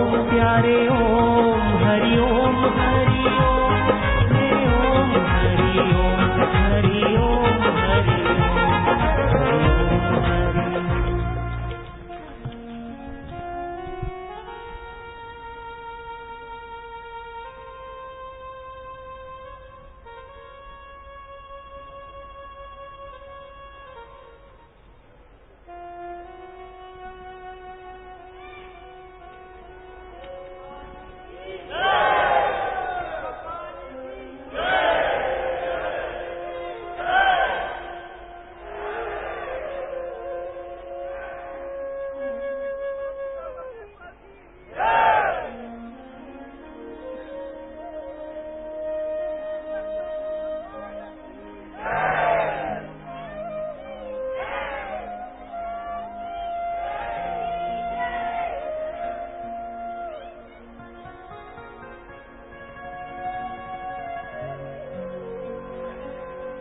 ओम प्यारे ओम हरि ओम हरि ओम हरि ओम हरि ओम हरि ओम।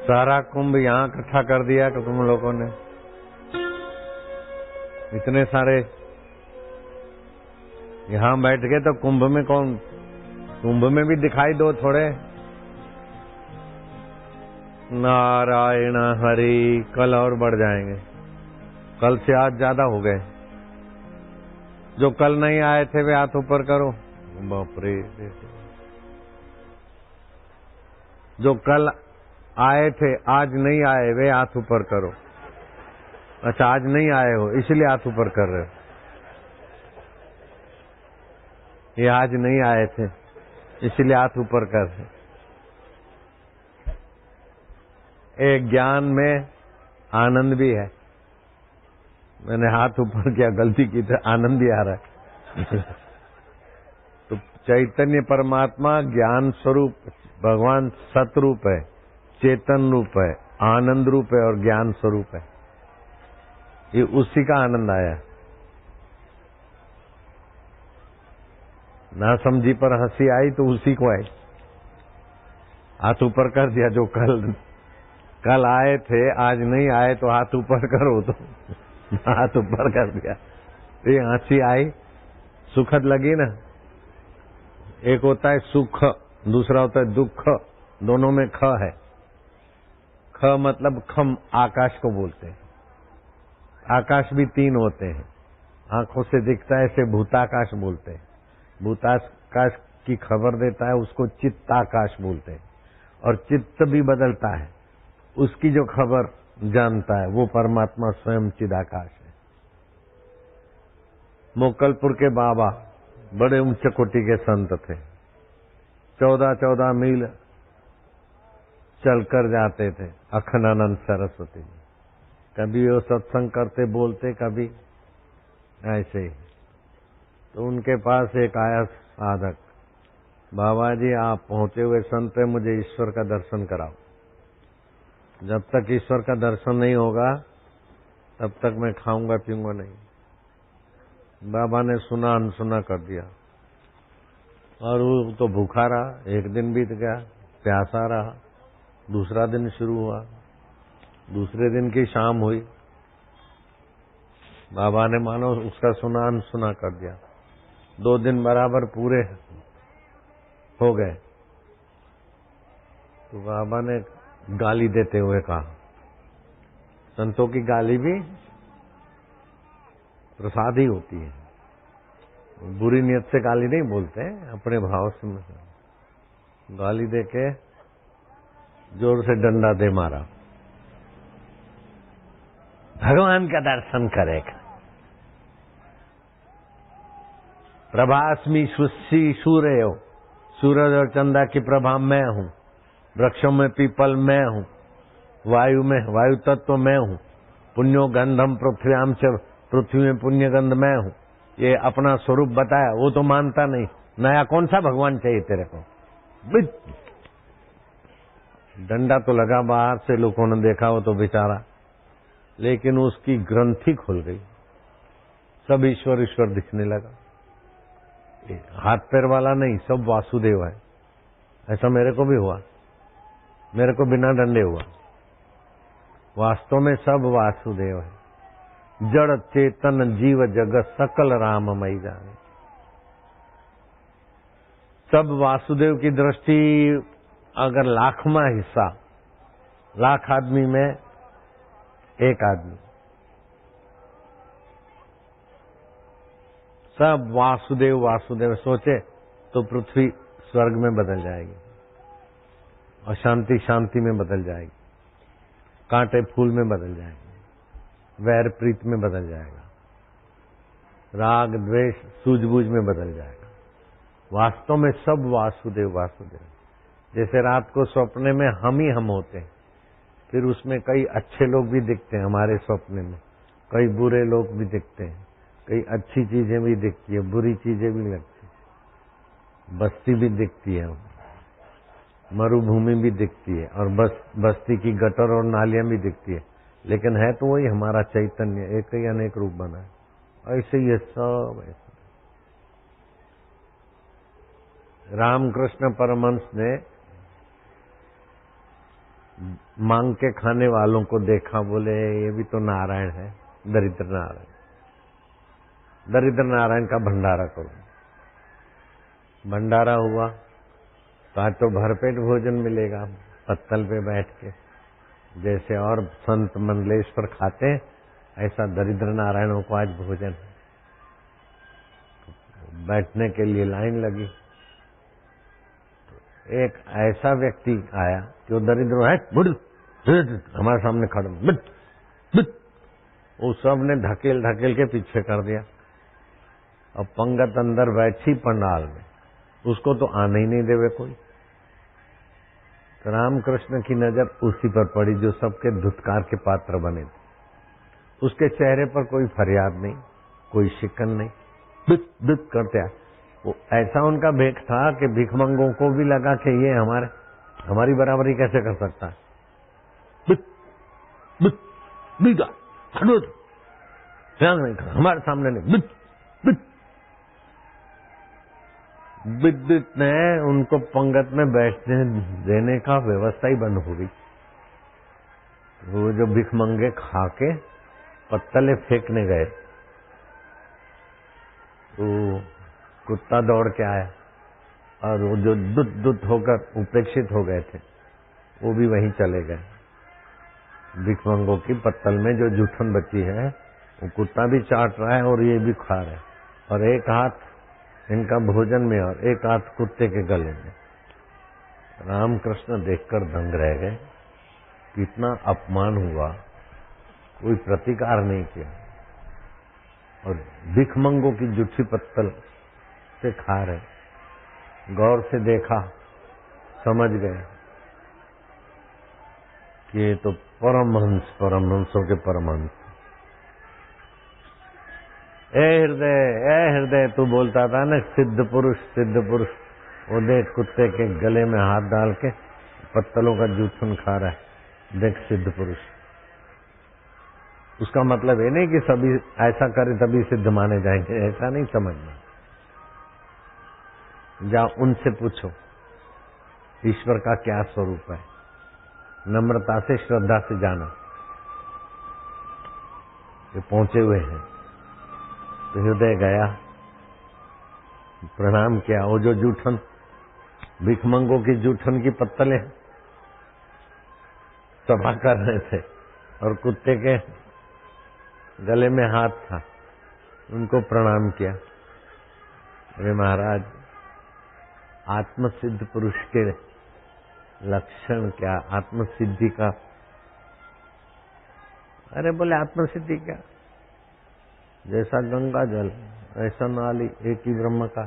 सारा कुंभ यहाँ इकट्ठा कर दिया कि तुम लोगों ने, इतने सारे यहाँ बैठ गए तो कुंभ में कौन, कुंभ में भी दिखाई दो थोड़े। नारायण हरि, कल और बढ़ जाएंगे, कल से आज ज्यादा हो गए। जो कल नहीं आए थे वे हाथ ऊपर करो। बाप रे, जो कल आए थे आज नहीं आए वे हाथ ऊपर करो। अच्छा, आज नहीं आए हो इसलिए हाथ ऊपर कर रहे हो। ये आज नहीं आए थे इसलिए हाथ ऊपर कर रहे। एक ज्ञान में आनंद भी है। मैंने हाथ ऊपर किया, गलती की तो आनंद भी आ रहा है। तो चैतन्य परमात्मा ज्ञान स्वरूप भगवान सतरूप है, चेतन रूप है, आनंद रूप है और ज्ञान स्वरूप है। ये उसी का आनंद आया। ना समझी पर हंसी आई तो उसी को आई। हाथ ऊपर कर दिया। जो कल आए थे आज नहीं आए तो हाथ ऊपर करो, तो हाथ ऊपर कर दिया। ये हंसी आई, सुखद लगी ना। एक होता है सुख, दूसरा होता है दुख, दोनों में ख है। ख मतलब खम, आकाश को बोलते हैं। आकाश भी तीन होते हैं, आंखों से दिखता है, इसे भूताकाश बोलते हैं। भूताकाश की खबर देता है, उसको चित्ताकाश बोलते हैं। और चित्त भी बदलता है, उसकी जो खबर जानता है वो परमात्मा स्वयं चिदाकाश है। मोकलपुर के बाबा बड़े उच्च कोटि के संत थे। 14-14 मील चलकर जाते थे अखंडानंद सरस्वती जी। कभी वो सत्संग करते बोलते, कभी ऐसे ही। तो उनके पास एक आया साधक, बाबा जी आप पहुंचे हुए संत हैं, मुझे ईश्वर का दर्शन कराओ। जब तक ईश्वर का दर्शन नहीं होगा तब तक मैं खाऊंगा पीऊंगा नहीं। बाबा ने सुना अनसुना कर दिया और वो तो भूखा रहा। एक दिन बीत गया, प्यासा रहा। दूसरा दिन शुरू हुआ, दूसरे दिन की शाम हुई। बाबा ने मानो उसका सुना अनसुना कर दिया। 2 दिन बराबर पूरे हो गए तो बाबा ने गाली देते हुए कहा, संतों की गाली भी प्रसाद ही होती है। बुरी नियत से गाली नहीं बोलते, अपने भाव से गाली देके जोर से डंडा दे मारा। भगवान का दर्शन करेगा। प्रभास्मि सुशी सूर्य, सूरज और चंदा की प्रभा मैं हूं। वृक्षों में पीपल मैं हूं, वायु में वायु तत्व मैं हूं। पुण्यो गंधम पृथ्व्याम च, पृथ्वी में पुण्य गंध मैं हूं। ये अपना स्वरूप बताया, वो तो मानता नहीं। नया कौन सा भगवान चाहिए तेरे को? डंडा तो लगा, बाहर से लोगों ने देखा, वो तो बेचारा, लेकिन उसकी ग्रंथि खुल गई। सब ईश्वर ईश्वर दिखने लगा। हाथ पैर वाला नहीं, सब वासुदेव है। ऐसा मेरे को भी हुआ, मेरे को बिना डंडे हुआ। वास्तव में सब वासुदेव है। जड़ चेतन जीव जगत सकल राममय जाने। तब वासुदेव की दृष्टि अगर लाखवां हिस्सा, लाख आदमी में एक आदमी, सब वासुदेव वासुदेव सोचे तो पृथ्वी स्वर्ग में बदल जाएगी, अशांति शांति में बदल जाएगी, कांटे फूल में बदल जाएंगे, वैर प्रीत में बदल जाएगा, राग द्वेष सूझबूझ में बदल जाएगा। वास्तव में सब वासुदेव वासुदेव। जैसे रात को सपने में हम ही हम होते हैं, फिर उसमें कई अच्छे लोग भी दिखते हैं हमारे सपने में, कई बुरे लोग भी दिखते हैं, कई अच्छी चीजें भी दिखती है, बुरी चीजें भी लगती है, बस्ती भी दिखती है, मरुभूमि भी दिखती है, और बस्ती की गटर और नालियां भी दिखती है, लेकिन है तो वही हमारा चैतन्य, एक ही अनेक रूप बना है। ऐसे ही सब ऐसा। रामकृष्ण परमहंस ने मांग के खाने वालों को देखा, बोले ये भी तो नारायण है, दरिद्र नारायण, दरिद्र नारायण का भंडारा करो। भंडारा हुआ तो आज तो भरपेट भोजन मिलेगा, पत्तल पे बैठ के, जैसे और संत मंडलेश्वर खाते हैं ऐसा दरिद्र नारायणों को आज भोजन है। बैठने के लिए लाइन लगी, एक ऐसा व्यक्ति आया जो दरिद्र है, हमारे सामने खड़ा, वो सब ने ढकेल ढकेल के पीछे कर दिया। अब पंगत अंदर बैठी पंडाल में, उसको तो आने ही नहीं देवे कोई। तो रामकृष्ण की नजर उसी पर पड़ी जो सबके धुतकार के पात्र बने थे। उसके चेहरे पर कोई फरियाद नहीं, कोई शिकन नहीं, दुत दुत करते आए। वो ऐसा उनका भेख था कि भिखमंगों को भी लगा कि ये हमारी बराबरी कैसे कर सकता है। हमारे सामने नहीं। विद्युत ने उनको पंगत में बैठने देने का व्यवस्था ही बंद हो गई। वो जो भिखमंगे खा के पत्तले फेंकने गए, तो कुत्ता दौड़ के आया, और वो जो दुत होकर उपेक्षित हो गए थे वो भी वहीं चले गए। भिखमंगों की पत्तल में जो जूठन बची है वो कुत्ता भी चाट रहा है और ये भी खा रहा है, और एक हाथ इनका भोजन में और एक हाथ कुत्ते के गले में। रामकृष्ण देखकर दंग रह गए, कितना अपमान हुआ, कोई प्रतिकार नहीं किया, और भिखमंगों की जूठी पत्तल से खा रहे। गौर से देखा, समझ गए कि ये तो परमहंसों के परमहंस। ए हृदय तू बोलता था ना सिद्ध पुरुष, वो देख कुत्ते के गले में हाथ डाल के पत्तलों का जूठन खा रहा है, देख सिद्ध पुरुष। उसका मतलब ये नहीं कि सभी ऐसा करे तभी सिद्ध माने जाएंगे, ऐसा नहीं समझना। जाओ उनसे पूछो ईश्वर का क्या स्वरूप है, नम्रता से श्रद्धा से जाना। ये पहुंचे हुए हैं तो हृदय गया, प्रणाम किया। वो जो जूठन भिखमंगों की जूठन की पत्तलें सभा कर रहे थे और कुत्ते के गले में हाथ था, उनको प्रणाम किया। अरे महाराज, आत्मसिद्ध पुरुष के लक्षण क्या, आत्मसिद्धि का? अरे बोले आत्मसिद्धि क्या, जैसा गंगा जल ऐसा नाली, एक ही ब्रह्म का,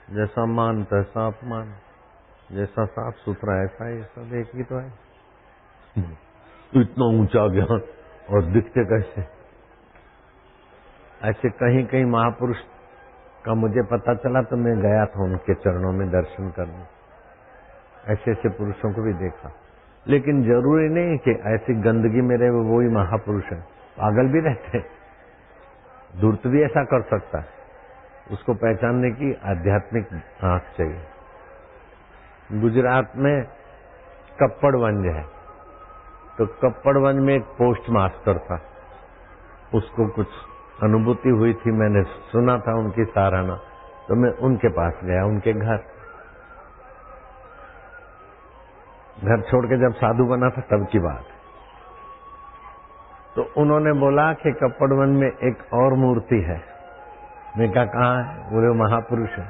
जैसा मान तैसा अपमान, जैसा साफ सुथरा ऐसा ये सब एक ही तो है। इतना ऊंचा ज्ञान और दिखते कैसे? ऐसे कहीं कहीं महापुरुष का मुझे पता चला तो मैं गया था उनके चरणों में दर्शन करने। ऐसे ऐसे पुरुषों को भी देखा, लेकिन जरूरी नहीं कि ऐसी गंदगी में रहे वो ही महापुरुष है। पागल भी रहते हैं, धूर्त भी ऐसा कर सकता है। उसको पहचानने की आध्यात्मिक आंख चाहिए। गुजरात में कप्पड़वंज है, तो कप्पड़वंज में एक पोस्ट मास्टर था, उसको कुछ अनुभूति हुई थी, मैंने सुना था उनकी सराहना। तो मैं उनके पास गया, उनके घर छोड़ के जब साधु बना था तब की बात। तो उन्होंने बोला कि कपड़वन में एक और मूर्ति है। मैं कहा कहाँ है? बोले वो महापुरुष है।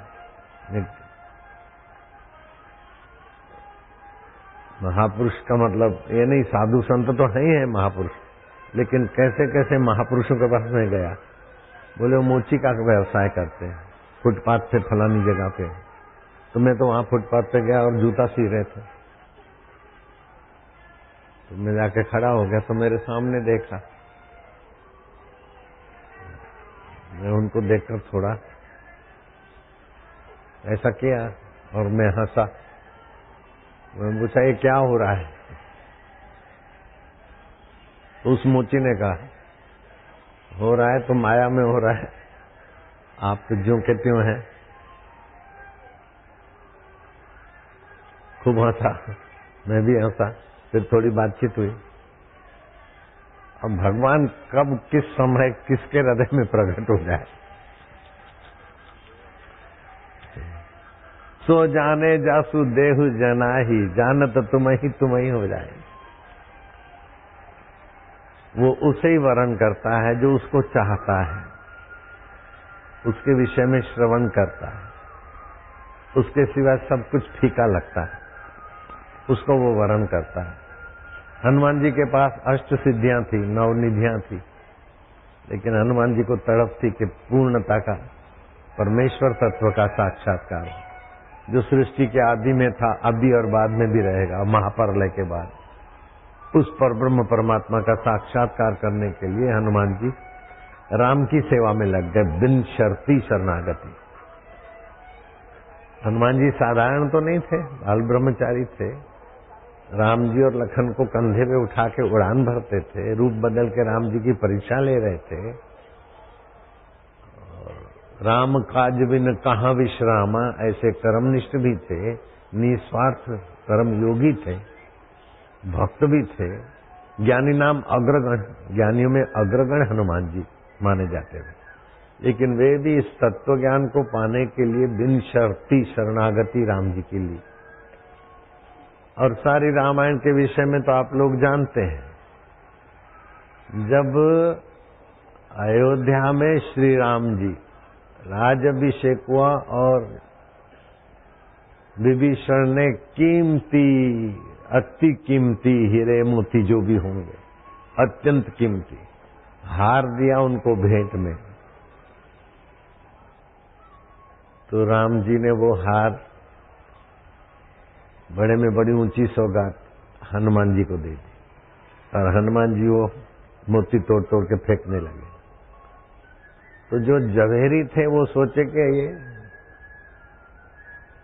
महापुरुष का मतलब ये नहीं, साधु संत तो है ही है महापुरुष, लेकिन कैसे कैसे महापुरुषों के पास में गया। बोले वो मोची का व्यवसाय करते हैं, फुटपाथ पे फलानी जगह पे। तो मैं तो वहां फुटपाथ पे गया और जूता सी रहे थे, तो मैं जाके खड़ा हो गया, तो मेरे सामने देखा। मैं उनको देखकर थोड़ा ऐसा किया और मैं हंसा। मैं पूछा ये क्या हो रहा है? तो उस मोची ने कहा हो रहा है तो माया में हो रहा है, आप तो ज्यों के त्यों हैं। खूब हंसा, मैं भी हंसा। फिर थोड़ी बातचीत हुई। अब भगवान कब किस समय किसके हृदय में प्रकट हो जाए, सो जाने जासु देहु जनाही, जानत तुम ही हो जाए। वो उसे ही वर्ण करता है जो उसको चाहता है, उसके विषय में श्रवण करता है, उसके सिवा सब कुछ फीका लगता है, उसको वो वर्ण करता है। हनुमान जी के पास अष्ट सिद्धियां थी, 9 निधियां थी, लेकिन हनुमान जी को तड़प थी कि पूर्णता का परमेश्वर तत्व का साक्षात्कार जो सृष्टि के आदि में था, अभी और बाद में भी रहेगा, महाप्रलय के बाद, उस परब्रह्म परमात्मा का साक्षात्कार करने के लिए हनुमान जी राम की सेवा में लग गए, बिन शर्ती शरणागति। हनुमान जी साधारण तो नहीं थे, बाल ब्रह्मचारी थे। राम जी और लखन को कंधे पे उठा के उड़ान भरते थे, रूप बदल के राम जी की परीक्षा ले रहे थे। राम काज बिन कहाँ विश्रामा, ऐसे कर्मनिष्ठ भी थे, निस्वार्थ कर्म योगी थे, भक्त भी थे, ज्ञानी नाम अग्रगण, ज्ञानियों में अग्रगण हनुमान जी माने जाते थे। लेकिन वे भी इस तत्व ज्ञान को पाने के लिए बिन शर्ती शरणागति राम जी की ली। और सारी रामायण के विषय में तो आप लोग जानते हैं। जब अयोध्या में श्री राम जी राज्याभिषेक हुआ और विभीषण ने कीमती, अति कीमती हीरे मोती जो भी होंगे, अत्यंत कीमती हार दिया उनको भेंट में, तो राम जी ने वो हार बड़े में बड़ी ऊंची सौगात हनुमान जी को दे दी, और हनुमान जी वो मोती तोड़ तोड़ के फेंकने लगे। तो जो जवेरी थे वो सोचे कि ये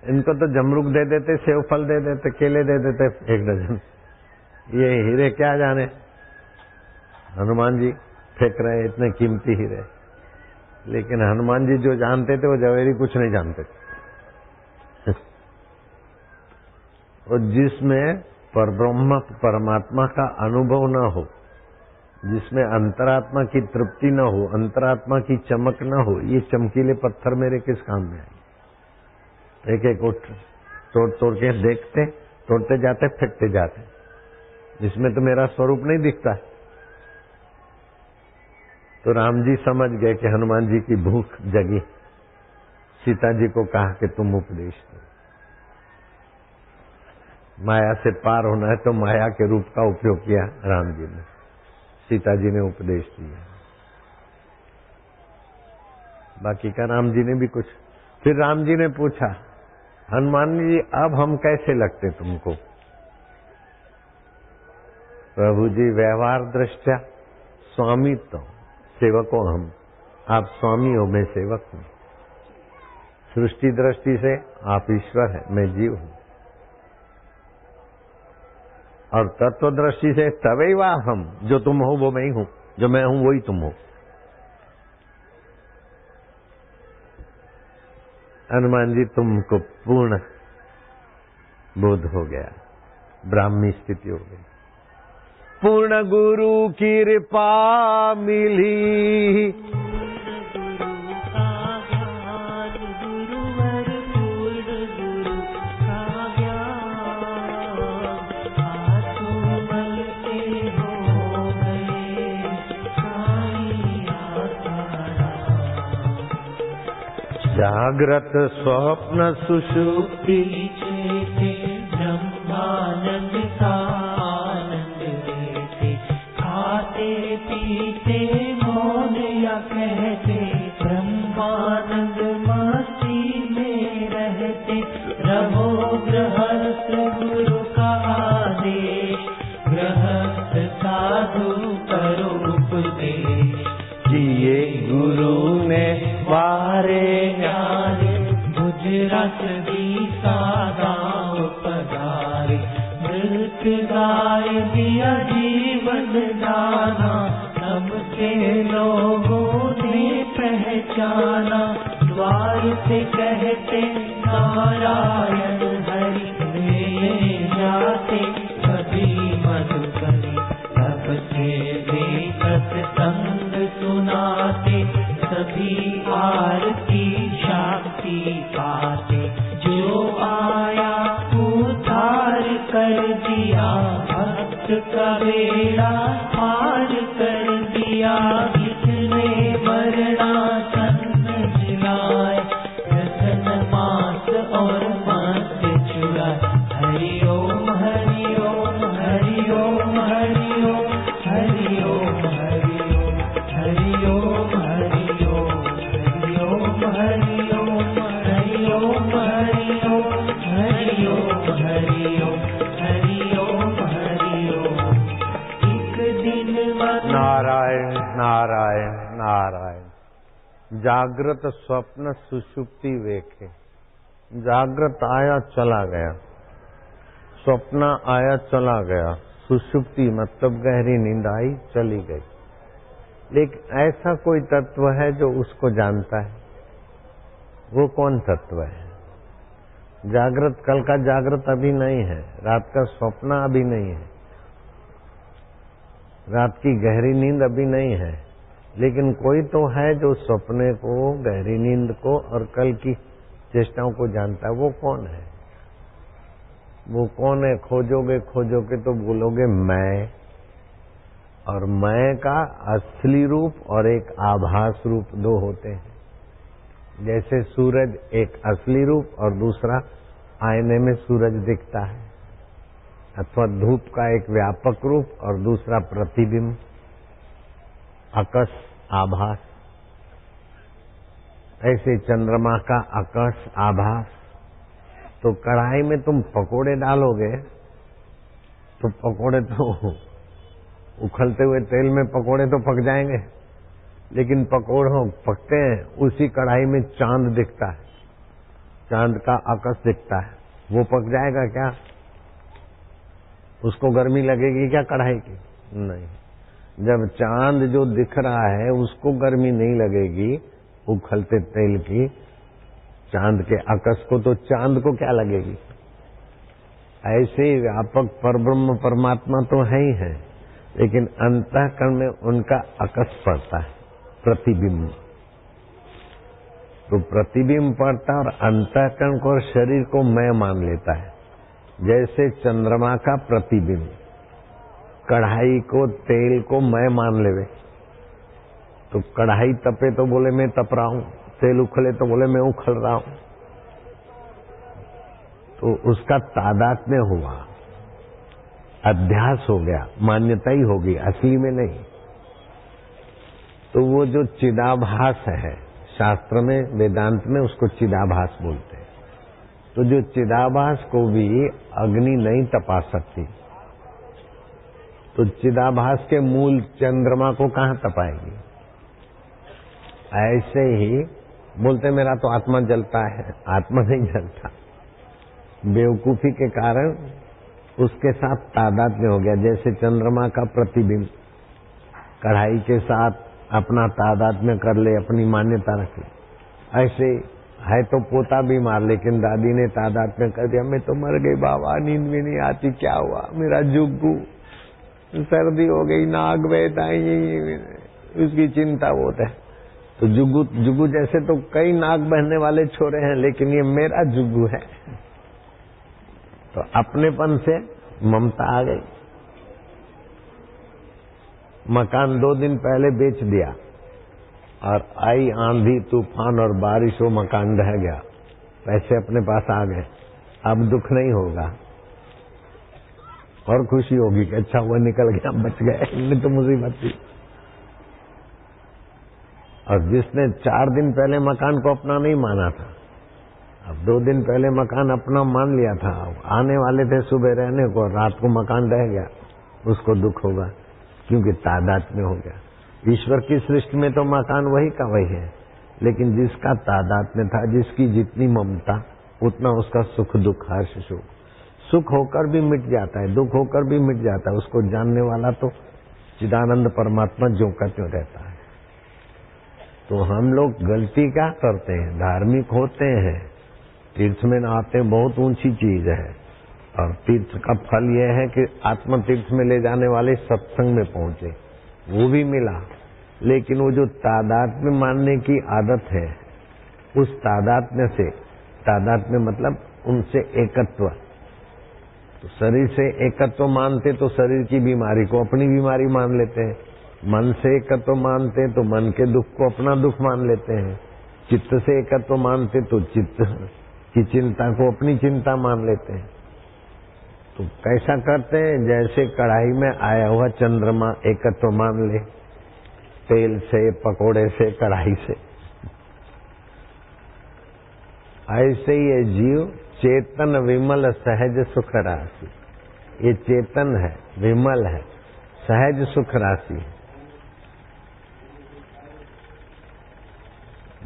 इनको तो जमरूक दे देते, सेव फल दे देते, केले दे देते 1 डजन, ये हीरे क्या जाने, हनुमान जी फेंक रहे इतने कीमती हीरे। लेकिन हनुमान जी जो जानते थे वो जवेरी कुछ नहीं जानते थे। और जिसमें परब्रह्म परमात्मा का अनुभव न हो, जिसमें अंतरात्मा की तृप्ति न हो, अंतरात्मा की चमक न हो, ये चमकीले पत्थर मेरे किस काम में आए? एक एक को तोड़ तोड़ के देखते, तोड़ते जाते, फेंकते जाते, जिसमें तो मेरा स्वरूप नहीं दिखता। तो राम जी समझ गए कि हनुमान जी की भूख जगी। सीता जी को कहा कि तुम उपदेश दो, माया से पार होना है, तो माया के रूप का उपयोग किया राम जी ने, सीता जी ने उपदेश दिया। बाकी का राम जी ने भी कुछ। फिर राम जी ने पूछा, हनुमान जी अब हम कैसे लगते तुमको? प्रभु जी व्यवहार दृष्टया स्वामी तो सेवक हो हम, आप स्वामी हो, मैं सेवक हूं। सृष्टि दृष्टि से आप ईश्वर है, मैं जीव हूं, और तत्व दृष्टि से तवैवा हम, जो तुम हो वो मैं ही हूं, जो मैं हूं वही तुम हो। हनुमान जी तुमको पूर्ण बोध हो गया, ब्राह्मी स्थिति हो गई, पूर्ण गुरु की कृपा मिली, गुरु का ज्ञान जागृत स्वप्न सुषुप्ति चेते ब्रह्मानंद का आनंद लेते, खाते पीते मौन या कहते, ब्रह्मानंद मस्ती में रहते। रहो गृहस्थ गुरु का आदेश, गृहस्थ साधु करो उपदेश। किए गुरु ने वारे प्यारे गुजरात दीसा गाँव पधारे, मृत गाय दिया जीवन दाना, सबके लोगों ने पहचाना। द्वार से कहते नारायण हरि, ले जाते कभी मधुकरी, सबसे देखत संग सुनाते, सभी आरती शांति पाते। जो आया उद्धार कर दिया, भक्त का बेड़ा पार कर दिया। किसने मरना सन्न जिलाए, रतन मास और मत चुराए। हरि ओम हरि ओम हरि ओम हरि ओम हरि ओम हरि ओम हरि ओम हरि ओम हरि ओम हरि ओम हरि ओम हरि ओम हरि ओम हरि ओम हरि ओम हरि ओम। एक दिन नारायण नारायण नारायण। जागृत स्वप्न सुषुप्ति वेखे। जागृत आया चला गया, स्वप्न आया चला गया, सुषुप्ति मतलब गहरी नींद आई चली गई। लेकिन ऐसा कोई तत्व है जो उसको जानता है, वो कौन तत्व है? जागृत, कल का जागृत अभी नहीं है, रात का स्वप्न अभी नहीं है, रात की गहरी नींद अभी नहीं है, लेकिन कोई तो है जो सपने को, गहरी नींद को और कल की चेष्टाओं को जानता है। वो कौन है? वो कौन है? खोजोगे खोजोगे तो बोलोगे मैं। और मैं का असली रूप और एक आभास रूप दो होते हैं। जैसे सूरज एक असली रूप और दूसरा आईने में सूरज दिखता है, अथवा धूप का एक व्यापक रूप और दूसरा प्रतिबिंब, आकाश, आभास। ऐसे चंद्रमा का आकाश, आभास। तो कढ़ाई में तुम पकोड़े डालोगे तो पकोड़े तो उखलते हुए तेल में पकोड़े तो पक जाएंगे, लेकिन पकोड़ों पकते हैं उसी कढ़ाई में चांद दिखता है, चांद का आकाश दिखता है, वो पक जाएगा क्या? उसको गर्मी लगेगी क्या कढ़ाई की? नहीं। जब चांद जो दिख रहा है उसको गर्मी नहीं लगेगी उखलते तेल की, चांद के आकाश को, तो चांद को क्या लगेगी? ऐसे ही व्यापक परब्रह्म परमात्मा तो है ही है, लेकिन अंतःकरण में उनका आकाश पड़ता है, प्रतिबिंब। तो प्रतिबिंब पड़ता है और अंतःकरण को और शरीर को मैं मान लेता है। जैसे चंद्रमा का प्रतिबिंब कढ़ाई को, तेल को मैं मान लेवे, तो कढ़ाई तपे तो बोले मैं तप रहा हूं, तेल उखले तो बोले मैं उखल रहा हूं। तो उसका तादात्म्य हुआ, अध्यास हो गया, मान्यता ही होगी, असली में नहीं। तो वो जो चिदाभास है, शास्त्र में, वेदांत में उसको चिदाभास बोलते हैं। तो जो चिदाभास को भी अग्नि नहीं तपा सकती, तो चिदाभास के मूल चंद्रमा को कहां तपाएगी? ऐसे ही बोलते मेरा तो आत्मा जलता है, आत्मा नहीं जलता। बेवकूफी के कारण उसके साथ तादात्म्य हो गया। जैसे चंद्रमा का प्रतिबिंब कढ़ाई के साथ अपना तादात्म्य कर ले, अपनी मान्यता रख ले, ऐसे है तो पोता बीमार, लेकिन दादी ने तादात्म्य कर दिया, मैं तो मर गई बाबा, नींद भी नहीं आती, क्या हुआ? मेरा जुग्गू, सर्दी हो गई, नाग बहता है, उसकी चिंता बहुत है। तो जुग्गू जैसे तो कई नाग बहने वाले छोरे हैं, लेकिन ये मेरा जुग्गू है। तो अपनेपन से ममता आ गई। मकान 2 दिन पहले बेच दिया, और आई आंधी तूफान और बारिश, वो मकान ढह गया, पैसे अपने पास आ गए, अब दुख नहीं होगा और खुशी होगी कि अच्छा हुआ निकल गया, बच गए, नहीं तो मुसीबत थी। और जिसने 4 दिन पहले मकान को अपना नहीं माना था, अब 2 दिन पहले मकान अपना मान लिया था, आने वाले थे सुबह रहने को, रात को मकान रह गया, उसको दुख होगा क्योंकि तादाद में हो गया। ईश्वर की सृष्टि में तो मकान वही का वही है, लेकिन जिसका तादाद में था, जिसकी जितनी ममता, उतना उसका सुख दुख हर्ष शोक, सुख होकर भी मिट जाता है, दुख होकर भी मिट जाता है, उसको जानने वाला तो चिदानंद परमात्मा ज्यों का त्यों रहता है। तो हम लोग गलती क्या करते हैं, धार्मिक होते हैं, तीर्थ में नहाते, बहुत ऊंची चीज है, और तीर्थ का फल यह है कि आत्म तीर्थ में ले जाने वाले सत्संग में पहुंचे, वो भी मिला। लेकिन वो जो तादाद में मानने की आदत है, उस तादाद में से, तादाद में मतलब उनसे एकत्व, तो शरीर से एकत्व मानते तो शरीर की बीमारी को अपनी बीमारी मान लेते हैं, मन से एकत्व मानते तो मन के दुख को अपना दुख मान लेते हैं, चित्त से एकत्व मानते तो चित्त की चिंता को अपनी चिंता मान लेते हैं। तो कैसा करते हैं, जैसे कढ़ाई में आया हुआ चंद्रमा एकत्व मान ले, तेल से, पकोड़े से, कढ़ाई से, ऐसे ये जीव चेतन विमल सहज सुख राशि, ये चेतन है, विमल है, सहज सुख राशि है।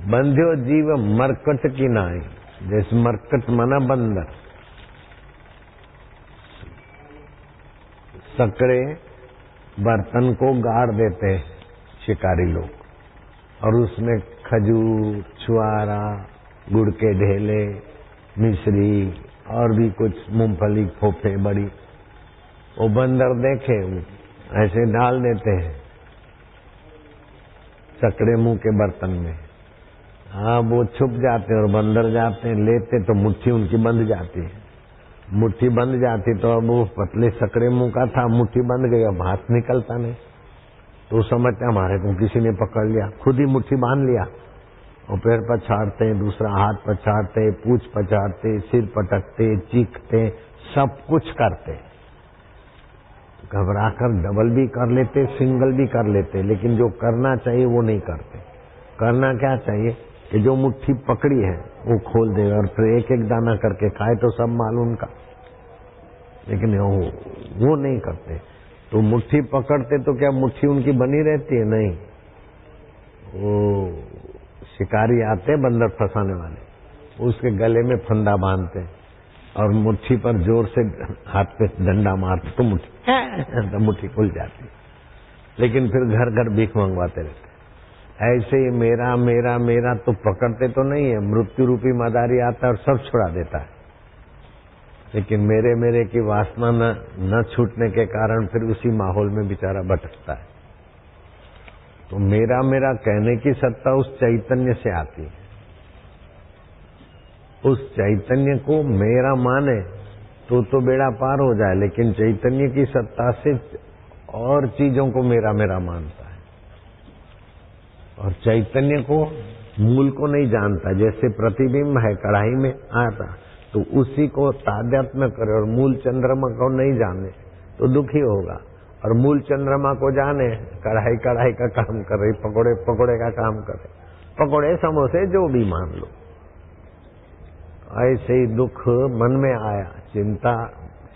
बंध्यो जीव मरकट की नाई, जैसे मरकट मना बंदर, सकड़े बर्तन को गाड़ देते हैं शिकारी लोग, और उसमें खजूर, छुआरा, गुड़ के ढेले, मिश्री और भी कुछ मूंगफली, फोफे बड़ी, वो बंदर देखे ऐसे डाल देते हैं सकड़े मुंह के बर्तन में। हाँ, वो छुप जाते और बंदर जाते हैं लेते, तो मुट्ठी उनकी बंध जाती है, मुट्ठी बंध जाती तो अब वो पतले सकड़े मुंह का था, मुट्ठी बंध गई, अब हाथ निकलता नहीं, तो समझते हमारे को किसी ने पकड़ लिया, खुद ही मुट्ठी बांध लिया, और पैर पछाड़ते, दूसरा हाथ पछाड़ते, पूछ पछाड़ते, सिर पटकते, चीखते, सब कुछ करते, घबराकर डबल भी कर लेते, सिंगल भी कर लेते, लेकिन जो करना चाहिए वो नहीं करते। करना क्या चाहिए कि जो मुट्ठी पकड़ी है वो खोल दे और फिर एक एक दाना करके खाए तो सब मालूम का, लेकिन वो नहीं करते। तो मुट्ठी पकड़ते तो क्या मुट्ठी उनकी बनी रहती है? नहीं, वो शिकारी आते बंदर फंसाने वाले, उसके गले में फंदा बांधते और मुट्ठी पर जोर से हाथ पे डंडा मारते तो मुट्ठी खुल जाती, लेकिन फिर घर घर भीख मंगवाते रहते। ऐसे ही मेरा मेरा मेरा तो पकड़ते तो नहीं है, मृत्यु रूपी मदारी आता है और सब छुड़ा देता है, लेकिन मेरे मेरे की वासना न छूटने के कारण फिर उसी माहौल में बेचारा भटकता है। तो मेरा मेरा कहने की सत्ता उस चैतन्य से आती है, उस चैतन्य को मेरा माने तो बेड़ा पार हो जाए, लेकिन चैतन्य की सत्ता से और चीजों को मेरा मेरा मानता है, और चैतन्य को मूल को नहीं जानता। जैसे प्रतिबिंब है कढ़ाई में आता, तो उसी को तादात्म्य करे और मूल चंद्रमा को नहीं जाने तो दुखी होगा, और मूल चंद्रमा को जाने कढ़ाई कढ़ाई का काम कर रही, पकोड़े पकोड़े का काम करे, पकोड़े समोसे जो भी मान लो। ऐसे ही दुख मन में आया, चिंता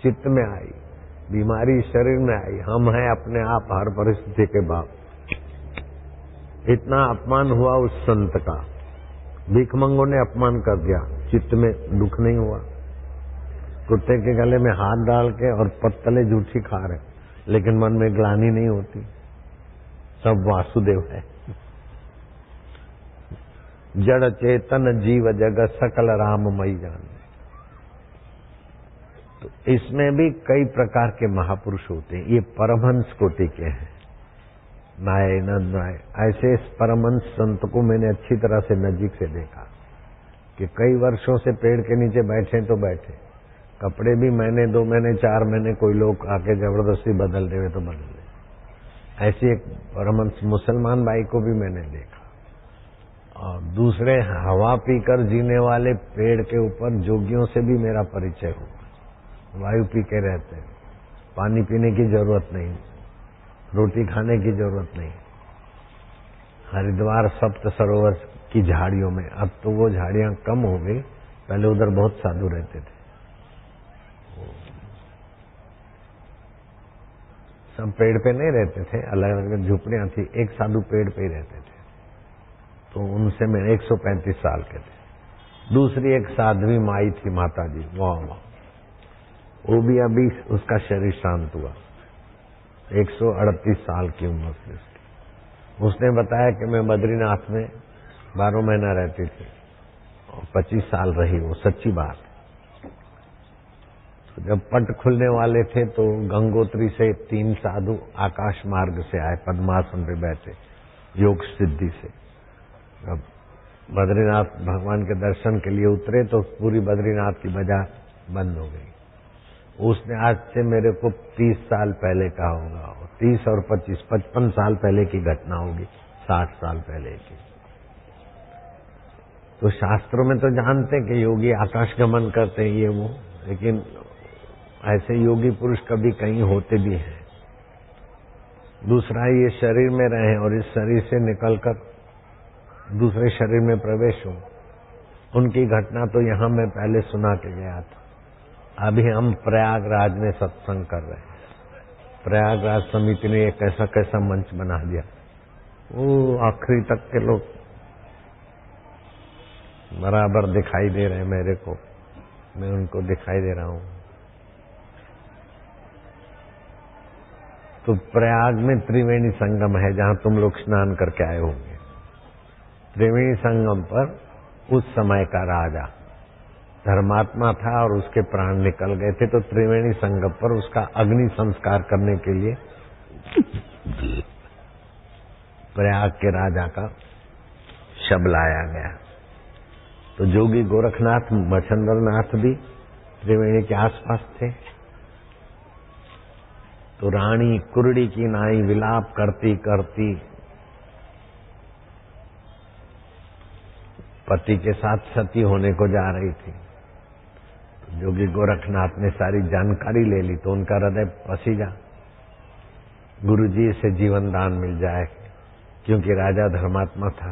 चित्त में आई, बीमारी शरीर में आई, हम हैं अपने आप हर परिस्थिति के बाप। इतना अपमान हुआ उस संत का, भीखमंगों ने अपमान कर दिया, चित्त में दुख नहीं हुआ। कुत्ते के गले में हाथ डाल के और पत्तले झूठी खा रहे, लेकिन मन में ग्लानि नहीं होती, सब वासुदेव है। जड़ चेतन जीव जगत सकल राममयी जान। तो इसमें भी कई प्रकार के महापुरुष होते हैं, ये परमहंस कोटि के हैं, नाय न नाय। ऐसे परमहंस संत को मैंने अच्छी तरह से नजीक से देखा कि कई वर्षों से पेड़ के नीचे बैठे तो बैठे, कपड़े भी महीने 2 महीने 4 महीने कोई लोग आके जबरदस्ती बदल देवे तो बदल दे। ऐसी एक परमहंस मुसलमान भाई को भी मैंने देखा, और दूसरे हवा पीकर जीने वाले पेड़ के ऊपर जोगियों से भी मेरा परिचय हुआ। वायु पी के रहते हैं, पानी पीने की जरूरत नहीं, रोटी खाने की जरूरत नहीं। हरिद्वार सप्त सरोवर की झाड़ियों में, अब तो वो झाड़ियां कम हो गई, पहले उधर बहुत साधु रहते थे। सब पेड़ पे नहीं रहते थे, अलग अलग झुपड़ियां थी, एक साधु पेड़ पे ही रहते थे। तो उनसे मैं 135 साल के थे। दूसरी एक साध्वी माई थी, माता जी, वाह वाह, वो भी अभी उसका शरीर शांत हुआ, 138 साल की उम्र थी उसकी। उसने बताया कि मैं बद्रीनाथ में 12 महीना रहती थी और 25 साल रही, वो सच्ची बात। तो जब पट खुलने वाले थे तो गंगोत्री से 3 साधु आकाश मार्ग से आए, पद्मासन पे बैठे, योग सिद्धि से। जब बद्रीनाथ भगवान के दर्शन के लिए उतरे तो पूरी बद्रीनाथ की बाजार बंद हो गई। उसने आज से मेरे को 30 साल पहले का होगा, 30 और 25, 55 साल पहले की घटना होगी, 60 साल पहले की। तो शास्त्रों में तो जानते हैं कि योगी आकाश गमन करते हैं ये वो, लेकिन ऐसे योगी पुरुष कभी कहीं होते भी हैं। दूसरा, ये शरीर में रहे और इस शरीर से निकलकर दूसरे शरीर में प्रवेश हो, उनकी घटना तो यहां मैं पहले सुना के गया था। अभी हम प्रयागराज में सत्संग कर रहे हैं। प्रयागराज समिति ने एक ऐसा कैसा मंच बना दिया, वो आखिरी तक के लोग बराबर दिखाई दे रहे हैं मेरे को, मैं उनको दिखाई दे रहा हूं। तो प्रयाग में त्रिवेणी संगम है, जहां तुम लोग स्नान करके आए होंगे। त्रिवेणी संगम पर उस समय का राजा धर्मात्मा था और उसके प्राण निकल गए थे, तो त्रिवेणी संगम पर उसका अग्नि संस्कार करने के लिए प्रयाग के राजा का शव लाया गया। तो जोगी गोरखनाथ, मच्छंद्रनाथ भी त्रिवेणी के आसपास थे। तो रानी कुरड़ी की नाई विलाप करती करती पति के साथ सती होने को जा रही थी। तो जोगी गोरखनाथ ने सारी जानकारी ले ली, तो उनका हृदय पसीजा, गुरुजी से जीवन दान मिल जाए, क्योंकि राजा धर्मात्मा था।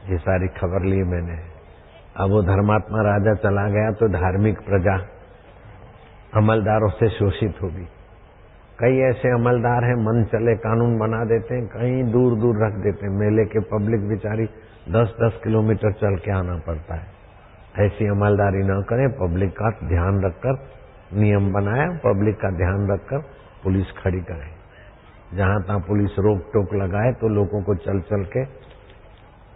ये सारी खबर ली मैंने। अब वो धर्मात्मा राजा चला गया तो धार्मिक प्रजा अमलदारों से शोषित होगी। कई ऐसे अमलदार हैं, मन चले कानून बना देते हैं, कहीं दूर दूर रख देते हैं। मेले के पब्लिक बेचारी 10-10 किलोमीटर चल के आना पड़ता है। ऐसी अमलदारी न करें, पब्लिक का ध्यान रखकर नियम बनाया, पब्लिक का ध्यान रखकर पुलिस खड़ी करें। जहां तहां पुलिस रोक टोक लगाए तो लोगों को चल चल के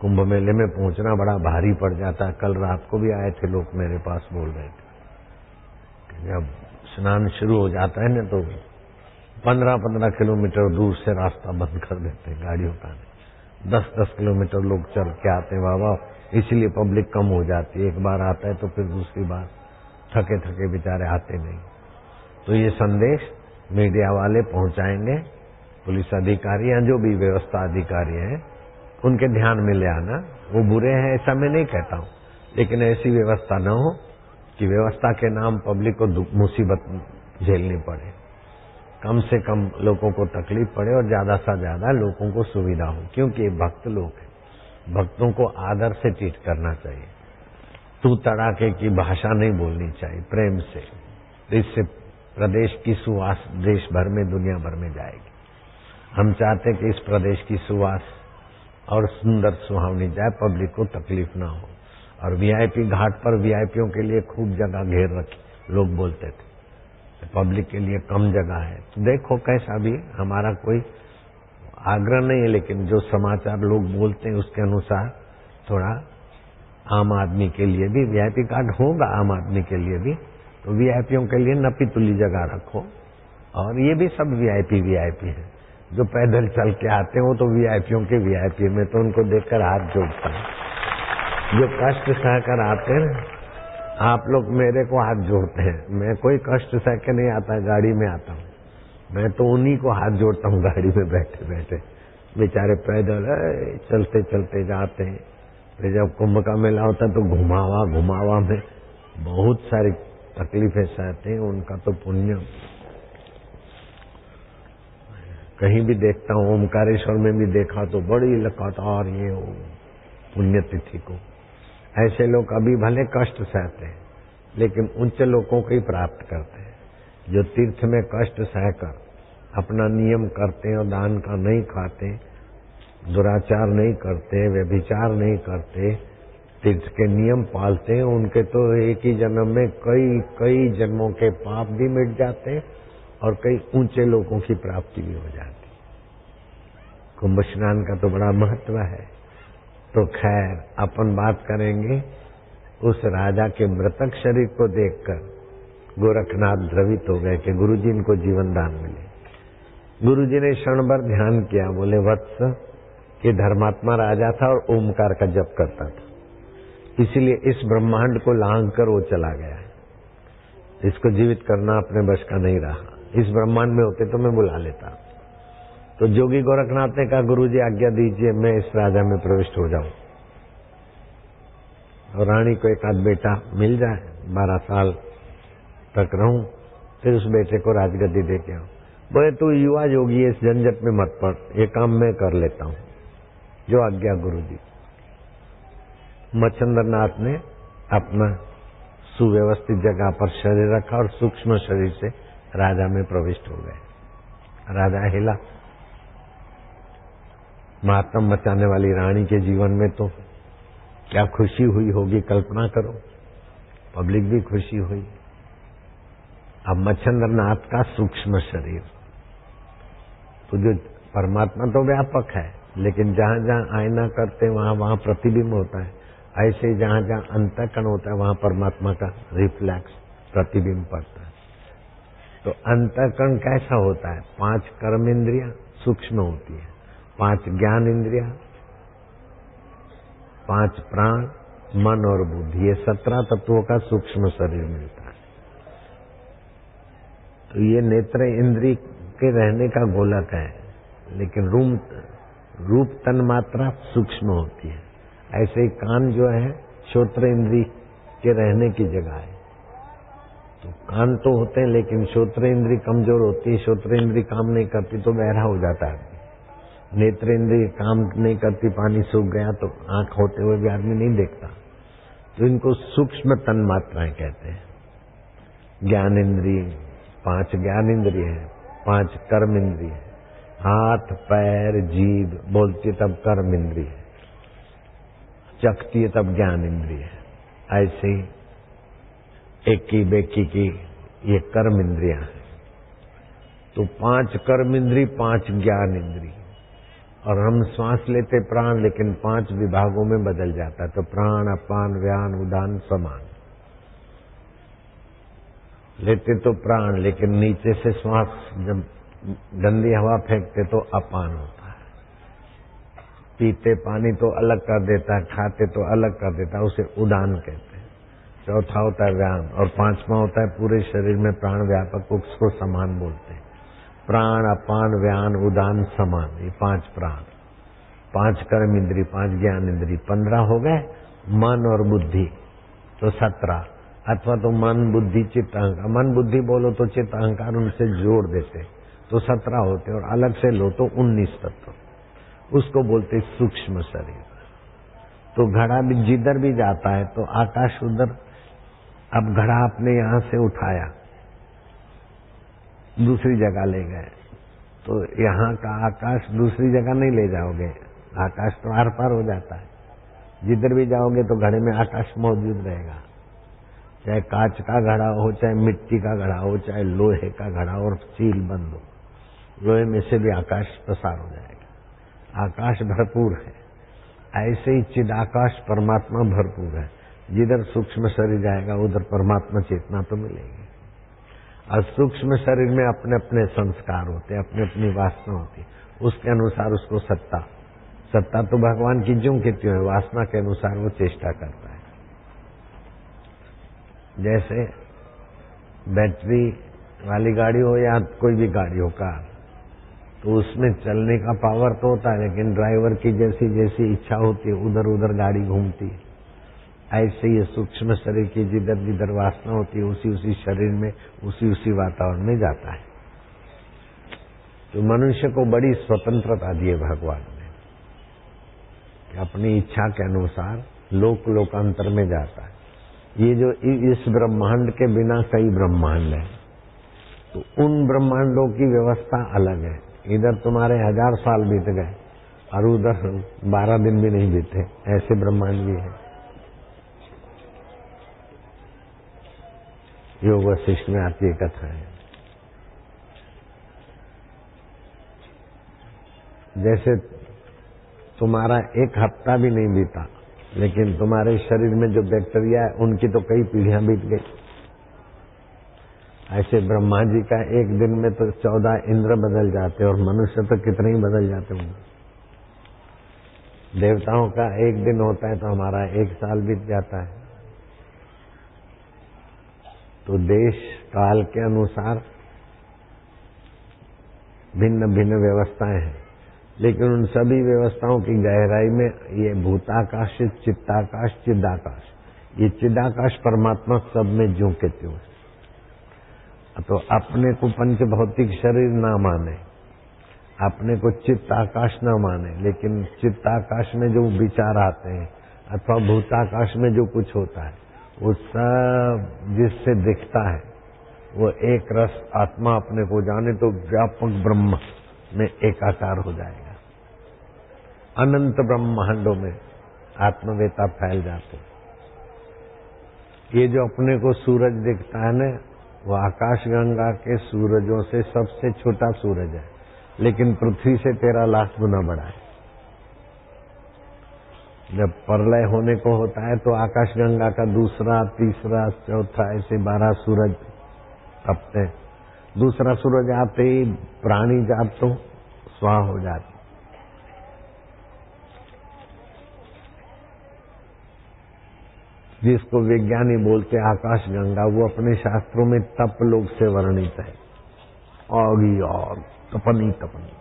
कुंभ मेले में पहुंचना बड़ा भारी पड़ जाता है। कल रात को भी आए थे लोग मेरे पास, बोल रहे थे कि जब स्नान शुरू हो जाता है ना तो 15-15 किलोमीटर दूर से रास्ता बंद कर देते हैं गाड़ियों का। 10-10 किलोमीटर लोग चल के आते हैं बाबा, इसलिए पब्लिक कम हो जाती है। एक बार आता है तो फिर दूसरी बार थके थके बेचारे आते नहीं। तो ये संदेश मीडिया वाले पहुंचाएंगे, पुलिस अधिकारी या जो भी व्यवस्था अधिकारी हैं उनके ध्यान में ले आना। वो बुरे हैं ऐसा मैं नहीं कहता हूं, लेकिन ऐसी व्यवस्था न हो कि व्यवस्था के नाम पब्लिक को मुसीबत झेलनी पड़े। कम से कम लोगों को तकलीफ पड़े और ज्यादा से ज्यादा लोगों को सुविधा हो, क्योंकि भक्त लोग हैं। भक्तों को आदर से ट्रीट करना चाहिए, तू तड़ाके की भाषा नहीं बोलनी चाहिए, प्रेम से। इससे प्रदेश की सुवास देश भर में, दुनिया भर में जाएगी। हम चाहते हैं कि इस प्रदेश की सुवास और सुंदर सुहावनी जाए, पब्लिक को तकलीफ ना हो। और वीआईपी घाट पर वीआईपीओं के लिए खूब जगह घेर रखी, लोग बोलते थे पब्लिक के लिए कम जगह है। तो देखो कैसा भी, हमारा कोई आग्रह नहीं है, लेकिन जो समाचार लोग बोलते हैं उसके अनुसार थोड़ा आम आदमी के लिए भी वीआईपी कार्ड होगा, आम आदमी के लिए भी। तो वीआईपीओं के लिए नपी तुली जगह रखो। और ये भी सब वीआईपी है, जो पैदल चल के आते हैं वो तो वीआईपीओं के वीआईपी। में तो उनको देखकर हाथ जोड़ता हूं। जो कष्ट सहकर आते हैं, आप लोग मेरे को हाथ जोड़ते हैं, मैं कोई कष्ट सह के नहीं आता, गाड़ी में आता हूं। मैं तो उन्हीं को हाथ जोड़ता हूं गाड़ी में बैठे बैठे, बेचारे पैदल चलते चलते जाते हैं। फिर जब कुंभ का मेला होता है तो घुमावा में बहुत सारी तकलीफें सहते हैं। उनका तो पुण्य कहीं भी देखता हूँ, ओमकारेश्वर में भी देखा तो बड़ी लगातार ये पुण्य तिथि को ऐसे लोग अभी भले कष्ट सहते हैं लेकिन उच्च लोगों को ही प्राप्त करते हैं। जो तीर्थ में कष्ट सहकर अपना नियम करते हैं और दान का नहीं खाते, दुराचार नहीं करते, व्यभिचार नहीं करते, तीर्थ के नियम पालते हैं, उनके तो एक ही जन्म में कई जन्मों के पाप भी मिट जाते हैं और कई ऊंचे लोगों की प्राप्ति भी हो जाती। कुंभ स्नान का तो बड़ा महत्व है। तो खैर अपन बात करेंगे उस राजा के मृतक शरीर को देखकर गोरखनाथ द्रवित हो गए कि गुरुजी इनको जीवन दान मिले। गुरुजी ने क्षण भर ध्यान किया, बोले वत्स ये धर्मात्मा राजा था और ओमकार का जप करता था, इसलिए इस ब्रह्मांड को लांघ कर वो चला गया। इसको जीवित करना अपने बस का नहीं रहा। इस ब्रह्मांड में होते तो मैं बुला लेता। तो जोगी गोरखनाथ ने कहा गुरुजी आज्ञा दीजिए मैं इस राजा में प्रविष्ट हो जाऊं और रानी को एक आध बेटा मिल जाए, 12 साल तक रहूं, फिर उस बेटे को राजगद्दी दे के आऊं। बोले तू युवा योगी इस झंझट में मत पड़, ये काम मैं कर लेता हूं, जो आज्ञा गुरुजी। मच्छंद्रनाथ ने अपना सुव्यवस्थित जगह पर शरीर रखा और सूक्ष्म शरीर से राजा में प्रविष्ट हो गए। राजा हिला। मातम मचाने वाली रानी के जीवन में तो क्या खुशी हुई होगी, कल्पना करो। पब्लिक भी खुशी हुई। अब मच्छंद्रनाथ का सूक्ष्म शरीर, तो जो परमात्मा तो व्यापक है लेकिन जहां जहां आईना करते वहां वहां प्रतिबिंब होता है, ऐसे ही जहां जहां अंतःकरण होता है वहां परमात्मा का रिफ्लेक्स प्रतिबिंब पड़ता है। तो अंतःकरण कैसा होता है? 5 कर्म इंद्रियां सूक्ष्म होती है, 5 ज्ञान इंद्रियां, 5 प्राण, मन और बुद्धि, ये 17 तत्वों का सूक्ष्म शरीर मिलता है। तो ये नेत्र इंद्रिय के रहने का गोलक है, लेकिन रूप तन मात्रा सूक्ष्म होती है। ऐसे ही कान जो है श्रोत्र इंद्रिय के रहने की जगह है। तो कान तो होते हैं लेकिन श्रोत्र इंद्रिय कमजोर होती है, श्रोत्र इंद्रिय काम नहीं करती तो बहरा हो जाता है। नेत्र इंद्रिय काम नहीं करती, पानी सूख गया तो आंख होते हुए भी आदमी नहीं देखता। तो इनको सूक्ष्म तन मात्राएं कहते हैं। ज्ञान इंद्रिय 5 ज्ञान इंद्रिय है, 5 कर्म इंद्रिय है, हाथ पैर जीभ बोलती है तब कर्म इंद्रिय है, चखती है तब ज्ञान इंद्रिय है। ऐसे ही एकी बेकी की ये कर्म इंद्रियां हैं। तो 5 कर्म इंद्रिय, 5 ज्ञान इंद्रिय, और हम श्वास लेते प्राण लेकिन 5 विभागों में बदल जाता है। तो प्राण अपान व्यान उदान समान लेते तो प्राण, लेकिन नीचे से श्वास जब गंदी हवा फेंकते तो अपान होता है। पीते पानी तो अलग कर देता है, खाते तो अलग कर देता है, उसे उदान कहते हैं। चौथा होता है व्यान और 5वां होता है पूरे शरीर में प्राण व्यापक, उसको समान बोलते हैं। प्राण अपान व्यान उदान समान, ये 5 प्राण, 5 कर्म इंद्रिय, 5 ज्ञान इंद्रिय, 15 हो गए। मन और बुद्धि तो 17, अथवा तो मन बुद्धि चित्त अहंकार। मन बुद्धि बोलो तो चित्त अहंकार उनसे जोड़ देते तो 17 होते, और अलग से लो तो 19 तत्व, उसको बोलते सूक्ष्म शरीर। तो घड़ा भी जिधर भी जाता है तो आकाश उधर। अब घड़ा आपने यहां से उठाया दूसरी जगह ले गए तो यहाँ का आकाश दूसरी जगह नहीं ले जाओगे, आकाश तो आर पार हो जाता है। जिधर भी जाओगे तो घड़े में आकाश मौजूद रहेगा, चाहे कांच का घड़ा हो, चाहे मिट्टी का घड़ा हो, चाहे लोहे का घड़ा और सील बंद हो, लोहे में से भी आकाश प्रसार हो जाएगा। आकाश भरपूर है। ऐसे ही चिदाकाश परमात्मा भरपूर है। जिधर सूक्ष्म शरीर जाएगा उधर परमात्मा चेतना तो मिलेगी। और सूक्ष्म शरीर में अपने अपने संस्कार होते, अपनी अपनी वासना होती, उसके अनुसार उसको सत्ता तो भगवान की ज्यों की त्यों है, वासना के अनुसार वो चेष्टा करता है। जैसे बैटरी वाली गाड़ी हो या कोई भी गाड़ी हो, कार, तो उसमें चलने का पावर तो होता है, लेकिन ड्राइवर की जैसी जैसी इच्छा होती है उधर उधर गाड़ी घूमती है। ऐसे ही सूक्ष्म शरीर की जिधर जिधर वासना होती है उसी उसी शरीर में उसी उसी वातावरण में जाता है। तो मनुष्य को बड़ी स्वतंत्रता दी है भगवान ने कि अपनी इच्छा के अनुसार लोक लोकांतर में जाता है। ये जो इस ब्रह्मांड के बिना कई ब्रह्मांड है, तो उन ब्रह्मांडों की व्यवस्था अलग है। इधर तुम्हारे 1000 साल बीत गए और उधर 12 दिन भी नहीं बीते, ऐसे ब्रह्मांड भी है। योग वशिष्ठ में आती है कथा है। जैसे तुम्हारा एक हफ्ता भी नहीं बीता, लेकिन तुम्हारे शरीर में जो बैक्टीरिया है उनकी तो कई पीढ़ियां बीत गई। ऐसे ब्रह्मा जी का एक दिन में तो 14 इंद्र बदल जाते और मनुष्य तो कितने ही बदल जाते होंगे। देवताओं का एक दिन होता है तो हमारा 1 साल बीत जाता है। तो देश काल के अनुसार भिन्न भिन्न व्यवस्थाएं हैं, लेकिन उन सभी व्यवस्थाओं की गहराई में ये भूताकाश, चित्ताकाश, चिदाकाश, ये चिदाकाश परमात्मा सब में ज्यों के त्यों। तो अपने को पंच भौतिक शरीर ना माने, अपने को चित्त आकाश न माने, लेकिन चित्त आकाश में जो विचार आते हैं अथवा भूताकाश में जो कुछ होता है वो सब जिससे दिखता है वो एक रस आत्मा अपने को जाने तो व्यापक ब्रह्म में एकाकार हो जाएगा। अनंत ब्रह्मांडों में आत्मवेता फैल जाते। ये जो अपने को सूरज दिखता है न, वो आकाश गंगा के सूरजों से सबसे छोटा सूरज है, लेकिन पृथ्वी से 13 लाख गुना बड़ा है। जब प्रलय होने को होता है तो आकाश गंगा का दूसरा, तीसरा, चौथा ऐसे 12 सूरज तपते। दूसरा सूरज आते ही प्राणी जात तो स्वाह हो जाती। जिसको विज्ञानी बोलते आकाश गंगा, वो अपने शास्त्रों में तप लोक से वर्णित है। आग ही आग, तपनी तपनी।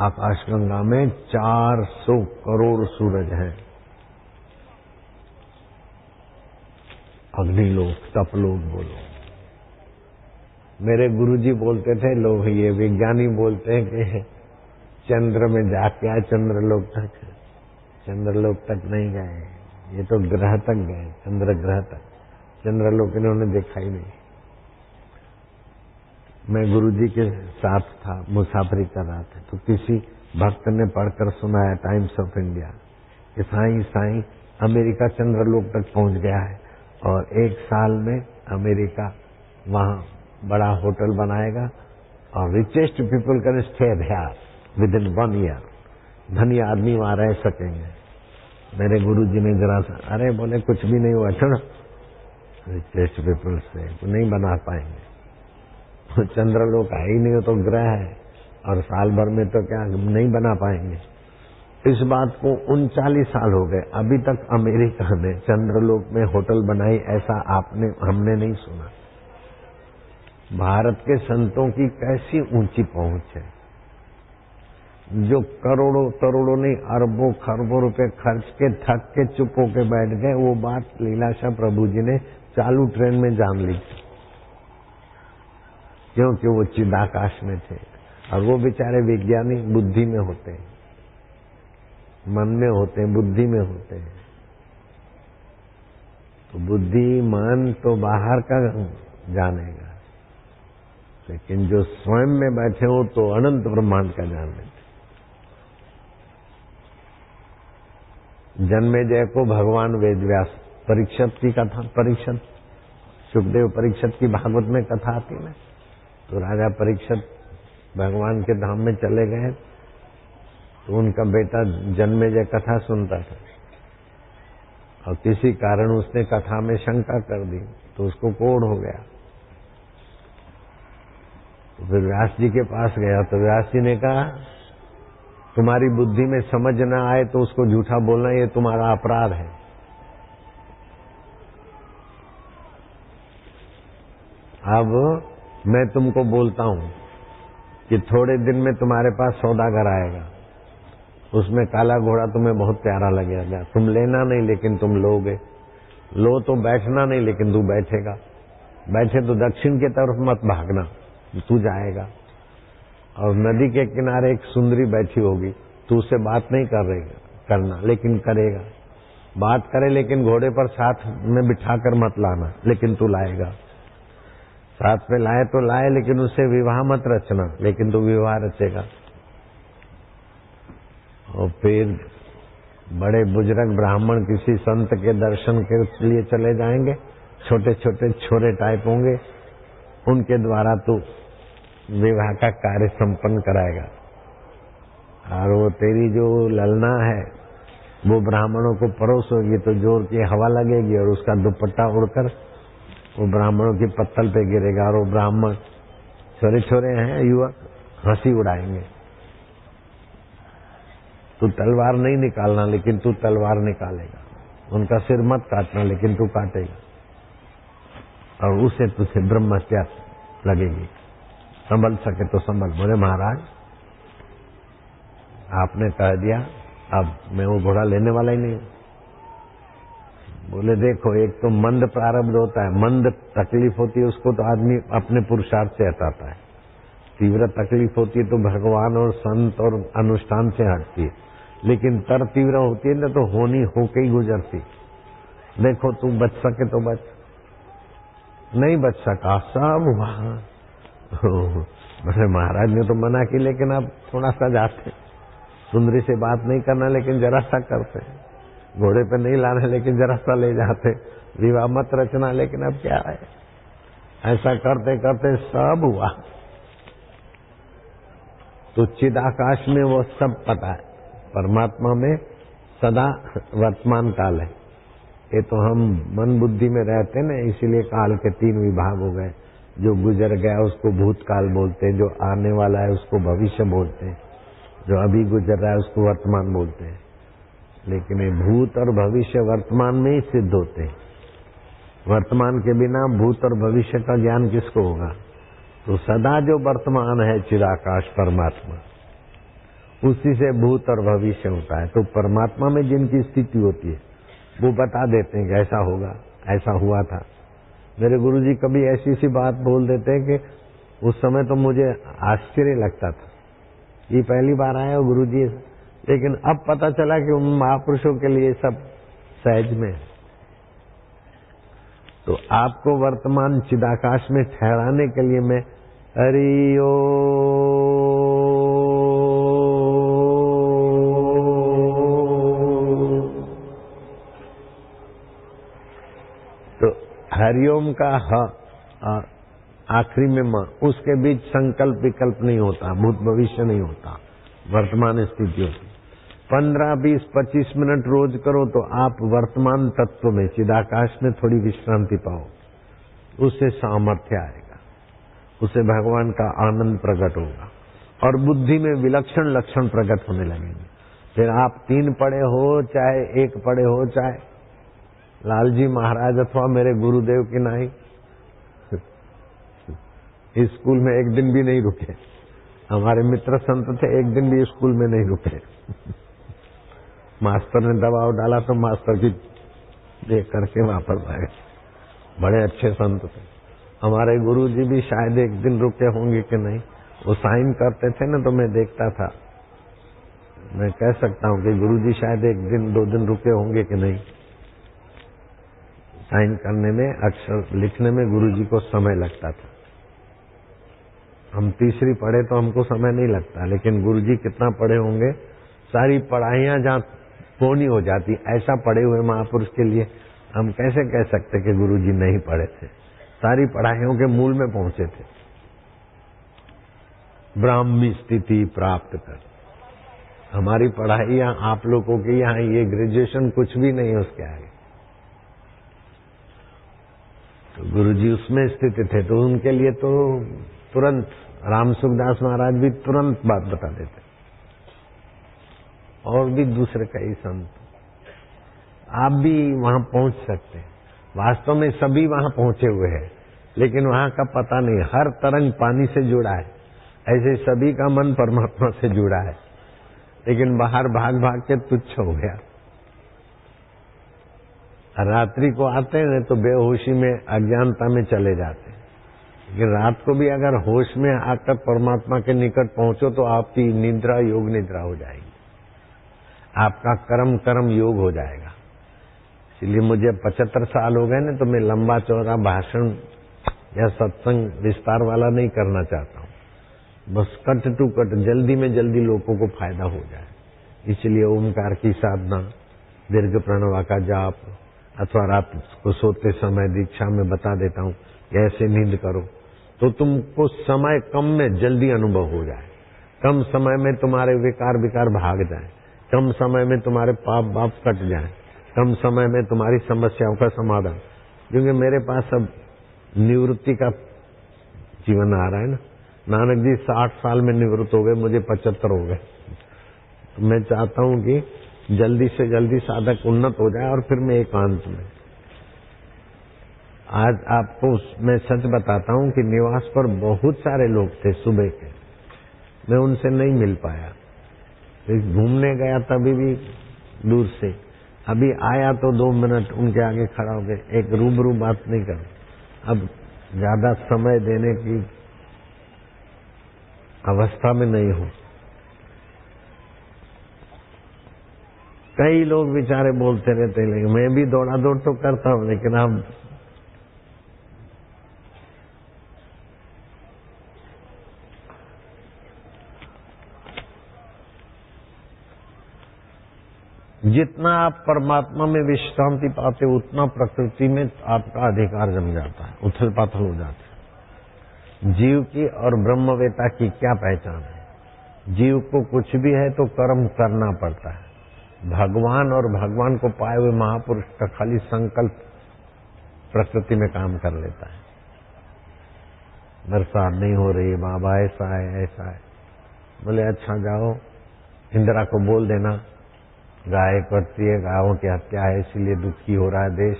आकाश गंगा में 400 करोड़ सूरज हैं। अग्निलोक, तपलोक बोलो। मेरे गुरुजी बोलते थे, लोग ये विज्ञानी बोलते हैं कि चंद्र में जाके आए, चंद्रलोक तक। चंद्रलोक तक नहीं गए, ये तो ग्रह तक गए, चंद्र ग्रह तक। चंद्रलोक इन्होंने देखा ही नहीं। मैं गुरुजी के साथ था, मुसाफरी कर रहा था, तो किसी भक्त ने पढ़कर सुनाया टाइम्स ऑफ इंडिया कि साईं अमेरिका चंद्रलोक तक पहुंच गया है और 1 साल में अमेरिका वहां बड़ा होटल बनाएगा और richest people can stay there within 1 year. धनी आदमी वहां रह सकेंगे। मेरे गुरुजी ने जरा सा, अरे बोले कुछ भी नहीं हुआ, चलो रिचेस्ट पीपल से नहीं बना पाएंगे। चंद्रलोक है ही नहीं, हो तो ग्रह है और साल भर में तो क्या नहीं बना पाएंगे। इस बात को 39 साल हो गए, अभी तक अमेरिका ने चंद्रलोक में होटल बनाई ऐसा हमने नहीं सुना। भारत के संतों की कैसी ऊंची पहुंच है, जो करोड़ों नहीं अरबों खरबों रुपए खर्च के थक के चुप होके बैठ गए। वो बात लीलाशाह प्रभु जी ने चालू ट्रेन में जान ली, क्योंकि वो चिदाकाश में थे और वो बेचारे विज्ञानी बुद्धि में होते हैं, मन में होते हैं, बुद्धि में होते हैं। तो बुद्धि मन तो बाहर का जानेगा, लेकिन जो स्वयं में बैठे हो तो अनंत ब्रह्मांड का जान लेते। जन्मेजय को भगवान वेदव्यास, परीक्षित की कथा, परीक्षित सुखदेव परीक्षित की भागवत में कथा आती है। तो राजा परीक्षित भगवान के धाम में चले गए तो उनका बेटा जन्मेजय कथा सुनता था और किसी कारण उसने कथा में शंका कर दी तो उसको कोढ़ हो गया। तो फिर व्यास जी के पास गया तो व्यास जी ने कहा, तुम्हारी बुद्धि में समझ न आए तो उसको झूठा बोलना ये तुम्हारा अपराध है। अब मैं तुमको बोलता हूं कि थोड़े दिन में तुम्हारे पास सौदागर आएगा, उसमें काला घोड़ा तुम्हें बहुत प्यारा लगेगा, तुम लेना नहीं लेकिन तुम लोगे, लो तो बैठना नहीं लेकिन तू बैठेगा, बैठे तो दक्षिण की तरफ मत भागना, तू जाएगा। और नदी के किनारे एक सुंदरी बैठी होगी, तू उससे बात नहीं करना लेकिन करेगा, बात करे लेकिन घोड़े पर साथ में बिठाकर मत लाना, लेकिन तू लाएगा, साथ में लाए तो लाए लेकिन उससे विवाह मत रचना, लेकिन तू विवाह रचेगा। और फिर बड़े बुजुर्ग ब्राह्मण किसी संत के दर्शन के लिए चले जाएंगे, छोटे छोटे छोरे टाइप होंगे, उनके द्वारा तू विवाह का कार्य संपन्न कराएगा। और वो तेरी जो ललना है वो ब्राह्मणों को परोस होगी तो जोर की हवा लगेगी और उसका दुपट्टा उड़कर वो ब्राह्मणों की पत्तल पे गिरेगा और वो ब्राह्मण छोरे छोरे हैं युवक हंसी उड़ाएंगे। तू तलवार नहीं निकालना लेकिन तू तलवार निकालेगा, उनका सिर मत काटना लेकिन तू काटेगा, और उसे तुझे ब्रह्म हत्या लगेगी। संभल सके तो संभल। बोले महाराज आपने कह दिया, अब मैं वो घोड़ा लेने वाला ही नहीं हूं। बोले देखो, एक तो मंद प्रारब्ध होता है, मंद तकलीफ होती है उसको तो आदमी अपने पुरुषार्थ से हटाता है, तीव्र तकलीफ होती है तो भगवान और संत और अनुष्ठान से हटती है, लेकिन तर तीव्र होती है ना तो होनी होके ही गुजरती। देखो तू बच सके तो बच, नहीं बच सका सब वहां। बोले महाराज ने तो मना की लेकिन अब थोड़ा सा जाते, सुंदरी से बात नहीं करना लेकिन जरा सा करते, घोड़े पे नहीं लाना लेकिन जरा सा ले जाते, विवाह मत रचना लेकिन अब क्या है। ऐसा करते करते सब हुआ। तो चिदाकाश में वो सब पता है, परमात्मा में सदा वर्तमान काल है। ये तो हम मन बुद्धि में रहते ना, इसीलिए काल के 3 विभाग हो गए। जो गुजर गया उसको भूतकाल बोलते हैं, जो आने वाला है उसको भविष्य बोलते हैं, जो अभी गुजर रहा है उसको वर्तमान बोलते हैं। लेकिन ये भूत और भविष्य वर्तमान में ही सिद्ध होते हैं। वर्तमान के बिना भूत और भविष्य का ज्ञान किसको होगा। तो सदा जो वर्तमान है चिदाकाश परमात्मा, उसी से भूत और भविष्य होता है। तो परमात्मा में जिनकी स्थिति होती है वो बता देते हैं कि ऐसा होगा, ऐसा हुआ था। मेरे गुरुजी कभी ऐसी सी बात बोल देते हैं कि उस समय तो मुझे आश्चर्य लगता था, ये पहली बार आया हो गुरुजी, लेकिन अब पता चला कि उन महापुरुषों के लिए सब सहज में है। तो आपको वर्तमान चिदाकाश में ठहराने के लिए मैं हरि ओम, तो हरिओम का ह और आखिरी में म, उसके बीच संकल्प विकल्प नहीं होता, भूत भविष्य नहीं होता, वर्तमान स्थिति होती। 15, 20, 25 मिनट रोज करो तो आप वर्तमान तत्व में चिदाकाश में थोड़ी विश्रांति पाओ, उससे सामर्थ्य आएगा, उससे भगवान का आनंद प्रकट होगा और बुद्धि में विलक्षण लक्षण प्रकट होने लगेंगे। फिर आप 3 पढ़े हो चाहे 1 पढ़े हो, चाहे लालजी महाराज अथवा मेरे गुरुदेव की नाई, इस स्कूल में एक दिन भी नहीं रुके। हमारे मित्र संत थे, एक दिन भी स्कूल में नहीं रुके। मास्टर ने दबाव डाला तो मास्टर की देख करके वापस आए। बड़े अच्छे संत थे। हमारे गुरुजी भी शायद एक दिन रुके होंगे कि नहीं, वो साइन करते थे ना तो मैं देखता था। मैं कह सकता हूँ कि गुरुजी शायद 1 दिन 2 दिन रुके होंगे कि नहीं। साइन करने में, अक्षर लिखने में गुरुजी को समय लगता था। हम तीसरी पढ़े तो हमको समय नहीं लगता, लेकिन गुरुजी कितना पढ़े होंगे, सारी पढ़ाइयां जहाँ पूर्ण हो जाती। ऐसा पढ़े हुए महापुरुष के लिए हम कैसे कह सकते कि गुरुजी नहीं पढ़े थे, सारी पढ़ाइयों के मूल में पहुंचे थे। ब्राह्मी स्थिति प्राप्त कर, हमारी पढ़ाइयां आप लोगों की यहाँ ये ग्रेजुएशन कुछ भी नहीं है उसके आगे। तो गुरुजी उसमें स्थित थे, तो उनके लिए तो तुरंत राम सुखदास महाराज भी तुरंत बात बता देते, और भी दूसरे कई संत। आप भी वहां पहुंच सकते हैं। वास्तव में सभी वहां पहुंचे हुए हैं, लेकिन वहां का पता नहीं। हर तरंग पानी से जुड़ा है। ऐसे सभी का मन परमात्मा से जुड़ा है, लेकिन बाहर भाग भाग के तुच्छ हो गया। रात्रि को आते हैं तो बेहोशी में, अज्ञानता में चले जाते हैं, लेकिन रात को भी अगर होश में आकर परमात्मा के निकट पहुंचो तो आपकी निद्रा योग निद्रा हो जाएगी, आपका कर्म कर्म योग हो जाएगा। इसलिए मुझे 75 साल हो गए ना, तो मैं लंबा चौड़ा भाषण या सत्संग विस्तार वाला नहीं करना चाहता हूं। बस कट टू कट, जल्दी में जल्दी लोगों को फायदा हो जाए। इसलिए ओमकार की साधना, दीर्घ प्रणवा का जाप, अथवा रात को सोते समय दीक्षा में बता देता हूं ऐसे नींद करो, तो तुमको समय कम में जल्दी अनुभव हो जाए, कम समय में तुम्हारे विकार विकार भाग जाए, कम समय में तुम्हारे पाप बाप कट जाए, कम समय में तुम्हारी समस्याओं का समाधान। क्योंकि मेरे पास अब निवृत्ति का जीवन आ रहा है ना। नानक जी 60 साल में निवृत्त हो गए, मुझे 75 हो गए। तो मैं चाहता हूं कि जल्दी से जल्दी साधक उन्नत हो जाए और फिर मैं एकांत में। आज आपको मैं सच बताता हूं कि निवास पर बहुत सारे लोग थे सुबह के, मैं उनसे नहीं मिल पाया। घूमने गया तभी भी दूर से, अभी आया तो 2 मिनट उनके आगे खड़ा हो गए, एक रूबरू बात नहीं कर। अब ज्यादा समय देने की अवस्था में नहीं हूं। कई लोग बेचारे बोलते रहते हैं, लेकिन मैं भी दौड़ा दौड़ तो करता हूं, लेकिन अब जितना आप परमात्मा में विश्रांति पाते उतना प्रकृति में आपका अधिकार जम जाता है, उथल पाथल हो जाता है। जीव की और ब्रह्मवेता की क्या पहचान है? जीव को कुछ भी है तो कर्म करना पड़ता है। भगवान और भगवान को पाए हुए महापुरुष का खाली संकल्प प्रकृति में काम कर लेता है। बरसात नहीं हो रही, बाबा ऐसा है ऐसा है, बोले अच्छा जाओ इंदिरा को बोल देना गाय करती है, गायों की हत्या है इसीलिए दुखी हो रहा है देश,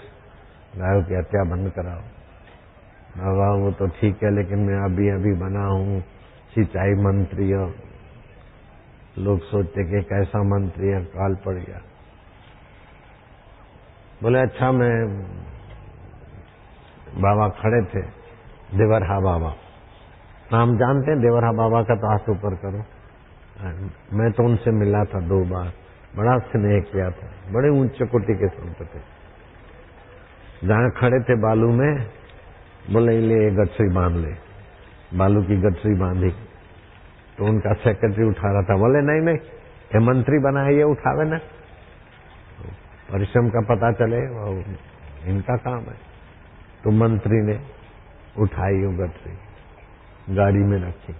गायों की हत्या बंद कराओ। बाबा वो तो ठीक है, लेकिन मैं अभी अभी बना हूँ सिंचाई मंत्री, लोग सोचते कि कैसा मंत्री है, काल पड़ गया। बोले अच्छा, मैं बाबा खड़े थे, देवरहा बाबा, नाम जानते हैं देवरहा बाबा का? तो हाथ ऊपर करो। मैं तो उनसे मिला था 2 बार, बड़ा स्नेह किया था, बड़े ऊंचे कोटि के संत थे। जहां खड़े थे बालू में, बोले ले गठरी बांध ले। बालू की गठरी बांधी तो उनका सेक्रेटरी उठा रहा था, बोले नहीं नहीं ये मंत्री बना है, ये उठावे ना, परिश्रम का पता चले, इनका काम है। तो मंत्री ने उठाई वो गठरी, गाड़ी में रखी।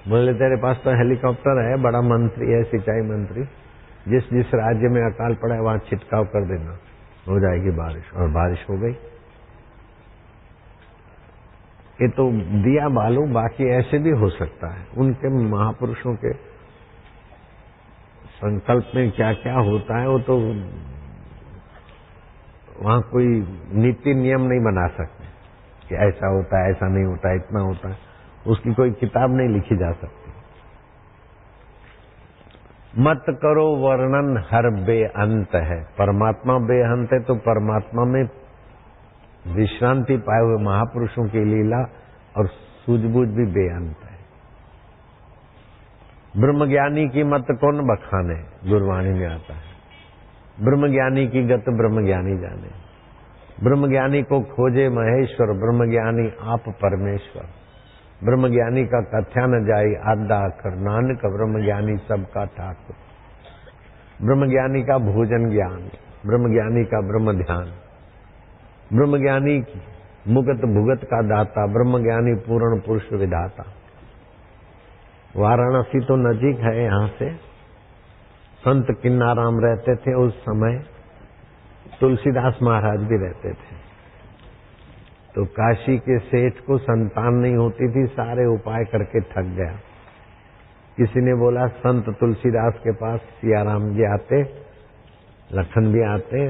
बोले तेरे पास तो हेलीकॉप्टर है, बड़ा मंत्री है सिंचाई मंत्री, जिस जिस राज्य में अकाल पड़ा है वहां छिटकाव कर देना, हो जाएगी बारिश। और बारिश हो गई। ये तो दिया बालू, बाकी ऐसे भी हो सकता है। उनके महापुरुषों के संकल्प में क्या क्या होता है वो तो वहां कोई नीति नियम नहीं बना सकते कि ऐसा होता है ऐसा नहीं होता है, इतना होता है, उसकी कोई किताब नहीं लिखी जा सकती। मत करो वर्णन हर बेअंत है, परमात्मा बेअंत है, तो परमात्मा में विश्रांति पाए हुए महापुरुषों की लीला और सूझबूझ भी बेअंत है। ब्रह्मज्ञानी की मत कौन बखाने, गुरवाणी में आता है। ब्रह्मज्ञानी की गत ब्रह्मज्ञानी जाने, ब्रह्मज्ञानी को खोजे महेश्वर, ब्रह्मज्ञानी आप परमेश्वर। ब्रह्मज्ञानी का कथ्या न जाई आधा अखर, नानक ब्रह्मज्ञानी सबका ठाकुर। ब्रह्मज्ञानी का भोजन ज्ञान, ब्रह्मज्ञानी का ब्रह्म ध्यान, ब्रह्मज्ञानी मुगत भुगत का दाता, ब्रह्मज्ञानी पूर्ण पुरुष विधाता। वाराणसी तो नजीक है यहाँ से। संत किन्नाराम रहते थे उस समय, तुलसीदास महाराज भी रहते थे। तो काशी के सेठ को संतान नहीं होती थी, सारे उपाय करके थक गया। किसी ने बोला संत तुलसीदास के पास सियाराम जी आते, लखन भी आते,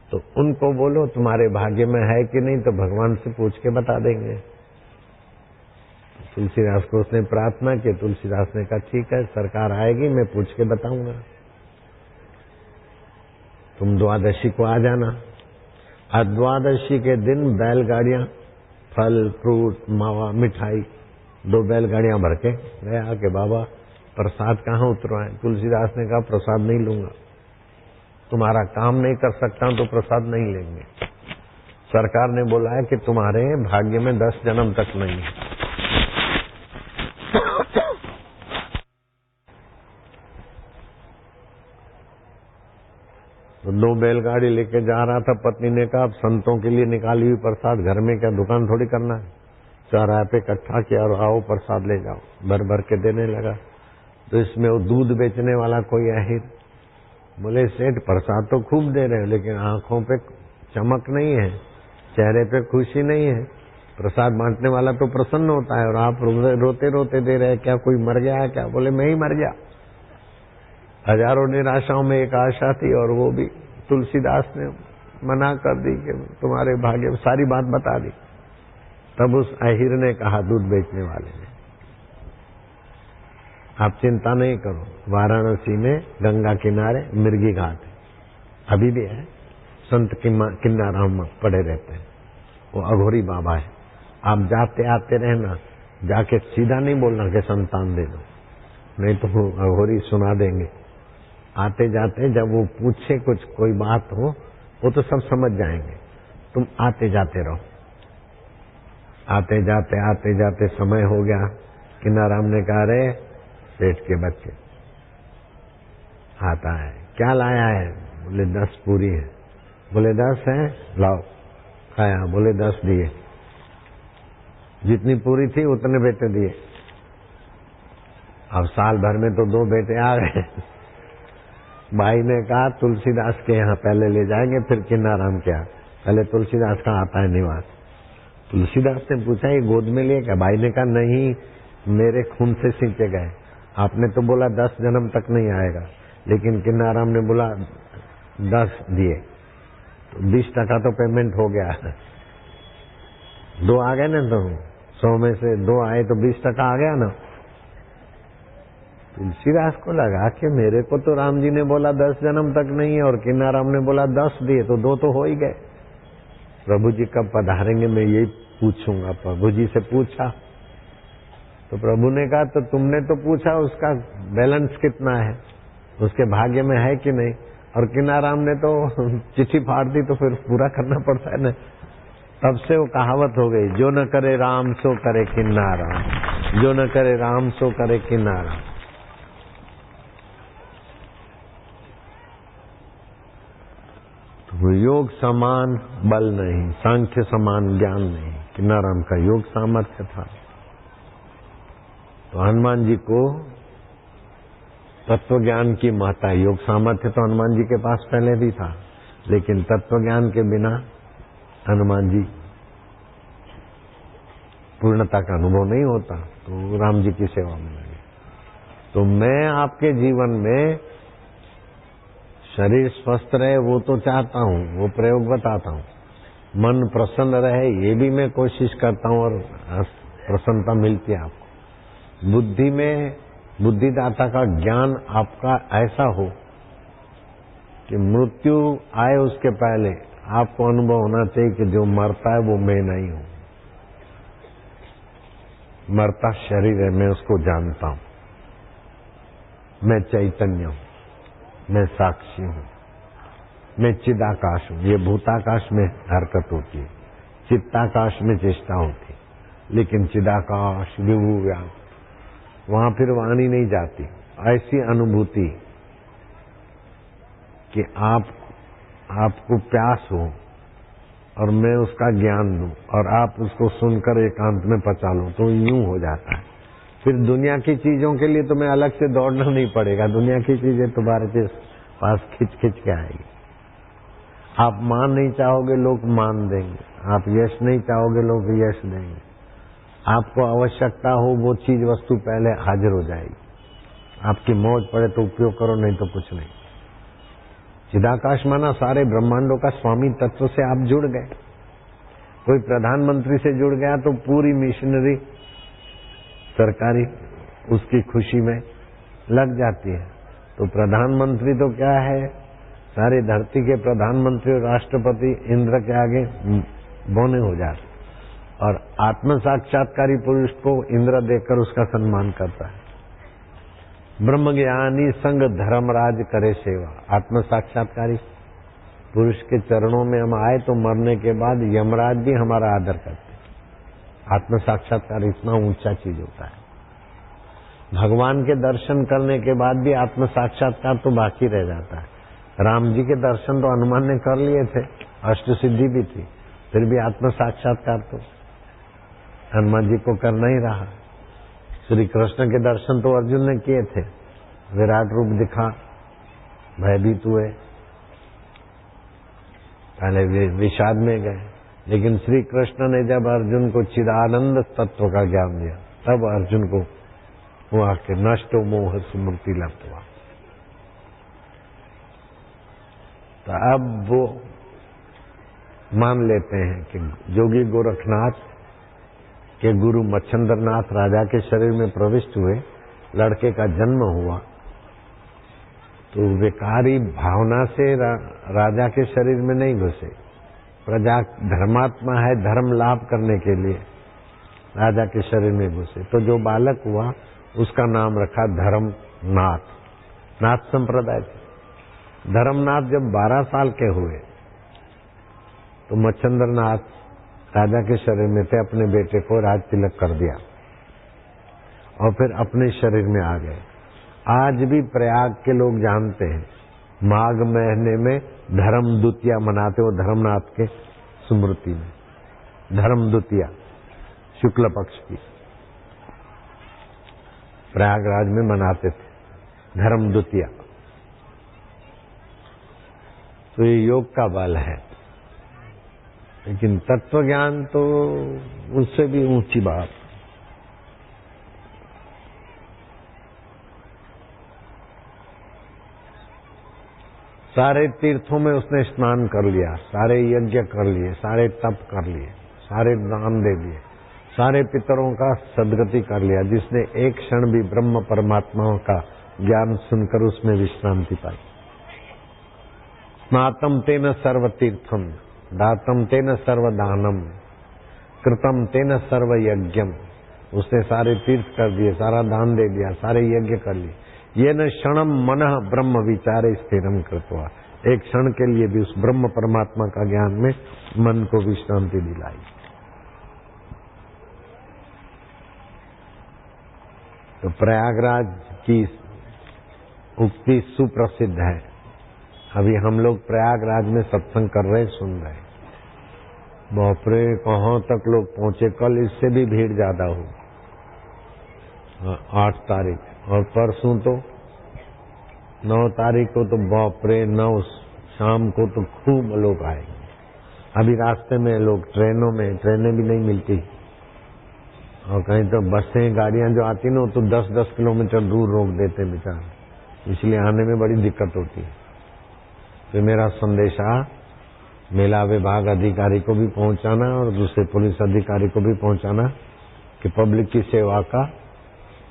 तो उनको बोलो तुम्हारे भाग्य में है कि नहीं, तो भगवान से पूछ के बता देंगे। तुलसीदास को उसने प्रार्थना की। तुलसीदास ने कहा ठीक है, सरकार आएगी, मैं पूछ के बताऊंगा, तुम द्वादशी को आ जाना। और द्वादशी के दिन बैलगाड़ियां, फल फ्रूट मावा मिठाई 2 बैलगाड़ियां भर के गया कि बाबा प्रसाद कहाँ उतरवाएं। तुलसीदास ने कहा प्रसाद नहीं लूंगा, तुम्हारा काम नहीं कर सकता तो प्रसाद नहीं लेंगे। सरकार ने बोला है कि तुम्हारे भाग्य में 10 जन्म तक नहीं है। तो 2 बैलगाड़ी लेके जा रहा था। पत्नी ने कहा अब संतों के लिए निकाली हुई प्रसाद घर में क्या दुकान थोड़ी करना है। चौराहे पे इकट्ठा किया और आओ प्रसाद ले जाओ, भर भर के देने लगा। तो इसमें वो दूध बेचने वाला कोई अहिर बोले सेठ प्रसाद तो खूब दे रहे हैं लेकिन आंखों पे चमक नहीं है, चेहरे पे खुशी नहीं है। प्रसाद बांटने वाला तो प्रसन्न होता है और आप रोते रोते दे रहे हैं, क्या कोई मर गया है क्या? बोले मैं ही मर गया। हजारों निराशाओं में एक आशा थी और वो भी तुलसीदास ने मना कर दी कि तुम्हारे भाग्य में, सारी बात बता दी। तब उस अहिर ने कहा, दूध बेचने वाले ने, आप चिंता नहीं करो, वाराणसी में गंगा किनारे मिर्गी घाट है, अभी भी है, संत किन्नाराम पड़े रहते हैं, वो अघोरी बाबा है। आप जाते आते रहना, जाके सीधा नहीं बोलना कि संतान दे दो, नहीं तो वो अघोरी सुना देंगे। आते जाते जब वो पूछे कुछ कोई बात हो वो तो सब समझ जाएंगे, तुम आते जाते रहो। आते जाते समय हो गया। किन्नाराम ने कहा रे सेठ के बच्चे आता है, क्या लाया है? बोले 10 पूरी है। बोले 10 है, लाओ। खाया, बोले 10 दिए। जितनी पूरी थी उतने बेटे दिए। अब साल भर में तो 2 बेटे आ गए। भाई ने कहा तुलसीदास के यहाँ पहले ले जाएंगे फिर किन्नाराम के यहाँ। पहले तुलसीदास का आता है निवास। तुलसीदास ने पूछा ये गोद में लिए क्या? भाई ने कहा नहीं, मेरे खून से सींचे गए। आपने तो बोला 10 जन्म तक नहीं आएगा, लेकिन किन्नाराम ने बोला 10 दिए, तो 20% तो पेमेंट हो गया। 2 आ गए ना, तो 100 में से 2 आए तो 20% आ गया ना। तुलसीदास को लगा कि मेरे को तो राम जी ने बोला 10 जन्म तक नहीं है और किन्नाराम ने बोला 10 दिए, तो 2 तो हो ही गए। प्रभु जी कब पधारेंगे मैं यही पूछूंगा। प्रभु जी से पूछा तो प्रभु ने कहा तो तुमने तो पूछा उसका बैलेंस कितना है, उसके भाग्य में है कि नहीं। और किन्नाराम ने तो चिट्ठी फाड़ दी, तो फिर पूरा करना पड़ता है ना। तब से वो कहावत हो गई, जो न करे राम सो करे किन्नाराम, जो न करे राम सो करे किन्नाराम। तो योग समान बल नहीं, सांख्य समान ज्ञान नहीं। किन्नाराम का योग सामर्थ्य था। तो हनुमान जी को तत्व ज्ञान की महत्ता, योग सामर्थ्य तो हनुमान जी के पास पहले भी था, लेकिन तत्व ज्ञान के बिना हनुमान जी पूर्णता का अनुभव नहीं होता। तो राम जी की सेवा में लगे। तो मैं आपके जीवन में शरीर स्वस्थ रहे वो तो चाहता हूँ, वो प्रयोग बताता हूँ। मन प्रसन्न रहे ये भी मैं कोशिश करता हूँ और प्रसन्नता मिलती है आपको। बुद्धि में बुद्धिदाता का ज्ञान आपका ऐसा हो कि मृत्यु आए उसके पहले आपको अनुभव होना चाहिए कि जो मरता है वो मैं नहीं हूं। मरता शरीर है, मैं उसको जानता हूं, मैं चैतन्य हूं, मैं साक्षी हूं, मैं चिदाकाश हूं। ये भूताकाश में हरकत होती है, चित्ताकाश में चेष्टा होती है, लेकिन चिदाकाश विभु व्याप्त, वहां फिर वाणी नहीं जाती। ऐसी अनुभूति कि आपको प्यास हो और मैं उसका ज्ञान दूं और आप उसको सुनकर एकांत में पचा लो, तो यूं हो जाता है। फिर दुनिया की चीजों के लिए तुम्हें अलग से दौड़ना नहीं पड़ेगा। दुनिया की चीजें तुम्हारे पास खिंच खिंच के आएगी। आप मान नहीं चाहोगे, लोग मान देंगे। आप यश नहीं चाहोगे, लोग यश देंगे। आपको आवश्यकता हो वो चीज वस्तु पहले हाजिर हो जाएगी। आपकी मौज पड़े तो उपयोग करो, नहीं तो कुछ नहीं। चिदाकाश माना सारे ब्रह्मांडों का स्वामी तत्व से आप जुड़ गए। कोई प्रधानमंत्री से जुड़ गया तो पूरी मिशनरी सरकारी उसकी खुशी में लग जाती है। तो प्रधानमंत्री तो क्या है, सारी धरती के प्रधानमंत्री और राष्ट्रपति इंद्र के आगे बौने हो जाते, और आत्म साक्षात्कारी पुरुष को इंद्र देखकर उसका सम्मान करता है। ब्रह्म ज्ञानी संग धर्मराज करे सेवा। आत्म साक्षात्कारी पुरुष के चरणों में हम आए तो मरने के बाद यमराज भी हमारा आदर करते हैं। आत्म साक्षात्कार इतना ऊंचा चीज होता है। भगवान के दर्शन करने के बाद भी आत्म साक्षात्कार तो बाकी रह जाता है। राम जी के दर्शन तो हनुमान ने कर लिए थे, अष्ट सिद्धि भी थी, फिर भी आत्म साक्षात्कार तो हनुमान जी को करना ही रहा। श्री कृष्ण के दर्शन तो अर्जुन ने किए थे, विराट रूप दिखा, भयभीत हुए, पहले विषाद में गए, लेकिन श्री कृष्ण ने जब अर्जुन को चिदानंद तत्व का ज्ञान दिया तब अर्जुन को हुआ कि नष्टो मोह स्मृति लब्धवा। तो अब वो मान लेते हैं कि जोगी गोरखनाथ के गुरु मच्छंद्रनाथ राजा के शरीर में प्रविष्ट हुए, लड़के का जन्म हुआ, तो विकारी भावना से राजा के शरीर में नहीं घुसे। प्रजा धर्मात्मा है, धर्म लाभ करने के लिए राजा के शरीर में घुसे। तो जो बालक हुआ उसका नाम रखा धर्मनाथ। नाथ संप्रदाय थे। धर्मनाथ जब 12 साल के हुए तो मच्छंद्रनाथ राजा के शरीर में थे, अपने बेटे को राज तिलक कर दिया और फिर अपने शरीर में आ गए। आज भी प्रयाग के लोग जानते हैं, माघ महीने में धर्म द्वितीया मनाते हो, धर्मनाथ के स्मृति में धर्म द्वितीया शुक्ल पक्ष की प्रयागराज में मनाते थे, धर्म द्वितीया। तो ये योग का बल है, लेकिन तत्व ज्ञान तो उससे भी ऊंची बात। सारे तीर्थों में उसने स्नान कर लिया, सारे यज्ञ कर लिए, सारे तप कर लिए, सारे दान दे दिए, सारे पितरों का सदगति कर लिया, जिसने एक क्षण भी ब्रह्म परमात्माओं का ज्ञान सुनकर उसमें विश्रांति पाई। स्नातम तेन सर्व तीर्थम, दातम तेन सर्व दानम, कृतम तेन सर्व यज्ञम। उसने सारे तीर्थ कर दिए, सारा दान दे दिया, सारे यज्ञ कर लिए। ये न क्षणम मनः ब्रह्म विचारे स्थिरम कृत्वा। एक क्षण के लिए भी उस ब्रह्म परमात्मा का ज्ञान में मन को विश्रांति दिलाई। तो प्रयागराज की उक्ति सुप्रसिद्ध है। अभी हम लोग प्रयागराज में सत्संग कर रहे, सुन रहे। बाप रे, कहाँ तक लोग पहुंचे। कल इससे भी भीड़ ज्यादा हो, 8 तारीख, और परसों तो 9 तारीख को तो बाप रे, 9 शाम को तो खूब लोग आएंगे। अभी रास्ते में लोग ट्रेनें भी नहीं मिलती, और कहीं तो बसें गाड़ियां जो आती ना तो 10-10 किलोमीटर दूर रोक देते बेचारे, इसलिए आने में बड़ी दिक्कत होती है। तो मेरा संदेशा मेला विभाग अधिकारी को भी पहुंचाना और दूसरे पुलिस अधिकारी को भी पहुंचाना कि पब्लिक की सेवा का,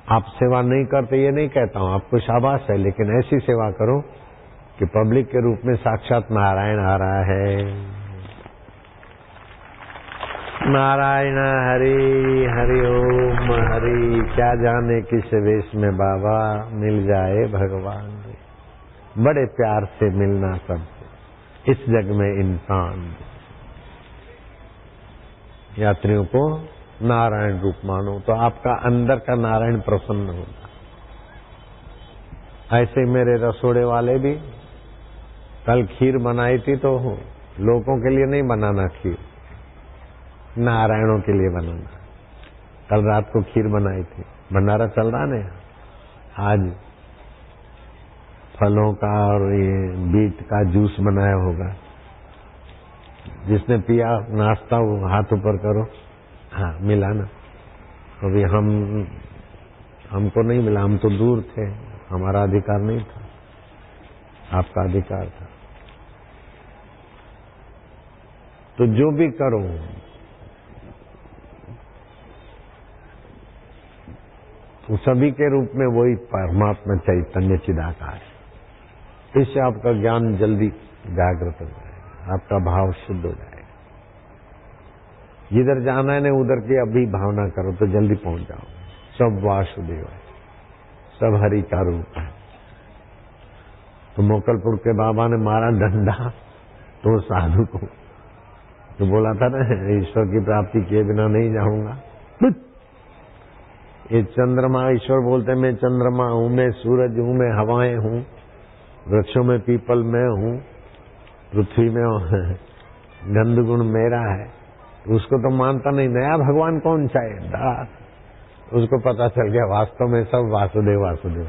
आप सेवा नहीं करते ये नहीं कहता हूं, आपको शाबाश है, लेकिन ऐसी सेवा करो कि पब्लिक के रूप में साक्षात नारायण आ रहा है। नारायण हरि हरि ओम हरि। क्या जाने किस वेश में बाबा मिल जाए भगवान। बड़े प्यार से मिलना सबसे इस जग में इंसान। यात्रियों को नारायण रूप मानो तो आपका अंदर का नारायण प्रसन्न होगा। ऐसे मेरे रसोड़े वाले भी कल खीर बनाई थी, तो लोगों के लिए नहीं बनाना खीर, नारायणों के लिए बनाना। कल रात को खीर बनाई थी, भंडारा चल रहा है। आज फलों का और ये बीट का जूस बनाया होगा। जिसने पिया नाश्ता वो हाथ ऊपर करो। हाँ, मिला ना। अभी हमको नहीं मिला, हम तो दूर थे, हमारा अधिकार नहीं था, आपका अधिकार था। तो जो भी करो तो सभी के रूप में वही परमात्मा चैतन्य चिदाकार है। इससे आपका ज्ञान जल्दी जागृत हो जाएगा, आपका भाव शुद्ध हो जाएगा। जिधर जाना है ना उधर की अभी भावना करो तो जल्दी पहुंच जाओ। सब वासुदेव है, सब हरि का रूप है। तो मोकलपुर के बाबा ने मारा डंडा तो साधु को, तो बोला था ना ईश्वर की प्राप्ति किए बिना नहीं जाऊंगा। ये चंद्रमा, ईश्वर बोलते मैं चंद्रमा हूं, मैं सूरज हूं, मैं हवाएं हूं, वृक्षों में पीपल मैं हूं, पृथ्वी में गंध गुण मेरा है। उसको तो मानता नहीं, नया भगवान कौन चाहे। उसको पता चल गया वास्तव में सब वासुदेव वासुदेव।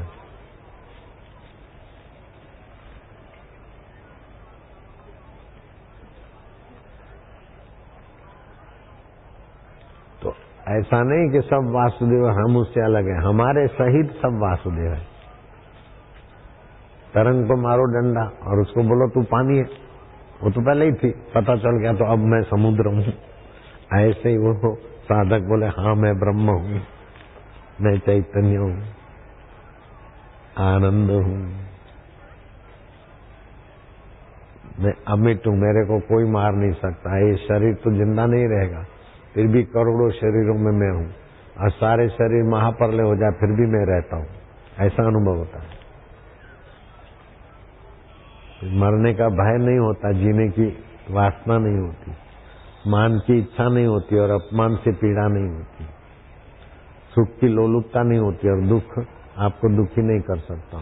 तो ऐसा नहीं कि सब वासुदेव हम उससे अलग हैं, हमारे सहित सब वासुदेव है। तरंग को मारो डंडा और उसको बोलो तू पानी है, वो तो पहले ही थी, पता चल गया तो अब मैं समुद्र हूं। ऐसे ही वो साधक बोले हाँ मैं ब्रह्म हूं, मैं चैतन्य हूं, आनंद हूं, मैं अमिट हूं, मेरे को कोई मार नहीं सकता। ये शरीर तो जिंदा नहीं रहेगा, फिर भी करोड़ों शरीरों में मैं हूं, और सारे शरीर महाप्रलय हो जाए फिर भी मैं रहता हूं। ऐसा अनुभव होता है। मरने का भय नहीं होता, जीने की वासना नहीं होती, मान की इच्छा नहीं होती और अपमान से पीड़ा नहीं होती, सुख की लोलुपता नहीं होती और दुख आपको दुखी नहीं कर सकता।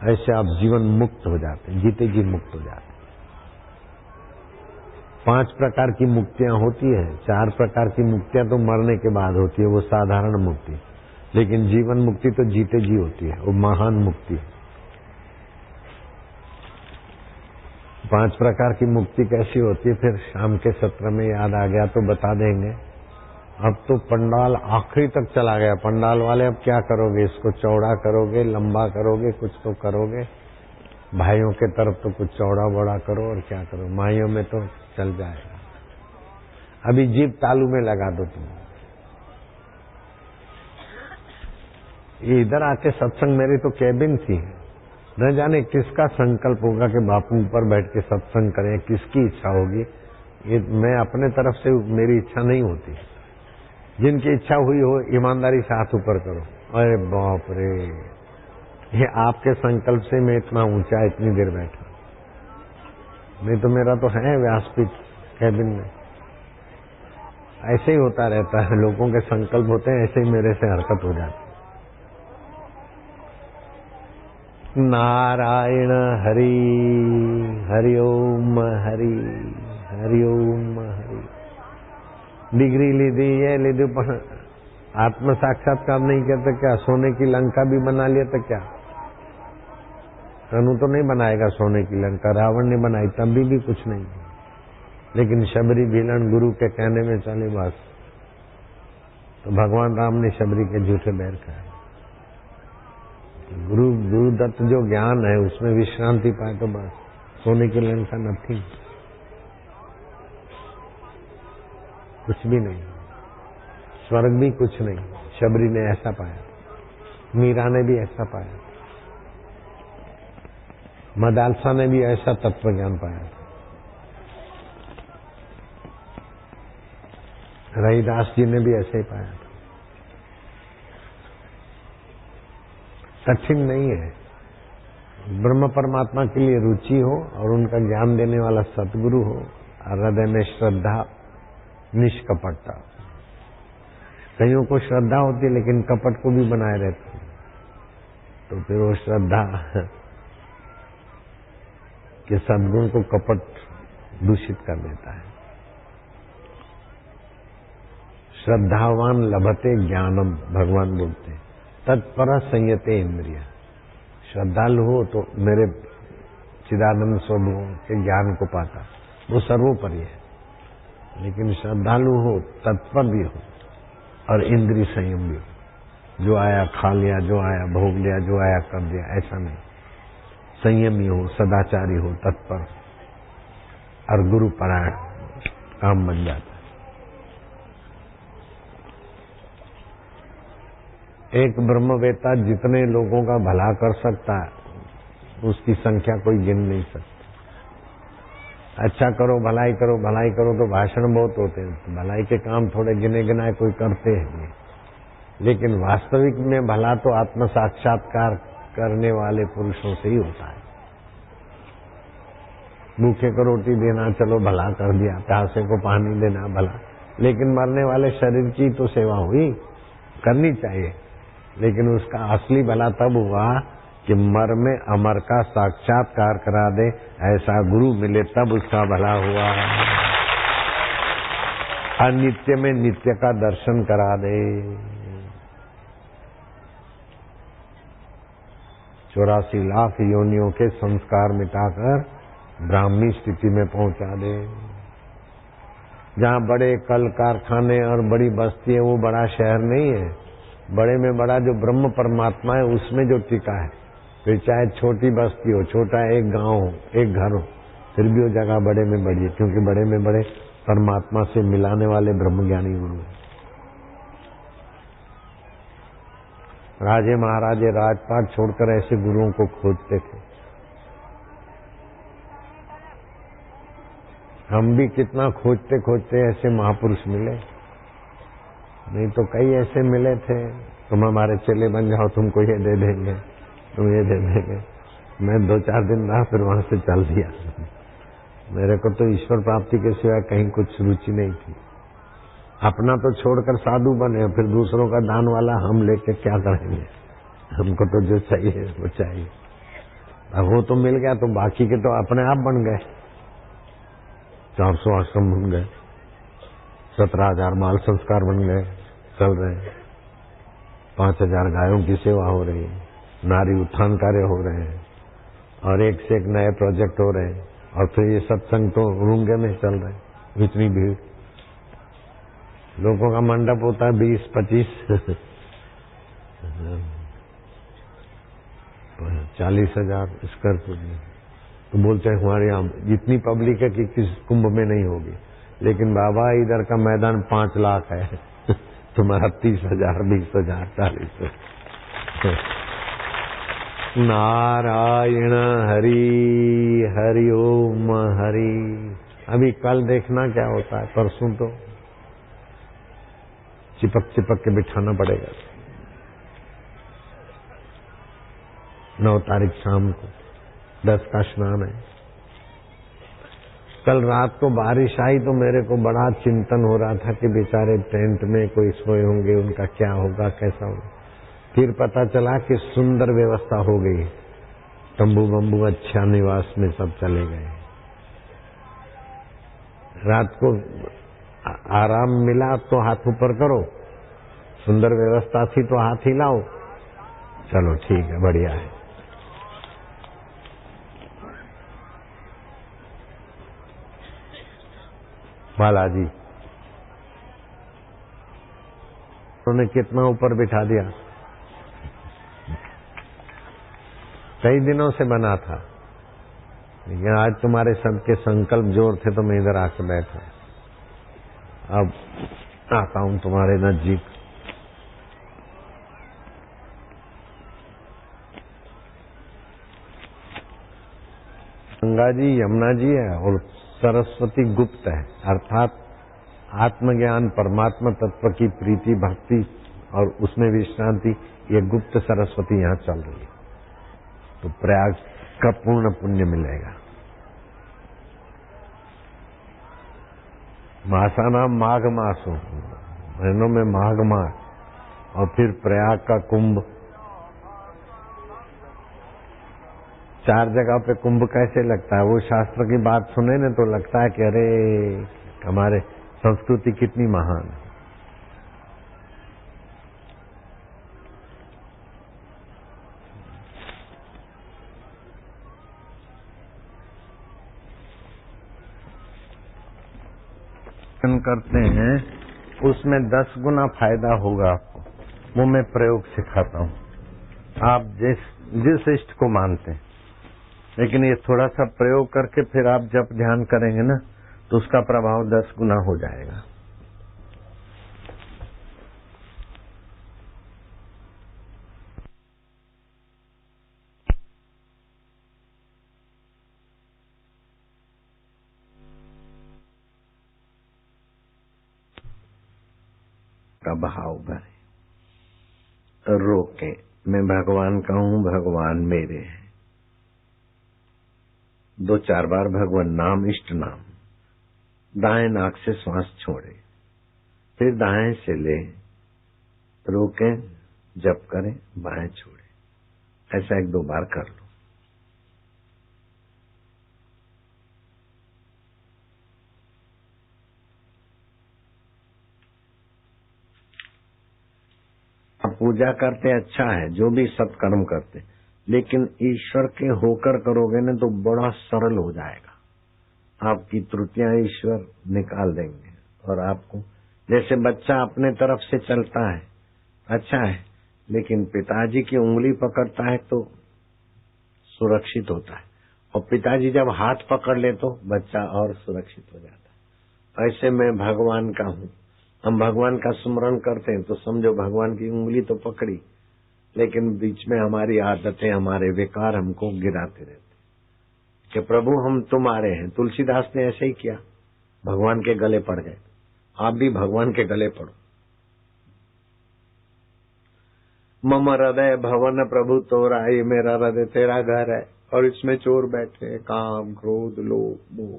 ऐसे आप जीवन मुक्त हो जाते हैं, जीते जी मुक्त हो जाते हैं। 5 प्रकार की मुक्तियां होती है, 4 प्रकार की मुक्तियां तो मरने के बाद होती है, वो साधारण मुक्ति। लेकिन जीवन मुक्ति तो जीते जी होती है, वो महान मुक्ति है। 5 प्रकार की मुक्ति कैसी होती है फिर शाम के सत्र में याद आ गया तो बता देंगे। अब तो पंडाल आखिरी तक चला गया। पंडाल वाले अब क्या करोगे, इसको चौड़ा करोगे, लंबा करोगे, कुछ तो करोगे। भाइयों के तरफ तो कुछ चौड़ा बड़ा करो और क्या करो, माइयों में तो चल जाएगा। अभी जीप तालू में लगा दो तुम। ये इधर आके सत्संग, मेरी तो कैबिन थी, न जाने किसका संकल्प होगा कि बापू ऊपर बैठ के सत्संग करें, किसकी इच्छा होगी। ये मैं अपने तरफ से, मेरी इच्छा नहीं होती। जिनकी इच्छा हुई हो ईमानदारी से हाथ ऊपर करो। अरे बाप रे, ये आपके संकल्प से मैं इतना ऊंचा इतनी देर बैठा। नहीं तो मेरा तो है व्यासपीठ कैबिन में। ऐसे ही होता रहता है, लोगों के संकल्प होते हैं, ऐसे ही मेरे से हरकत हो जाती। नारायण हरि, हरि ओम हरि, हरि ओम हरि। डिग्री लीधी, ये लीधी, पर आत्म साक्षात्कार नहीं करते क्या? सोने की लंका भी बना लिया तो क्या? तनु तो नहीं बनाएगा सोने की लंका, रावण ने बनाई तब भी कुछ नहीं। लेकिन शबरी भीलन गुरु के कहने में चले बस, तो भगवान राम ने शबरी के झूठे बैर खाए। गुरु दत्त जो ज्ञान है उसमें विश्रांति पाए तो बस, सोने की लंका नथिंग, कुछ भी नहीं, स्वर्ग भी कुछ नहीं। शबरी ने ऐसा पाया, मीरा ने भी ऐसा पाया, मदालसा ने भी ऐसा तत्व ज्ञान पाया। रहीदास जी ने भी ऐसे ही पाया। कठिन नहीं है। ब्रह्म परमात्मा के लिए रुचि हो और उनका ज्ञान देने वाला सतगुरु हो और हृदय में श्रद्धा, निष्कपटता। कईयों को श्रद्धा होती है लेकिन कपट को भी बनाए रहते हैं, तो फिर वो श्रद्धा के सद्गुण को कपट दूषित कर देता है। श्रद्धावान लभते ज्ञानम, भगवान बोलते हैं, तत्पर संयते इंद्रिय। श्रद्धालु हो तो मेरे चिदानंद स्वरूप के ज्ञान को पाता, वो सर्वोपरि है। लेकिन श्रद्धालु हो, तत्पर भी हो और इंद्रिय संयम भी हो। जो आया खा लिया, जो आया भोग लिया, जो आया कर दिया, ऐसा नहीं। संयमी हो, सदाचारी हो, तत्पर और गुरु परायण, काम बन जाता है। एक ब्रह्मवेत्ता जितने लोगों का भला कर सकता है उसकी संख्या कोई गिन नहीं सकता। अच्छा करो भलाई करो तो भाषण बहुत होते हैं, भलाई के काम थोड़े गिने गिनाए कोई करते हैं, लेकिन वास्तविक में भला तो आत्म साक्षात्कार करने वाले पुरुषों से ही होता है। भूखे को रोटी देना चलो भला कर दिया, प्यासे को पानी देना भला, लेकिन मरने वाले शरीर की तो सेवा हुई, करनी चाहिए, लेकिन उसका असली भला तब हुआ कि मर में अमर का साक्षात्कार करा दे, ऐसा गुरु मिले तब उसका भला हुआ। अनित्य में नित्य का दर्शन करा दे, 84 लाख योनियों के संस्कार मिटाकर ब्राह्मी स्थिति में पहुंचा दे। जहाँ बड़े कल कारखाने और बड़ी बस्ती है वो बड़ा शहर नहीं है, बड़े में बड़ा जो ब्रह्म परमात्मा है उसमें जो टिका है। फिर चाहे छोटी बस्ती हो, छोटा एक गांव हो, एक घर हो, फिर भी वो जगह बड़े में बड़ी है, क्योंकि बड़े में बड़े परमात्मा से मिलाने वाले ब्रह्मज्ञानी गुरु हैं। राजे महाराजे राजपाट छोड़कर ऐसे गुरुओं को खोजते थे। हम भी कितना खोजते खोजते ऐसे महापुरुष मिले, नहीं तो कई ऐसे मिले थे, तुम हमारे चेले बन जाओ, तुमको ये दे देंगे, तुम ये दे देंगे। मैं 2-4 दिन रहा, फिर वहां से चल दिया। मेरे को तो ईश्वर प्राप्ति के सिवाय कहीं कुछ रुचि नहीं थी। अपना तो छोड़कर साधु बने, फिर दूसरों का दान वाला हम लेके क्या करेंगे? हमको तो जो चाहिए वो चाहिए। अब वो तो मिल गया तो बाकी के तो अपने आप बन गए। 400 आश्रम बन गए, 17,000 माल संस्कार बन गए, चल रहे हैं। 5,000 गायों की सेवा हो रही है, नारी उत्थान कार्य हो रहे हैं, और एक से एक नए प्रोजेक्ट हो रहे हैं, और फिर ये सत्संग तो रूंगे में चल रहे हैं। इतनी भीड़, लोगों का मंडप होता है 20-25 40,000 स्क्वायर फुट में, तो बोलते हैं हमारे यहाँ इतनी पब्लिक है कि किस कुंभ में नहीं होगी, लेकिन बाबा इधर का मैदान 5 लाख है, तुम्हारा 30,000, 20,000, 40,000। नारायण हरि हरि ओम हरि। अभी कल देखना क्या होता है, परसों तो चिपक चिपक के बिठाना पड़ेगा। 9 तारीख शाम को 10 का स्नान है। कल रात को बारिश आई तो मेरे को बड़ा चिंतन हो रहा था कि बेचारे टेंट में कोई सोए होंगे, उनका क्या होगा, कैसा होगा। फिर पता चला कि सुंदर व्यवस्था हो गई, तंबू बम्बू अच्छा निवास में सब चले गए। रात को आराम मिला तो हाथ ऊपर करो, सुंदर व्यवस्था थी तो हाथ हिलाओ, चलो ठीक है, बढ़िया है। बालाजी उन्होंने कितना ऊपर बिठा दिया, कई दिनों से बना था, लेकिन आज तुम्हारे सबके संकल्प जोर थे तो मैं इधर आकर बैठा। अब आता हूं तुम्हारे नजदीक। गंगा जी यमुना जी है और सरस्वती गुप्त है, अर्थात आत्मज्ञान परमात्मा तत्व की प्रीति भक्ति और उसमें विश्रांति, ये गुप्त सरस्वती यहाँ चल रही है, तो प्रयाग का पूर्ण पुण्य मिलेगा। मासा नाम माघ मास हो, महीनों में माघ मास, और फिर प्रयाग का कुंभ। 4 जगह पे कुंभ कैसे लगता है, वो शास्त्र की बात सुने न तो लगता है कि अरे हमारे संस्कृति कितनी महान है। करते हैं उसमें 10 गुना फायदा होगा आपको, वो मैं प्रयोग सिखाता हूँ। आप जिस इष्ट को मानते हैं, लेकिन ये थोड़ा सा प्रयोग करके फिर आप जब ध्यान करेंगे ना तो उसका प्रभाव 10 गुना हो जाएगा। का भाव भरे, रोके, मैं भगवान का हूँ, भगवान मेरे हैं। 2-4 बार भगवान नाम, इष्ट नाम। दाएं नाक से श्वास छोड़े, फिर दाएं से ले, रोके, जप करें, बाएं छोड़े। ऐसा 1-2 बार कर लो। पूजा करते अच्छा है, जो भी सत्कर्म करते, लेकिन ईश्वर के होकर करोगे ना तो बड़ा सरल हो जाएगा। आपकी त्रुटियां ईश्वर निकाल देंगे। और आपको, जैसे बच्चा अपने तरफ से चलता है, अच्छा है, लेकिन पिताजी की उंगली पकड़ता है तो सुरक्षित होता है, और पिताजी जब हाथ पकड़ ले तो बच्चा और सुरक्षित हो जाता है। ऐसे मैं भगवान का हूँ। हम भगवान का स्मरण करते हैं तो समझो भगवान की उंगली तो पकड़ी, लेकिन बीच में हमारी आदतें, हमारे विकार हमको गिराते रहते कि प्रभु हम तुम्हारे हैं। तुलसीदास ने ऐसे ही किया, भगवान के गले पड़ गए। आप भी भगवान के गले पड़ो। मम हृदय भवन प्रभु तोरा, ये मेरा हृदय तेरा घर है और इसमें चोर बैठे हैं, काम, क्रोध, लोभ, मोह,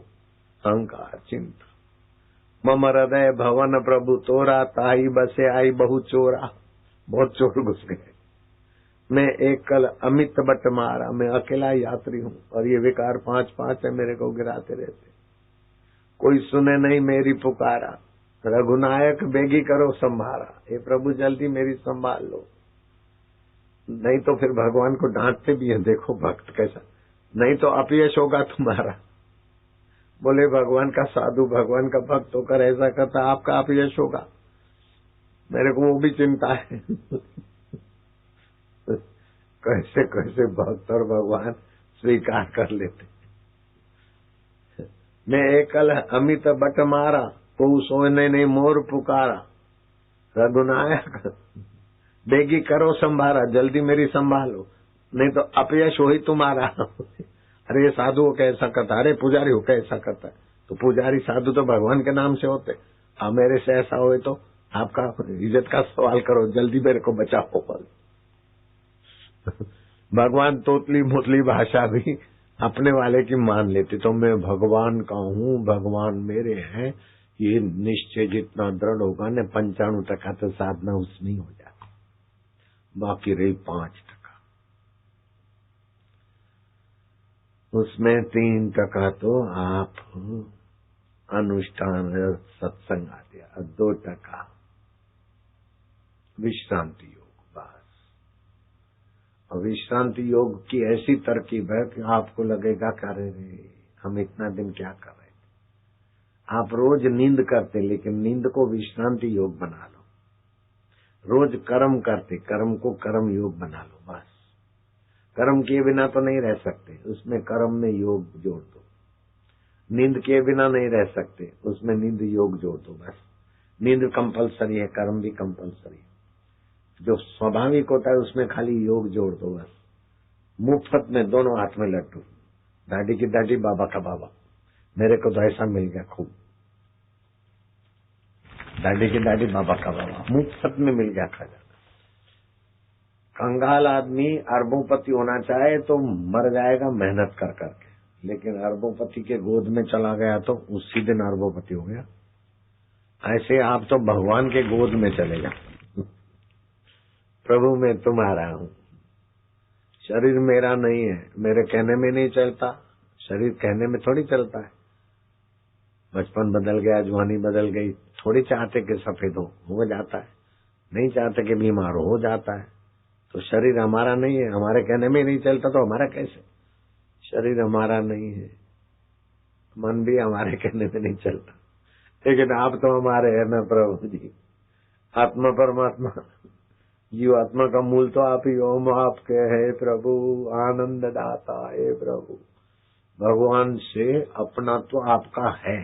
अहंकार, चिंता। मम हृदय भवन प्रभु तोरा, ताई बसे आई बहु चोरा। बहुत चोर घुस गए। मैं एक कल अमित बट मारा, मैं अकेला यात्री हूँ और ये विकार 5 है, मेरे को गिराते रहते। कोई सुने नहीं मेरी पुकारा, रघुनायक बेगी करो संभारा। हे प्रभु जल्दी मेरी संभाल लो, नहीं तो फिर भगवान को डांटते भी है। देखो भक्त कैसा, नहीं तो अपयश होगा तुम्हारा। बोले भगवान का साधु, भगवान का भक्त होकर ऐसा करता, आपका अपयश होगा। मेरे को वो भी चिंता है। कैसे कैसे भक्त और भगवान स्वीकार कर लेते। मैं एकल अमित बट मारा, को सोने नहीं मोर पुकारा। रघुनायक बेगी करो संभारा, जल्दी मेरी संभालो, नहीं तो अपयश हो ही तुम्हारा। अरे ये साधु हो कैसा करता, अरे पुजारी हो कैसा करता है। तो पुजारी साधु तो भगवान के नाम से होते। अब मेरे से ऐसा हुए तो आपका इज्जत का सवाल करो, जल्दी मेरे को बचाओ। भगवान तोतली मोतली भाषा भी अपने वाले की मान लेते। तो मैं भगवान का हूँ, भगवान मेरे हैं, ये निश्चय जितना दृढ़ होगा न 95% तो साधना उसमें ही हो जाती, बाकी रही 5%। उसमें 3% तो आप अनुष्ठान सत्संग आ गया, 2% विश्रांति योग। बस। और विश्रांति योग की ऐसी तरकीब है कि आपको लगेगा करे रे हम इतना दिन क्या कर रहे थे। आप रोज नींद करते, लेकिन नींद को विश्रांति योग बना लो। रोज कर्म करते, कर्म को कर्म योग बना लो। बस। कर्म किए बिना तो नहीं रह सकते, उसमें कर्म में योग जोड़ दो। नींद किए बिना नहीं रह सकते, उसमें नींद योग जोड़ दो। बस। नींद कंपलसरी है, कर्म भी कंपलसरी है। जो स्वाभाविक होता है उसमें खाली योग जोड़ दो। बस। मुफ्त में दोनों हाथ में लड्डू, दाढ़ी की दाढ़ी, बाबा का बाबा। मेरे को तो ऐसा मिल गया खूब, दाढ़ी की दाढ़ी, बाबा का बाबा, मुफ्त में मिल गया खजाना। कंगाल आदमी अरबोपति होना चाहे तो मर जाएगा मेहनत कर करके, लेकिन अरबोपति के गोद में चला गया तो उसी दिन अरबोपति हो गया। ऐसे आप तो भगवान के गोद में चले जाओ। प्रभु मैं तुम्हारा हूँ, शरीर मेरा नहीं है, मेरे कहने में नहीं चलता, शरीर कहने में थोड़ी चलता है। बचपन बदल गया, जवानी बदल गई, थोड़ी चाहते कि सफेद हो जाता है, नहीं चाहते कि बीमार हो जाता है। तो शरीर हमारा नहीं है, हमारे कहने में नहीं चलता तो हमारा कैसे? शरीर हमारा नहीं है, मन भी हमारे कहने में नहीं चलता, लेकिन आप तो हमारे हैं ना प्रभु जी। आत्मा परमात्मा, जीव आत्मा का मूल तो आप ही हो। हम आपके है प्रभु, आनंद दाता है प्रभु। भगवान से अपना तो आपका है,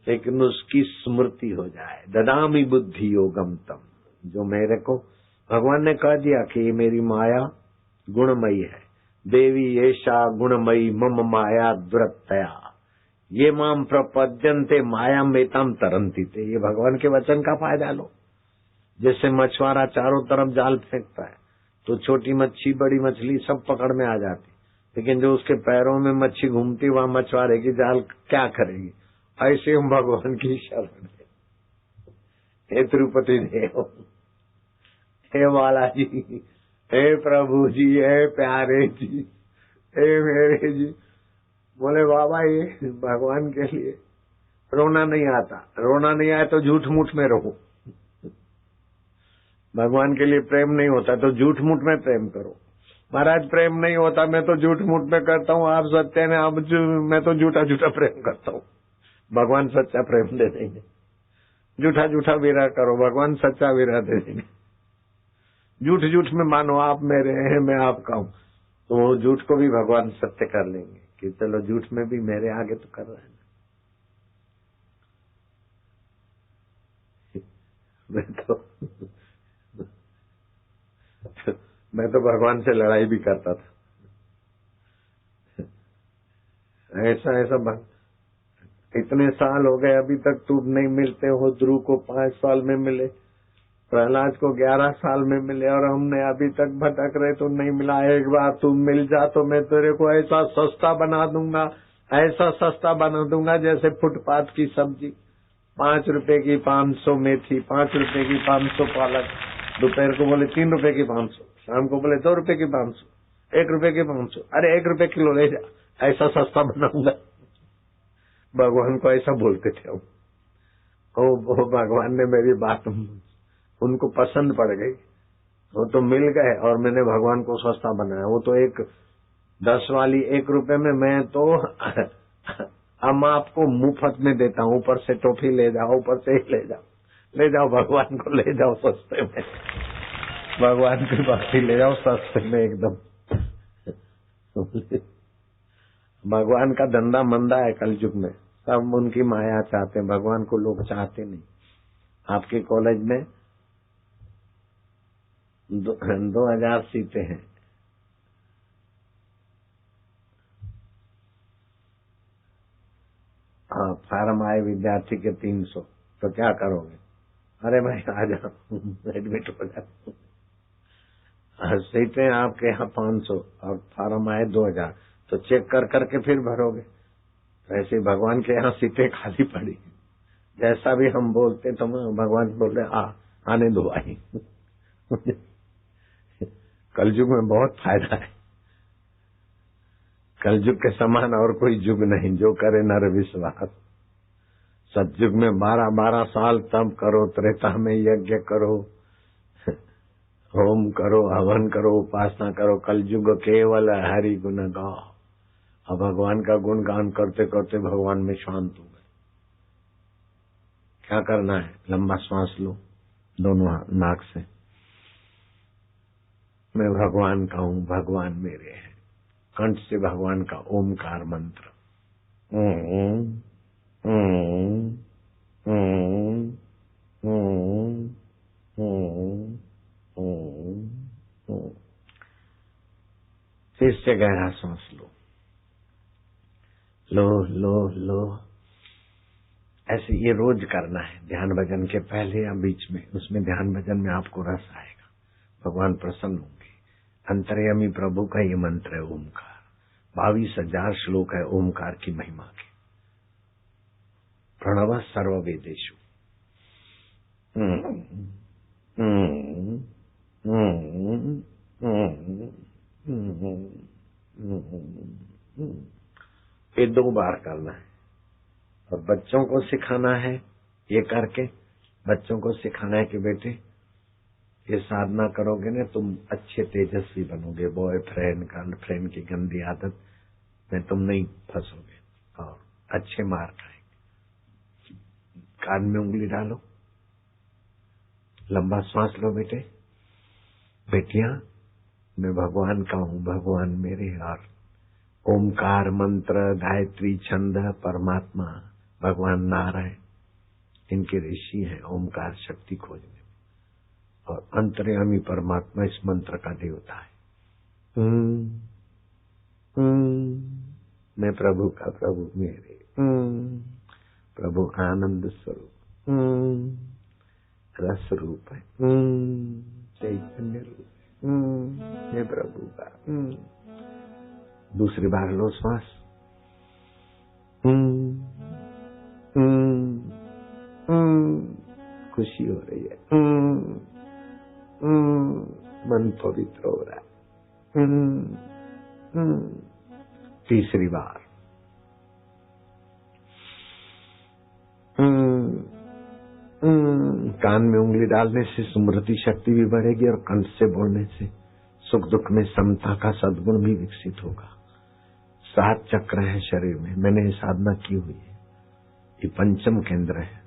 लेकिन उसकी स्मृति हो जाए। ददामी बुद्धि योगम तम, जो मेरे को भगवान ने कह दिया कि ये मेरी माया गुणमयी है। देवी ऐशा गुणमयी मम माया दुरतया, ये माम प्रपद्यन्ते मायाम वेताम तरंती थे। ये भगवान के वचन का फायदा लो। जैसे मछुआरा चारों तरफ जाल फेंकता है तो छोटी मच्छी बड़ी मछली सब पकड़ में आ जाती, लेकिन जो उसके पैरों में मच्छी घूमती वहां मछुआरे की जाल क्या करेगी। ऐसे हम भगवान की शरण है। हे तिरुपति देव, हे बालाजी, हे प्रभु जी, हे प्यारे जी, हे मेरे जी। बोले बाबा ये भगवान के लिए रोना नहीं आता, रोना नहीं आए तो झूठ मूठ में रहो। भगवान के लिए प्रेम नहीं होता तो झूठ मूठ में प्रेम करो। महाराज प्रेम नहीं होता, मैं तो झूठ मूठ में करता हूँ, आप सत्य ने, आप मैं तो झूठा झूठा प्रेम करता हूँ। भगवान सच्चा प्रेम दे देंगे। झूठा झूठा विरह करो, भगवान सच्चा विरह दे देंगे। झूठ झूठ में मानो आप मेरे हैं मैं आपका हूँ, तो झूठ को भी भगवान सत्य कर लेंगे कि चलो झूठ में भी मेरे आगे तो कर रहे हैं। मैं तो भगवान से लड़ाई भी करता था। ऐसा इतने साल हो गए अभी तक तुम नहीं मिलते हो। ध्रुव को 5 साल में मिले, प्रहलाद को 11 साल में मिले, और हमने अभी तक भटक रहे तो नहीं मिला। एक बार तुम मिल जा तो मैं तेरे को ऐसा सस्ता बना दूंगा, ऐसा सस्ता बना दूंगा जैसे फुटपाथ की सब्जी। 5 रुपए की 500 मेथी, 5 रुपए की 500 पालक, दोपहर को बोले 3 रुपए की 500, शाम को बोले 2 रुपए की 500, 1 रुपए की 500, अरे 1 रुपए किलो ले जा, ऐसा सस्ता बनाऊंगा। भगवान को ऐसा बोलते थे हम। वो भगवान ने मेरी बात उनको पसंद पड़ गई, वो तो मिल गए और मैंने भगवान को सस्ता बनाया। वो तो एक 10 वाली 1 रुपए में, मैं तो हम आपको मुफ्त में देता हूँ, ऊपर से टोफी ले जाओ, ऊपर से ले जाओ भगवान को ले जाओ सस्ते में, भगवान की भक्ति ले जाओ सस्ते में एकदम। भगवान का धंधा मंदा है कलयुग में, सब उनकी माया चाहते हैं, भगवान को लोग चाहते नहीं। आपके कॉलेज में 2000 सीटें हैं, हाँ फार्म आए विद्यार्थी के 300, तो क्या करोगे? अरे भाई आ जाओ एडमिट हो जाओ। सीटें आपके यहाँ 500 और फार्म आए 2000, तो चेक करके फिर भरोगे। तो ऐसे भगवान के यहाँ सीटें खाली पड़ी, जैसा भी हम बोलते तो भगवान बोल रहे आने दो आई। कलयुग में बहुत फायदा है, कलयुग के समान और कोई युग नहीं जो करे नर विश्वास। सतयुग में 12-12 साल तप करो, त्रेता में यज्ञ करो, होम करो, हवन करो, उपासना करो। कलयुग केवल हरि गुण गाओ। अब भगवान का गुणगान करते करते भगवान में शांत हो गए। क्या करना है? लंबा श्वास लो दोनों नाक से। मैं भगवान का हूँ, भगवान मेरे हैं। कंठ से भगवान का ओमकार मंत्र, फिर से गहरा सांस लो, लो लो लो। ऐसे ये रोज करना है, ध्यान भजन के पहले या बीच में। उसमें ध्यान भजन में आपको रस आएगा, भगवान प्रसन्न होंगे। अंतर्यामी प्रभु का ये मंत्र है ओमकार। 22,000 श्लोक है ओमकार की महिमा के। प्रणव सर्व वेदेषु। ये 2 बार करना है और बच्चों को सिखाना है। ये करके बच्चों को सिखाना है कि बेटे ये साधना करोगे ना तुम अच्छे तेजस्वी बनोगे। बॉयफ्रेंड गर्लफ्रेंड की गंदी आदत में तुम नहीं फंसोगे और अच्छे मार्क आएंगे। कान में उंगली डालो, लंबा श्वास लो बेटे। बेटियां मैं भगवान का हूँ, भगवान मेरे। और ओमकार मंत्र, गायत्री छंद, परमात्मा भगवान नारायण इनके ऋषि हैं ओमकार शक्ति खोजने में। और अंतर्यामी परमात्मा इस मंत्र का देवता है। मैं प्रभु का प्रभु मेरे। प्रभु आनंद स्वरूप, रस रूप है, चैतन्य रूप है, ये प्रभु का। दूसरी बार लो श्वास। खुशी हो रही है, मन पवित्र हो रहा है। तीसरी बार कान में उंगली डालने से स्मृति शक्ति भी बढ़ेगी और कंठ से बोलने से सुख दुख में समता का सद्गुण भी विकसित होगा। 7 चक्र हैं शरीर में, मैंने ये साधना की हुई है। ये पंचम केंद्र है,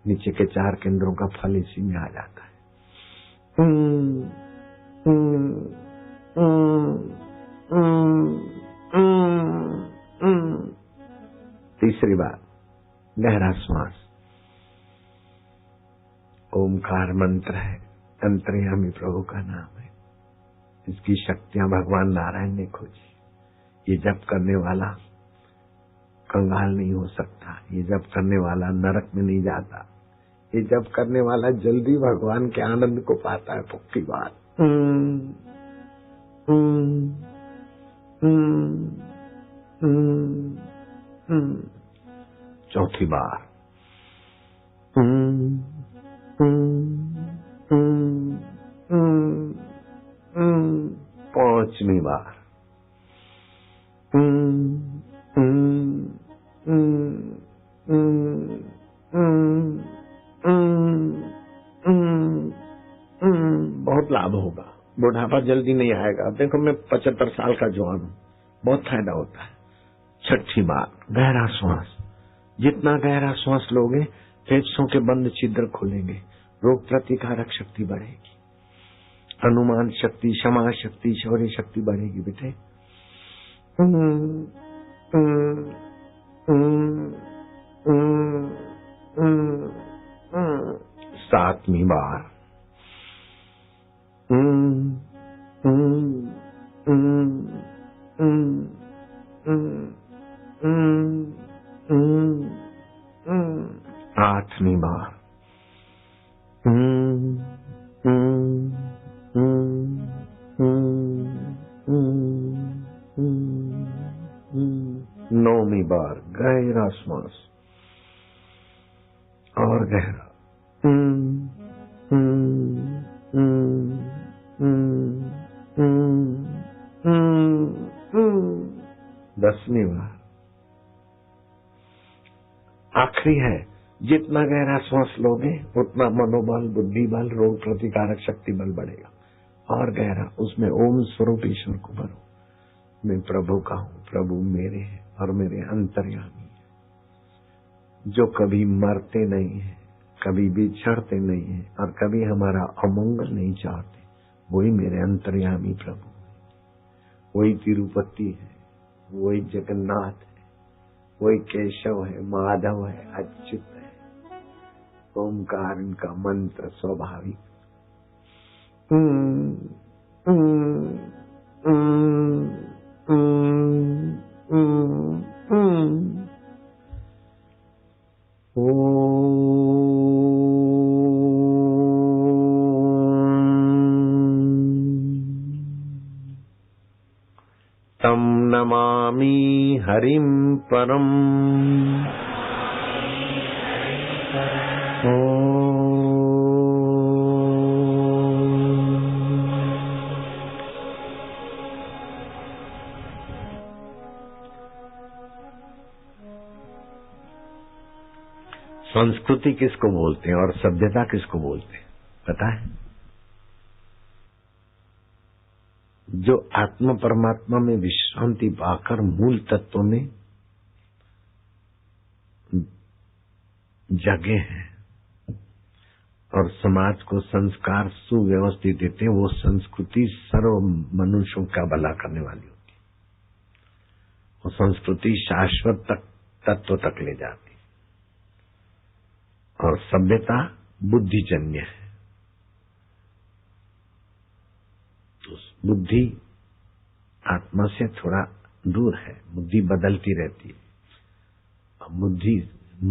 नीचे के 4 केंद्रों का फल इसी में आ जाता है। तीसरी बार गहरा श्वास। ओमकार मंत्र है, अंतर्यामी प्रभु का नाम है। इसकी शक्तियां भगवान नारायण ने खोजी। ये जप करने वाला कंगाल नहीं हो सकता, ये जप करने वाला नरक में नहीं जाता, ये जप करने वाला जल्दी भगवान के आनंद को पाता है। पक्की बात। चौथी बार पांचवी बार बहुत लाभ होगा, बुढ़ापा जल्दी नहीं आएगा। देखो मैं 75 साल का जवान हूँ, बहुत फायदा होता है। छठी बार गहरा श्वास। जितना गहरा श्वास लोगे फेफड़ों के बंद छिद्र खुलेंगे, रोग प्रतिकारक शक्ति बढ़ेगी, अनुमान शक्ति, क्षमा शक्ति, शौर्य शक्ति बढ़ेगी बेटे। 7वीं बार आठवीं बार नौवीं बार गहरा श्वास और गहरा। 10वीं बार आखिरी है। जितना गहरा श्वास लोगे उतना मनोबल, बुद्धि बल, रोग प्रतिकारक शक्ति बल बढ़ेगा। और गहरा उसमें ओम स्वरूप ईश्वर को भरो। मैं प्रभु का हूँ, प्रभु मेरे हैं और मेरे अंतर्यामी है, जो कभी मरते नहीं है, कभी बिछड़ते नहीं है और कभी हमारा अमंगल नहीं चाहते। वही मेरे अंतर्यामी प्रभु है। वही तिरुपति है, वही जगन्नाथ है, वही केशव है, माधव है, अच्युत है। ओमकार इनका मंत्र स्वाभाविक। तम नमामि हरिं परम। संस्कृति किसको बोलते हैं और सभ्यता किसको बोलते हैं पता है? जो आत्मा परमात्मा में विश्रांति पाकर मूल तत्व में जगे हैं और समाज को संस्कार सुव्यवस्थित देते हैं, वो संस्कृति सर्व मनुष्यों का भला करने वाली होती है। वो संस्कृति शाश्वत तत्व तक ले जाती और सभ्यता बुद्धिजन्य है। तो बुद्धि आत्मा से थोड़ा दूर है, बुद्धि बदलती रहती है बुद्धि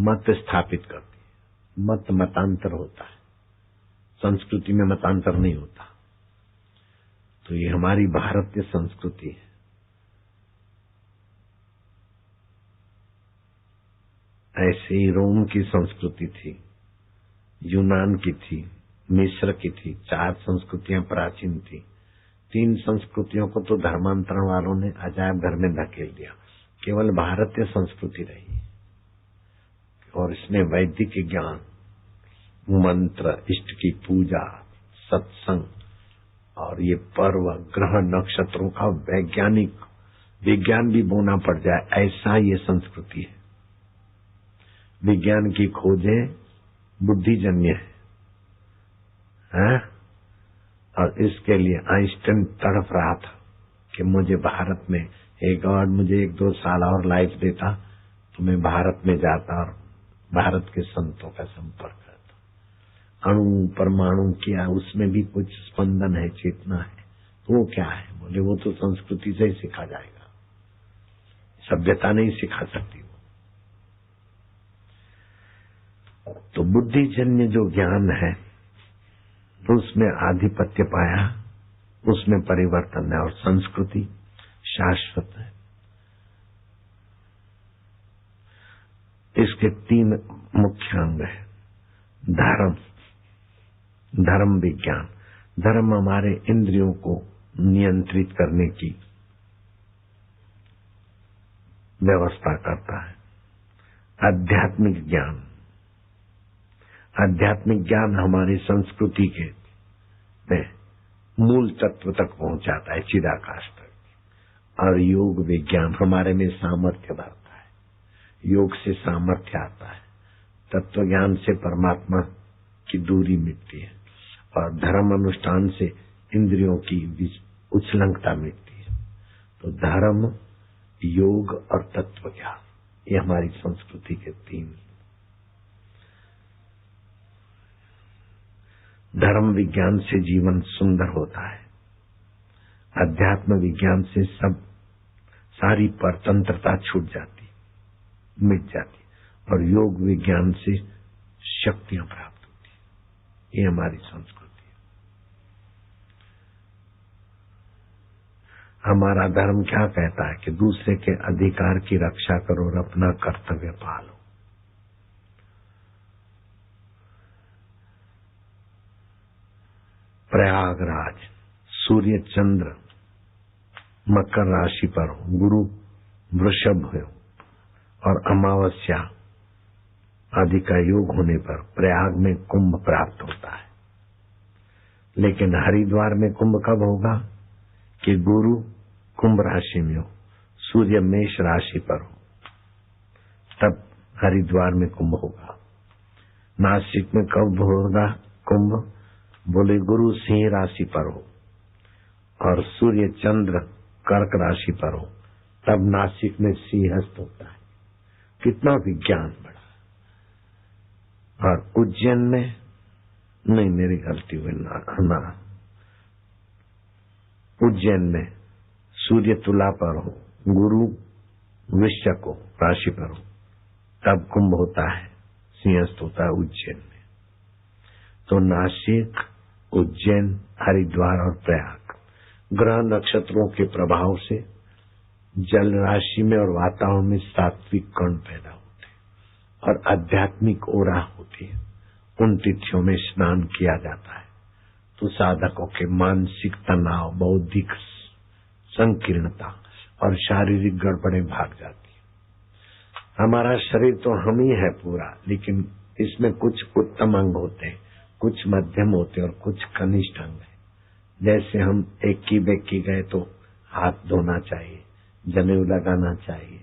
मत स्थापित करती है। मत मतांतर होता है, संस्कृति में मतांतर नहीं होता। तो ये हमारी भारतीय संस्कृति है। ऐसे ही रोम की संस्कृति थी, यूनान की थी, मिस्र की थी। 4 संस्कृतियां प्राचीन थी। 3 संस्कृतियों को तो धर्मांतरण वालों ने अजायब घर में धकेल दिया। केवल भारतीय संस्कृति रही और इसमें वैदिक ज्ञान, मंत्र, इष्ट की पूजा, सत्संग और ये पर्व, ग्रह, नक्षत्रों का वैज्ञानिक विज्ञान भी बोना पड़ जाए, ऐसा ये संस्कृति है। विज्ञान की खोजें बुद्धिजन्य है, और इसके लिए आइंस्टाइन तड़प रहा था कि मुझे भारत में, हे गॉड, मुझे 1-2 साल और लाइफ देता तो मैं भारत में जाता और भारत के संतों का संपर्क करता। अणु परमाणु किया, उसमें भी कुछ स्पंदन है, चेतना है, तो वो क्या है? बोले वो तो संस्कृति से ही सीखा जाएगा, सभ्यता नहीं सिखा सकती। तो बुद्धिजन्य जो ज्ञान है उसमें आधिपत्य पाया, उसमें परिवर्तन है, और संस्कृति शाश्वत है। इसके 3 मुख्य अंग है। धर्म, धर्म विज्ञान। धर्म हमारे इंद्रियों को नियंत्रित करने की व्यवस्था करता है। आध्यात्मिक ज्ञान, आध्यात्मिक ज्ञान हमारी संस्कृति के में मूल तत्व तक पहुंचाता है, चिदाकाश तक। और योग विज्ञान हमारे में सामर्थ्य भरता है। योग से सामर्थ्य आता है, तत्व ज्ञान से परमात्मा की दूरी मिटती है, और धर्म अनुष्ठान से इंद्रियों की उछलंकता मिटती है। तो धर्म, योग और तत्व ज्ञान, ये हमारी संस्कृति के 3। धर्म विज्ञान से जीवन सुंदर होता है, अध्यात्म विज्ञान से सारी परतंत्रता छूट जाती, मिट जाती, और योग विज्ञान से शक्तियां प्राप्त होती। ये हमारी संस्कृति है। हमारा धर्म क्या कहता है कि दूसरे के अधिकार की रक्षा करो और अपना कर्तव्य पालो। प्रयागराज, सूर्य चंद्र मकर राशि पर हो, गुरु वृषभ हो, और अमावस्या आदि का योग होने पर प्रयाग में कुंभ प्राप्त होता है। लेकिन हरिद्वार में कुंभ कब होगा? कि गुरु कुंभ राशि में हो, सूर्य मेष राशि पर हो, तब हरिद्वार में कुंभ होगा। नासिक में कब होगा कुंभ? बोले गुरु सिंह राशि पर हो और सूर्य चंद्र कर्क राशि पर हो, तब नासिक में सिंहस्थ होता है। कितना विज्ञान बड़ा। और उज्जैन में नहीं, मेरी गलती हुई ना, उज्जैन में सूर्य तुला पर हो, गुरु वृश्चिक को राशि पर हो, तब कुंभ होता है, सिंहस्थ होता है उज्जैन में। तो नासिक, उज्जैन, हरिद्वार और प्रयाग ग्रह नक्षत्रों के प्रभाव से जल राशि में और वातावरण में सात्विक कण पैदा होते हैं और आध्यात्मिक ओरा होती है। उन तिथियों में स्नान किया जाता है तो साधकों के मानसिक तनाव, बौद्धिक संकीर्णता और शारीरिक गड़बड़ें भाग जाती है। हमारा शरीर तो हम ही है पूरा, लेकिन इसमें कुछ उत्तम अंग होते हैं, कुछ मध्यम होते और कुछ कनिष्ठ अंग है। जैसे हम एक्की बेक्की गए तो हाथ धोना चाहिए, जनेऊ लगाना चाहिए,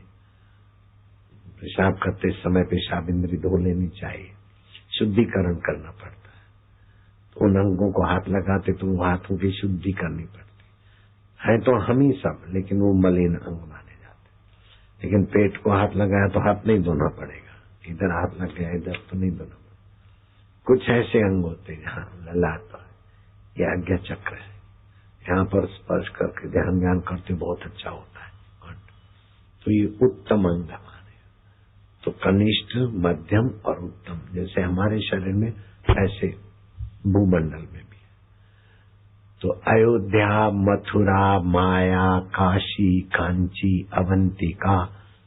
पेशाब करते समय पेशाब इंद्री धो लेनी चाहिए, शुद्धिकरण करना पड़ता है। तो उन अंगों को हाथ लगाते तो वो हाथों की शुद्धि करनी पड़ती है। तो हम ही सब, लेकिन वो मलिन अंग माने जाते। लेकिन पेट को हाथ लगाया तो हाथ नहीं धोना पड़ेगा, इधर हाथ लग गया इधर तो नहीं धोना। कुछ ऐसे अंग होते हैं, हाँ ललाट पर यह आज्ञा चक्र है, यहाँ पर स्पर्श करके ध्यान ज्ञान करते बहुत अच्छा होता है। तो ये उत्तम अंग माने। तो कनिष्ठ, मध्यम और उत्तम, जैसे हमारे शरीर में ऐसे भूमंडल में भी है। तो अयोध्या, मथुरा, माया, काशी, कांची, अवंतिका,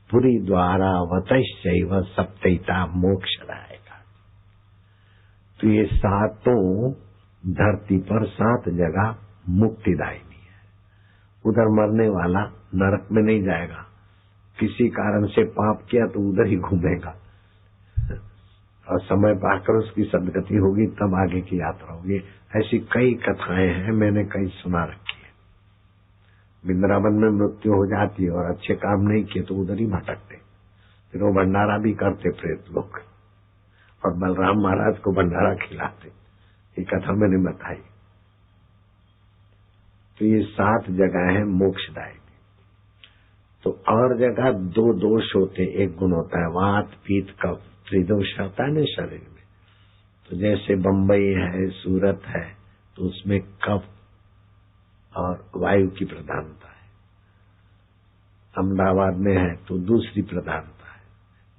पुरी, द्वारा, वतश्चैव सप्तैता मोक्षदायका। तो ये सातों धरती पर 7 जगह मुक्तिदायिनी है। उधर मरने वाला नरक में नहीं जाएगा, किसी कारण से पाप किया तो उधर ही घूमेगा, और समय पाकर उसकी सदगति होगी, तब आगे की यात्रा होगी। ऐसी कई कथाएं हैं, मैंने कई सुना रखी है। वृंदावन में मृत्यु हो जाती है और अच्छे काम नहीं किए तो उधर ही भटकते, फिर वो भंडारा भी करते प्रेत लोग, और बलराम महाराज को भंडारा खिलाते। ये कथा मैंने बताई। तो ये 7 जगह है मोक्षदायी। तो और जगह 2 दोष होते, एक गुण होता है वात, पीत, कफ, त्रिदोष होता है ना शरीर में। तो जैसे बंबई है, सूरत है, तो उसमें कफ और वायु की प्रधानता है। अहमदाबाद में है तो दूसरी प्रधानता है।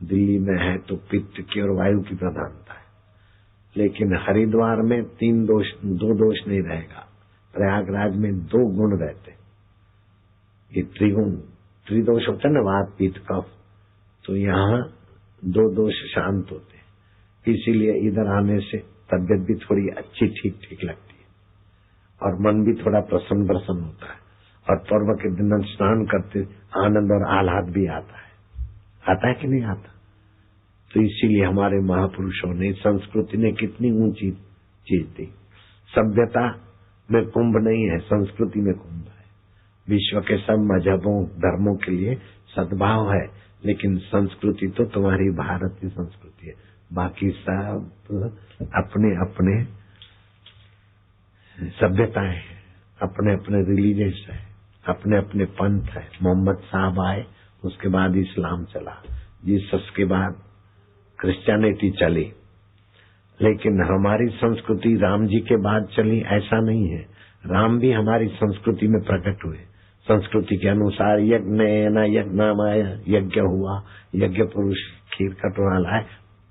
दिल्ली में है तो पित्त की और वायु की प्रधानता है। लेकिन हरिद्वार में 2 दोष नहीं रहेगा। प्रयागराज में 2 गुण रहते। ये त्रिदोष होता है ना, वात, पित्त, कफ। तो यहाँ 2 दोष शांत होते हैं, इसीलिए इधर आने से तबियत भी थोड़ी अच्छी ठीक लगती है, और मन भी थोड़ा प्रसन्न होता है, और पर्व के दिन स्नान करते आनंद और आह्लाद भी आता है कि नहीं आता। तो इसीलिए हमारे महापुरुषों ने, संस्कृति ने कितनी ऊंची चीज दी। सभ्यता में कुंभ नहीं है, संस्कृति में कुंभ है। विश्व के सब मजहबों, धर्मों के लिए सद्भाव है, लेकिन संस्कृति तो तुम्हारी भारत की संस्कृति है। बाकी सब अपने अपने सभ्यताएं हैं, अपने अपने रिलीजियस है, अपने अपने पंथ है। मोहम्मद साहब आए, उसके बाद इस्लाम चला, जीसस के बाद क्रिश्चियनिटी चली। लेकिन हमारी संस्कृति राम जी के बाद चली, ऐसा नहीं है। राम भी हमारी संस्कृति में प्रकट हुए। संस्कृति के अनुसार यज्ञ यज्ञ हुआ, यज्ञ पुरुष खीर कटोरा लाए,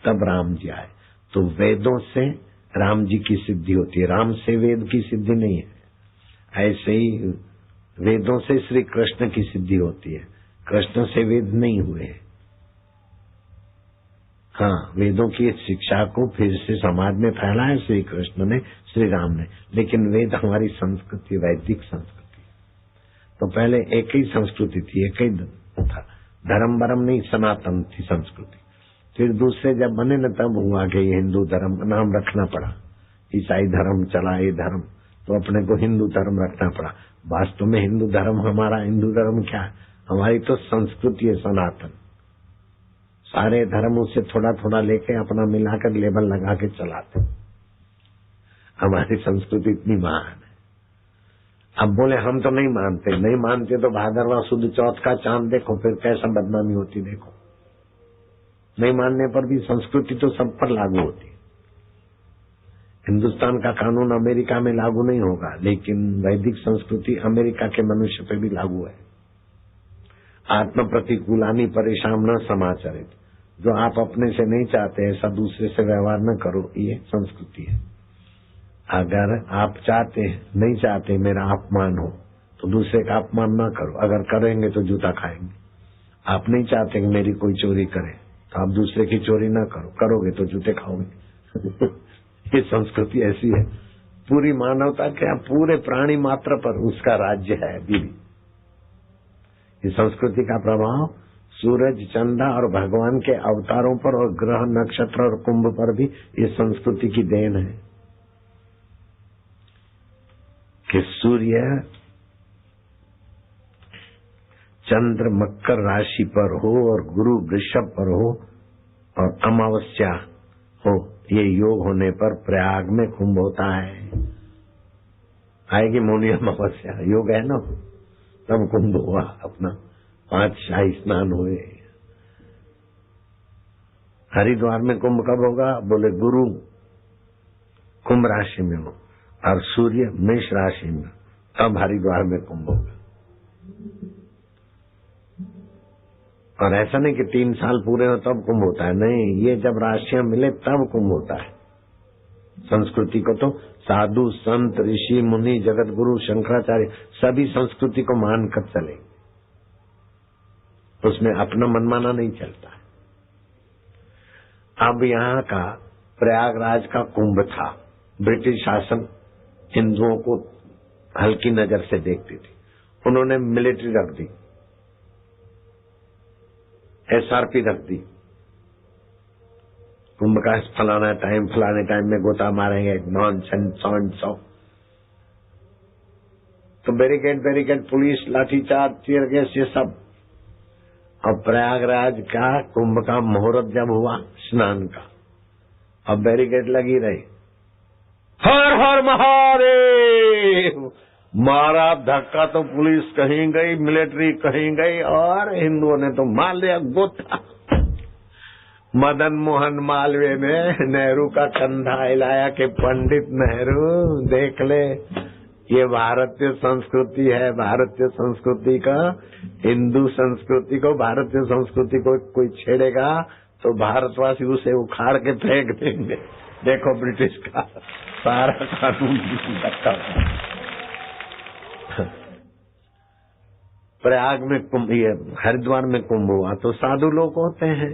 तब राम जी आए। तो वेदों से राम जी की सिद्धि होती है, राम से वेद की सिद्धि नहीं है। ऐसे ही वेदों से श्री कृष्ण की सिद्धि होती है, कृष्ण से वेद नहीं हुए। हाँ, वेदों की शिक्षा को फिर से समाज में फैलाया श्री कृष्ण ने, श्री राम ने। लेकिन वेद हमारी संस्कृति, वैदिक संस्कृति। तो पहले एक ही संस्कृति थी, एक ही था, धर्म बरम नहीं, सनातन थी संस्कृति। फिर दूसरे जब बने न, तब हुआ कि हिंदू धर्म नाम रखना पड़ा। ईसाई धर्म चला, ये धर्म, तो अपने को हिंदू धर्म रखना पड़ा। वास्तव में हिंदू धर्म, हमारा हिंदू धर्म क्या है? हमारी तो संस्कृति है सनातन। सारे धर्म उससे थोड़ा थोड़ा लेके अपना मिलाकर लेबल लगा के चलाते। हमारी संस्कृति इतनी महान है। अब बोले हम तो नहीं मानते तो भादरवा सुद चौथ का चांद देखो, फिर कैसा बदनामी होती देखो। नहीं मानने पर भी संस्कृति तो सब पर लागू होती है। हिंदुस्तान का कानून अमेरिका में लागू नहीं होगा, लेकिन वैदिक संस्कृति अमेरिका के मनुष्य पे भी लागू है। आत्म प्रतिकूलानी परेशान न समाचरित, जो आप अपने से नहीं चाहते ऐसा दूसरे से व्यवहार न करो, ये संस्कृति है। अगर आप नहीं चाहते मेरा अपमान हो, तो दूसरे का अपमान न करो। अगर करेंगे तो जूता खाएंगे। आप नहीं चाहते कि मेरी कोई चोरी करे, तो आप दूसरे की चोरी न करो, करोगे तो जूते खाओगे। ये संस्कृति ऐसी है। पूरी मानवता क्या, पूरे प्राणी मात्र पर उसका राज्य है अभी भी। इस संस्कृति का प्रभाव सूरज, चंदा और भगवान के अवतारों पर और ग्रह, नक्षत्र और कुंभ पर भी ये संस्कृति की देन है कि सूर्य, चंद्र मकर राशि पर हो और गुरु वृषभ पर हो और अमावस्या हो, ये योग होने पर प्रयाग में कुंभ होता है। आएगी मौनी अमावस्या, योग है ना, तब कुंभ हुआ अपना, 5 शाही स्नान हुए। हरिद्वार में कुंभ कब होगा? बोले गुरु कुंभ राशि में हो और सूर्य मेष राशि में, तब हरिद्वार में कुंभ होगा। और ऐसा नहीं कि 3 साल पूरे हो तब कुंभ होता है, नहीं, ये जब राशियां मिले तब कुंभ होता है। संस्कृति को तो साधु संत ऋषि मुनि जगत गुरु शंकराचार्य सभी संस्कृति को मानकर चले, उसमें अपना मनमाना नहीं चलता है। अब यहाँ का प्रयागराज का कुंभ था, ब्रिटिश शासन हिंदुओं को हल्की नजर से देखती थी, उन्होंने मिलिट्री रख दी, SRP रख दी, कुंभ का फलाने टाइम में गोता मारेंगे, नॉनसेंस। तो barricade police lathicharge tear gas ये सब। अब प्रयागराज का कुंभ का मुहूर्त जब हुआ स्नान का, अब बैरिकेड लगी रही, हर हर महादेव, मारा धक्का तो पुलिस कहीं गई, मिलिट्री कहीं गई, और हिंदुओं ने तो मार लिया गोता। मदन मोहन मालवीय ने नेहरू का कंधा हिलाया कि पंडित नेहरू देख ले, ये भारतीय संस्कृति है, भारतीय संस्कृति का, हिंदू संस्कृति को, भारतीय संस्कृति को कोई छेड़ेगा तो भारतवासी उसे उखाड़ के फेंक देंगे। देखो ब्रिटिश का सारा कानून धक्का। प्रयाग में कुंभ, ये हरिद्वार में कुंभ हुआ तो साधु लोग होते हैं,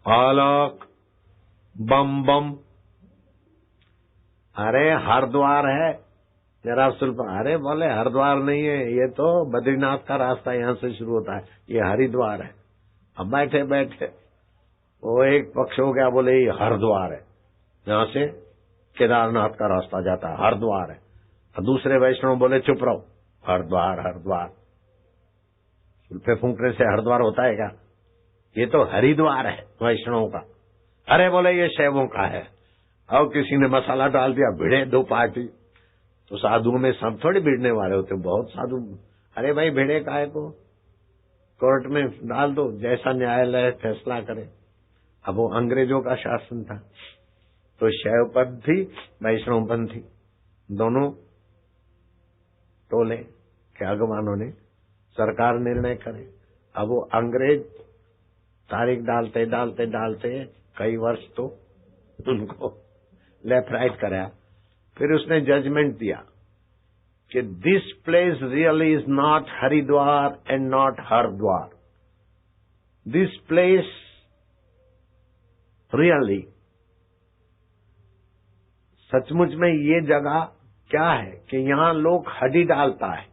आलोक बम बम, अरे हरिद्वार है, जरा सुन, अरे बोले हरिद्वार नहीं है, ये तो बद्रीनाथ का रास्ता यहाँ से शुरू होता है, ये हरिद्वार है। अब बैठे बैठे वो एक पक्ष हो गया, बोले ये हरिद्वार है, यहाँ से केदारनाथ का रास्ता जाता है, हरिद्वार है। और दूसरे वैष्णव बोले चुप रहो, हरिद्वार हरिद्वार, सुल्फे फूंकने से हरिद्वार होता है क्या? ये तो हरिद्वार है वैष्णवों का। अरे बोले ये शैवों का है। और किसी ने मसाला डाल दिया, भिड़े 2 पार्टी। तो साधुओं में सब थोड़ी भिड़ने वाले होते, बहुत साधु, अरे भाई भिड़े काहे को, कोर्ट में डाल दो, जैसा न्यायालय फैसला करे। अब वो अंग्रेजों का शासन था, तो शैवपंथी वैष्णवपंथी दोनों टोले के अगवानों ने सरकार निर्णय करे। अब वो अंग्रेज तारीख डालते डालते डालते कई वर्ष तो उनको लेफ्ट राइट कराया। फिर उसने जजमेंट दिया कि this place really is not Haridwar and not Hardwar, this place really, सचमुच में ये जगह क्या है कि यहाँ लोग हड्डी डालता है।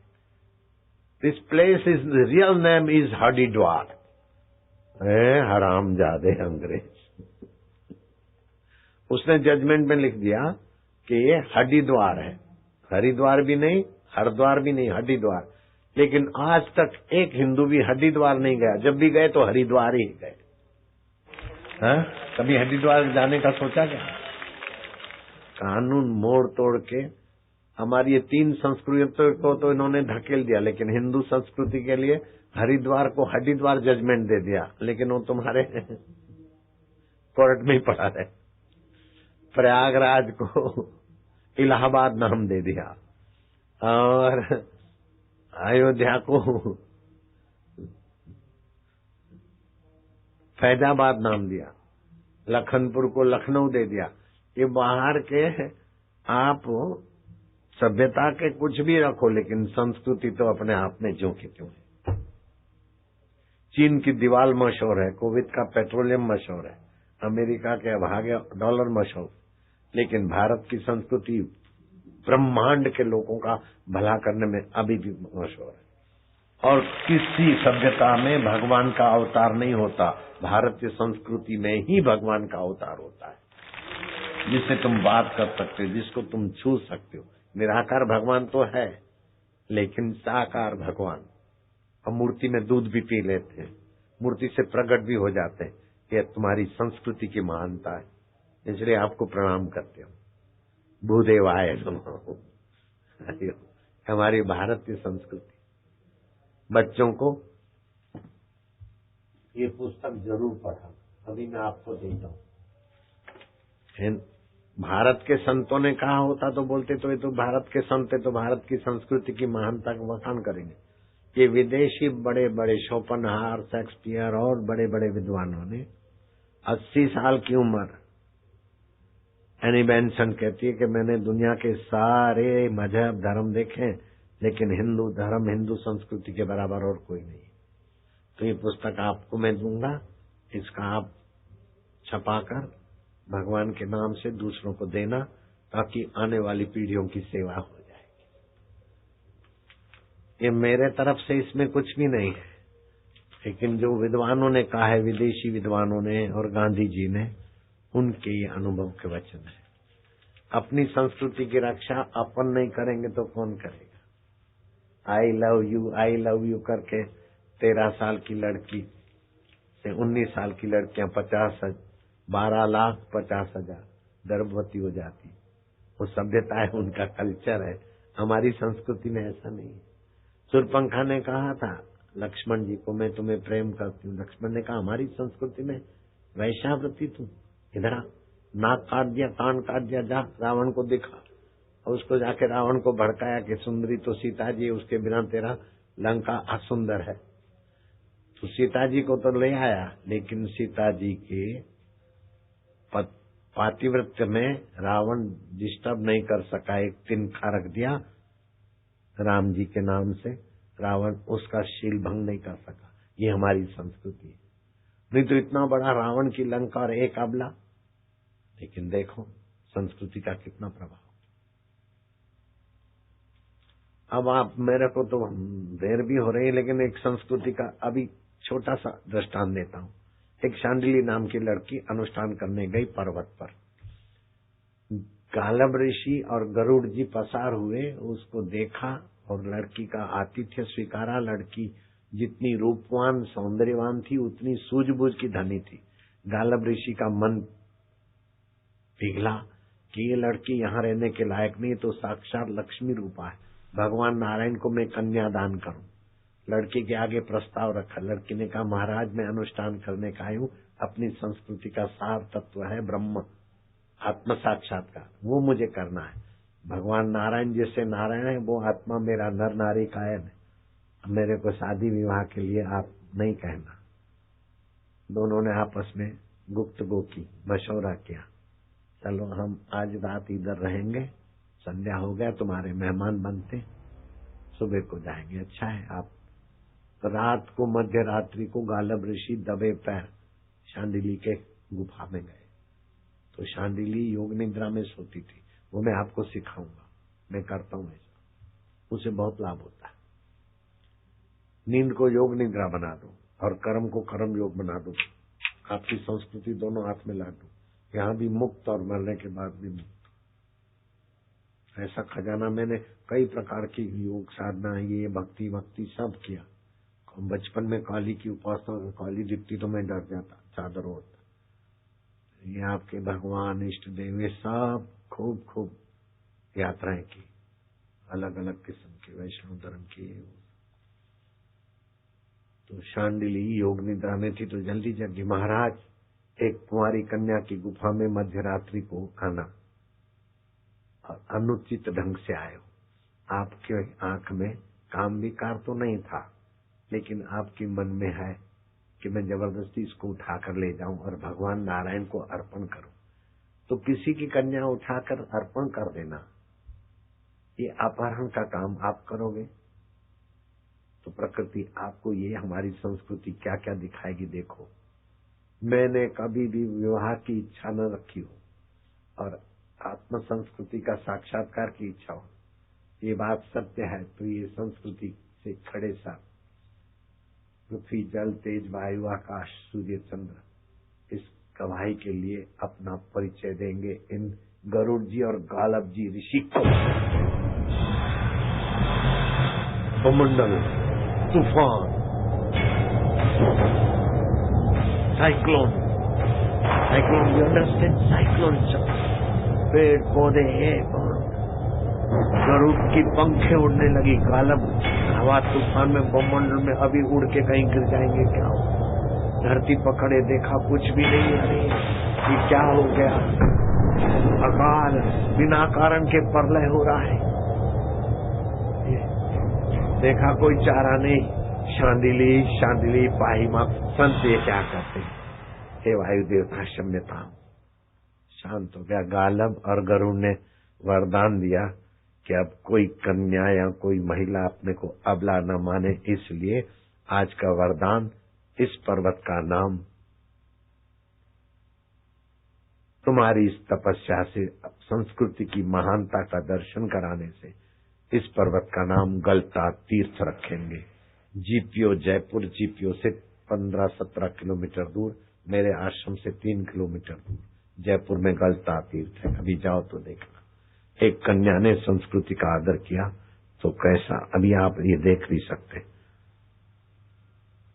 This place is real name is Haridwar. हरामजादे अंग्रेज। उसने जजमेंट में लिख दिया कि ये हरिद्वार है, हरिद्वार भी नहीं हरिद्वार भी नहीं, हरिद्वार। लेकिन आज तक एक हिंदू भी हरिद्वार नहीं गया, जब भी गए तो हरिद्वार ही गए। कभी हरिद्वार जाने का सोचा क्या? कानून मोड़ तोड़ के हमारी ये 3 संस्कृतियों को तो इन्होंने धकेल दिया, लेकिन हिंदू संस्कृति के लिए हरिद्वार को हरिद्वार जजमेंट दे दिया, लेकिन वो तुम्हारे कोर्ट में ही पड़ा रहे। प्रयागराज को इलाहाबाद नाम दे दिया और अयोध्या को फैजाबाद नाम दिया, लखनपुर को लखनऊ दे दिया। ये बाहर के आप सभ्यता के कुछ भी रखो, लेकिन संस्कृति तो अपने आप में जो की त्यों है। चीन की दीवार मशहूर है, कुवैत का पेट्रोलियम मशहूर है, अमेरिका के भागे डॉलर मशहूर, लेकिन भारत की संस्कृति ब्रह्मांड के लोगों का भला करने में अभी भी मशहूर है। और किसी सभ्यता में भगवान का अवतार नहीं होता, भारतीय संस्कृति में ही भगवान का अवतार होता है, जिससे तुम बात कर सकते हो, जिसको तुम छू सकते हो। निराकार भगवान तो है, लेकिन साकार भगवान। अब मूर्ति में दूध भी पी लेते हैं, मूर्ति से प्रकट भी हो जाते हैं। ये तुम्हारी संस्कृति की महानता है, इसलिए आपको प्रणाम करते हो। भूदेवाय नमः। हमारी भारतीय संस्कृति। बच्चों को ये पुस्तक जरूर पढ़ा, अभी मैं आपको देता हूँ। भारत के संतों ने कहा होता तो बोलते तो ये तो भारत के संत है, तो भारत की संस्कृति की महानता का बखान करेंगे, ये विदेशी बड़े बड़े शोपनहार, शेक्सपियर और बड़े बड़े विद्वानों ने 80 साल की उम्र, एनी बेंसन कहती है कि मैंने दुनिया के सारे मजहब धर्म देखे, लेकिन हिंदू धर्म, हिंदू संस्कृति के बराबर और कोई नहीं। तो ये पुस्तक आपको मैं दूंगा, इसका आप छपाकर भगवान के नाम से दूसरों को देना, ताकि आने वाली पीढ़ियों की सेवा हो जाएगी। ये मेरे तरफ से इसमें कुछ भी नहीं है, लेकिन जो विद्वानों ने कहा है, विदेशी विद्वानों ने और गांधी जी ने, उनके ये अनुभव के वचन है। अपनी संस्कृति की रक्षा अपन नहीं करेंगे तो कौन करेगा। आई लव यू करके 13 साल की लड़की से 19 साल की लड़कियां 12,50,000 गर्भवती हो जाती। वो सभ्यता है, उनका कल्चर है। हमारी संस्कृति में ऐसा नहीं है। सूर्पनखा ने कहा था लक्ष्मण जी को, मैं तुम्हें प्रेम करती हूँ। लक्ष्मण ने कहा हमारी संस्कृति में वैश्यावृत्ति, तू इधर नाक काट दिया, कान काट दिया, जा रावण को दिखा। और उसको जाके रावण को भड़काया कि सुंदरी तो सीता जी, उसके बिना तेरा लंका असुंदर है। तो सीता जी को तो ले आया, लेकिन सीता जी के पातिव्रत्य में रावण डिस्टर्ब नहीं कर सका। एक तिनका रख दिया राम जी के नाम से, रावण उसका शील भंग नहीं कर सका। ये हमारी संस्कृति है। नहीं तो इतना बड़ा रावण की लंका और एक अबला। लेकिन देखो संस्कृति का कितना प्रभाव। अब आप, मेरे को तो देर भी हो रही है, लेकिन एक संस्कृति का अभी छोटा सा दृष्टांत देता हूँ। एक शांडिली नाम की लड़की अनुष्ठान करने गई पर्वत पर। गालब ऋषि और गरुड़ जी पसार हुए, उसको देखा और लड़की का आतिथ्य स्वीकारा। लड़की जितनी रूपवान सौंदर्यवान थी, उतनी सूझबूझ की धनी थी। गालब ऋषि का मन पिघला कि ये लड़की यहाँ रहने के लायक नहीं, तो साक्षात लक्ष्मी रूपा है, भगवान नारायण को मैं कन्यादान करूं। लड़की के आगे प्रस्ताव रखा। लड़की ने कहा महाराज मैं अनुष्ठान करने का आई हूँ, अपनी संस्कृति का सार तत्व है ब्रह्म, आत्म साक्षात्कार, वो मुझे करना है। भगवान नारायण जैसे नारायण है, वो आत्मा मेरा नर नारी कायन है। मेरे को शादी विवाह के लिए आप नहीं कहना। दोनों ने आपस में गुफ्तगू की, मशवरा किया, चलो हम आज रात इधर रहेंगे, संध्या हो गया तुम्हारे मेहमान बनते, सुबह को जाएंगे। अच्छा है। आप रात को, मध्य रात्रि को गालब ऋषि दबे पैर शांडिली के गुफा में गए। तो शांडिली योग निद्रा में सोती थी। वो मैं आपको सिखाऊंगा, मैं करता हूँ ऐसा, उसे बहुत लाभ होता है। नींद को योग निद्रा बना दो और कर्म को कर्म योग बना दो। आपकी संस्कृति दोनों हाथ में ला दो, यहाँ भी मुक्त और मरने के बाद भी मुक्त। ऐसा खजाना मैंने कई प्रकार की योग साधना, ये भक्ति भक्ति सब किया। बचपन में काली की उपासना, काली दिखती तो मैं डर जाता, चादर ओढ़ता। ये आपके भगवान इष्ट देव, ये सब खूब खूब यात्राएं की, अलग अलग किस्म की वैष्णव धर्म की। तो शांडिली योग निद्रा में थी तो जल्दी जल्दी महाराज एक कुंवारी कन्या की गुफा में मध्य रात्रि को आना और अनुचित ढंग से आयो। आपके आंख में काम विकार तो नहीं था, लेकिन आपके मन में है कि मैं जबरदस्ती इसको उठाकर ले जाऊं और भगवान नारायण को अर्पण करूं। तो किसी की कन्या उठाकर अर्पण कर देना, ये अपहरण का काम आप करोगे तो प्रकृति आपको, ये हमारी संस्कृति क्या क्या दिखाएगी। देखो, मैंने कभी भी विवाह की इच्छा न रखी हो और आत्म संस्कृति का साक्षात्कार की इच्छा हो, ये बात सत्य है। तो ये संस्कृति से खड़े साथ पृथ्वी जल तेज वायु आकाश सूर्य चंद्र इस गवाही के लिए अपना परिचय देंगे इन गरुड़ जी और गालब जी ऋषि को। भूमंडल, तूफान, cyclone, cyclone, you understand? Cyclone, पेड़ पौधे हैं, गरुड़ की पंखें उड़ने लगी, गालब हवा तूफान में, ब्रह्मांड में अभी उड़ के कहीं गिर जाएंगे क्या हो। धरती पकड़े देखा कुछ भी नहीं, अरे ये क्या हो गया। अकाल बिना कारण के प्रलय हो रहा है। देखा कोई चारा नहीं, शांडिली शांडिली पाही माँ। संत ये क्या करते हैं? हे वायु देवता क्षम्यता। शांत हो गया। गालब और गरुड़ ने वरदान दिया कि अब कोई कन्या या कोई महिला अपने को अबला न माने, इसलिए आज का वरदान, इस पर्वत का नाम तुम्हारी इस तपस्या से, संस्कृति की महानता का दर्शन कराने से, इस पर्वत का नाम गलता तीर्थ रखेंगे। जीपीओ जयपुर, जीपीओ से 15-17 किलोमीटर दूर, मेरे आश्रम से 3 किलोमीटर दूर जयपुर में गलता तीर्थ है। अभी जाओ तो देखना। एक कन्या ने संस्कृति का आदर किया तो कैसा, अभी आप ये देख नहीं सकते।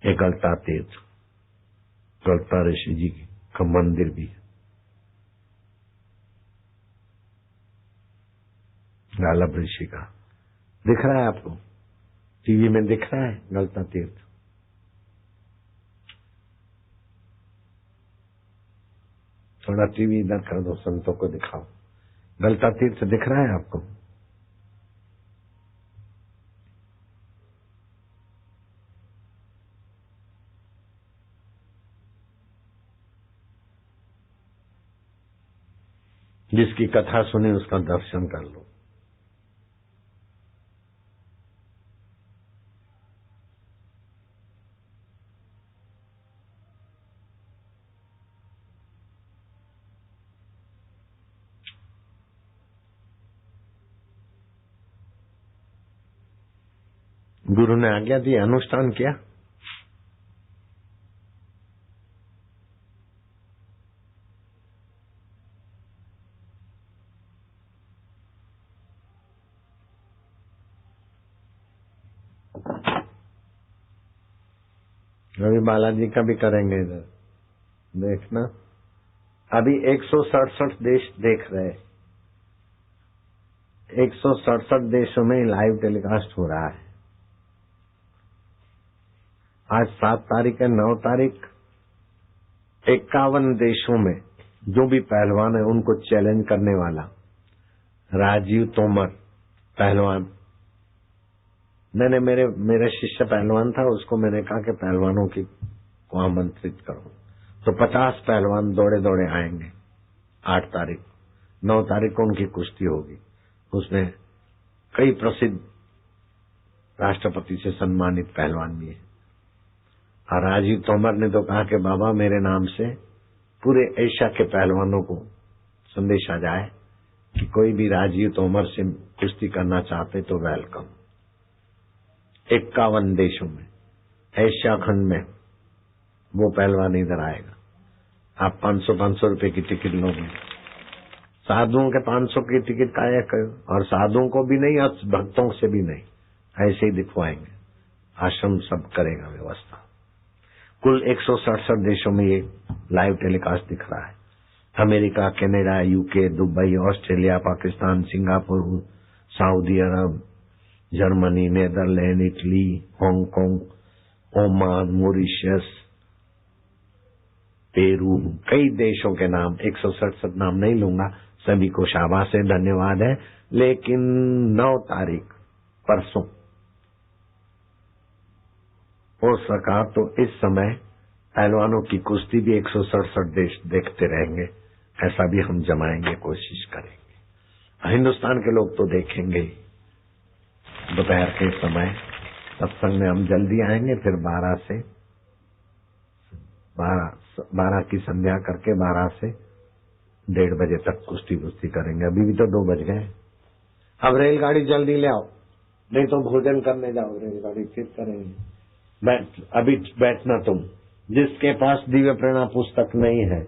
एक गलता तीर्थ, गलता ऋषि जी का मंदिर भी है। गालब ऋषि का दिख रहा है आपको? टीवी में दिख रहा है गलता तीर्थ? थोड़ा टीवी इधर कर दो, संतों को दिखाओ। गलता तीर्थ दिख रहा है आपको? जिसकी कथा सुनी उसका दर्शन कर लो। गुरु ने आज्ञा दी, अनुष्ठान किया। रवि बालाजी का भी करेंगे इधर, देखना। अभी 167 देश देख रहे हैं। 167 देशों में लाइव टेलीकास्ट हो रहा है। आज 7 तारीख है, 9 तारीख 51 देशों में जो भी पहलवान है उनको चैलेंज करने वाला राजीव तोमर पहलवान। मैंने मेरे शिष्य पहलवान था, उसको मैंने कहा कि पहलवानों को आमंत्रित करो, तो 50 पहलवान दौड़े दौड़े आएंगे। 8 तारीख, 9 तारीख को उनकी कुश्ती होगी। उसमें कई प्रसिद्ध राष्ट्रपति से सम्मानित पहलवान भी है। और राजीव तोमर ने तो कहा कि बाबा मेरे नाम से पूरे एशिया के पहलवानों को संदेश आ जाए कि कोई भी राजीव तोमर से कुश्ती करना चाहते तो वेलकम। 51 देशों में, एशिया खंड में वो पहलवान इधर आएगा। आप 500 रुपए की टिकट लोगे। साधुओं के 500 की टिकट काया करो, और साधुओं को भी नहीं और भक्तों से भी नहीं, ऐसे ही दिखवाएंगे। आश्रम सब करेगा व्यवस्था। कुल 167 देशों में ये लाइव टेलीकास्ट दिख रहा है। America, Canada, UK, Dubai, Australia, Pakistan, Singapore, Saudi Arabia, Germany, Netherland, Italy, Hong Kong, Oman, Mauritius, Peru, कई देशों के नाम, 167 नाम नहीं लूंगा। सभी को शाबाश है, धन्यवाद है। लेकिन 9 तारीख परसों हो सका तो इस समय पहलवानों की कुश्ती भी 167 देश देखते रहेंगे। ऐसा भी हम जमाएंगे, कोशिश करेंगे। हिंदुस्तान के लोग तो देखेंगे ही। दोपहर के समय सत्संग में हम जल्दी आएंगे, फिर 12 की संध्या करके 12 से 1:30 बजे तक कुश्ती करेंगे। अभी भी तो 2 बज गए। अब रेलगाड़ी जल्दी ले आओ, नहीं तो भोजन करने जाओ। रेलगाड़ी फिर करेंगे। अभी बैठना तुम। जिसके पास दिव्य प्रेरणा पुस्तक नहीं है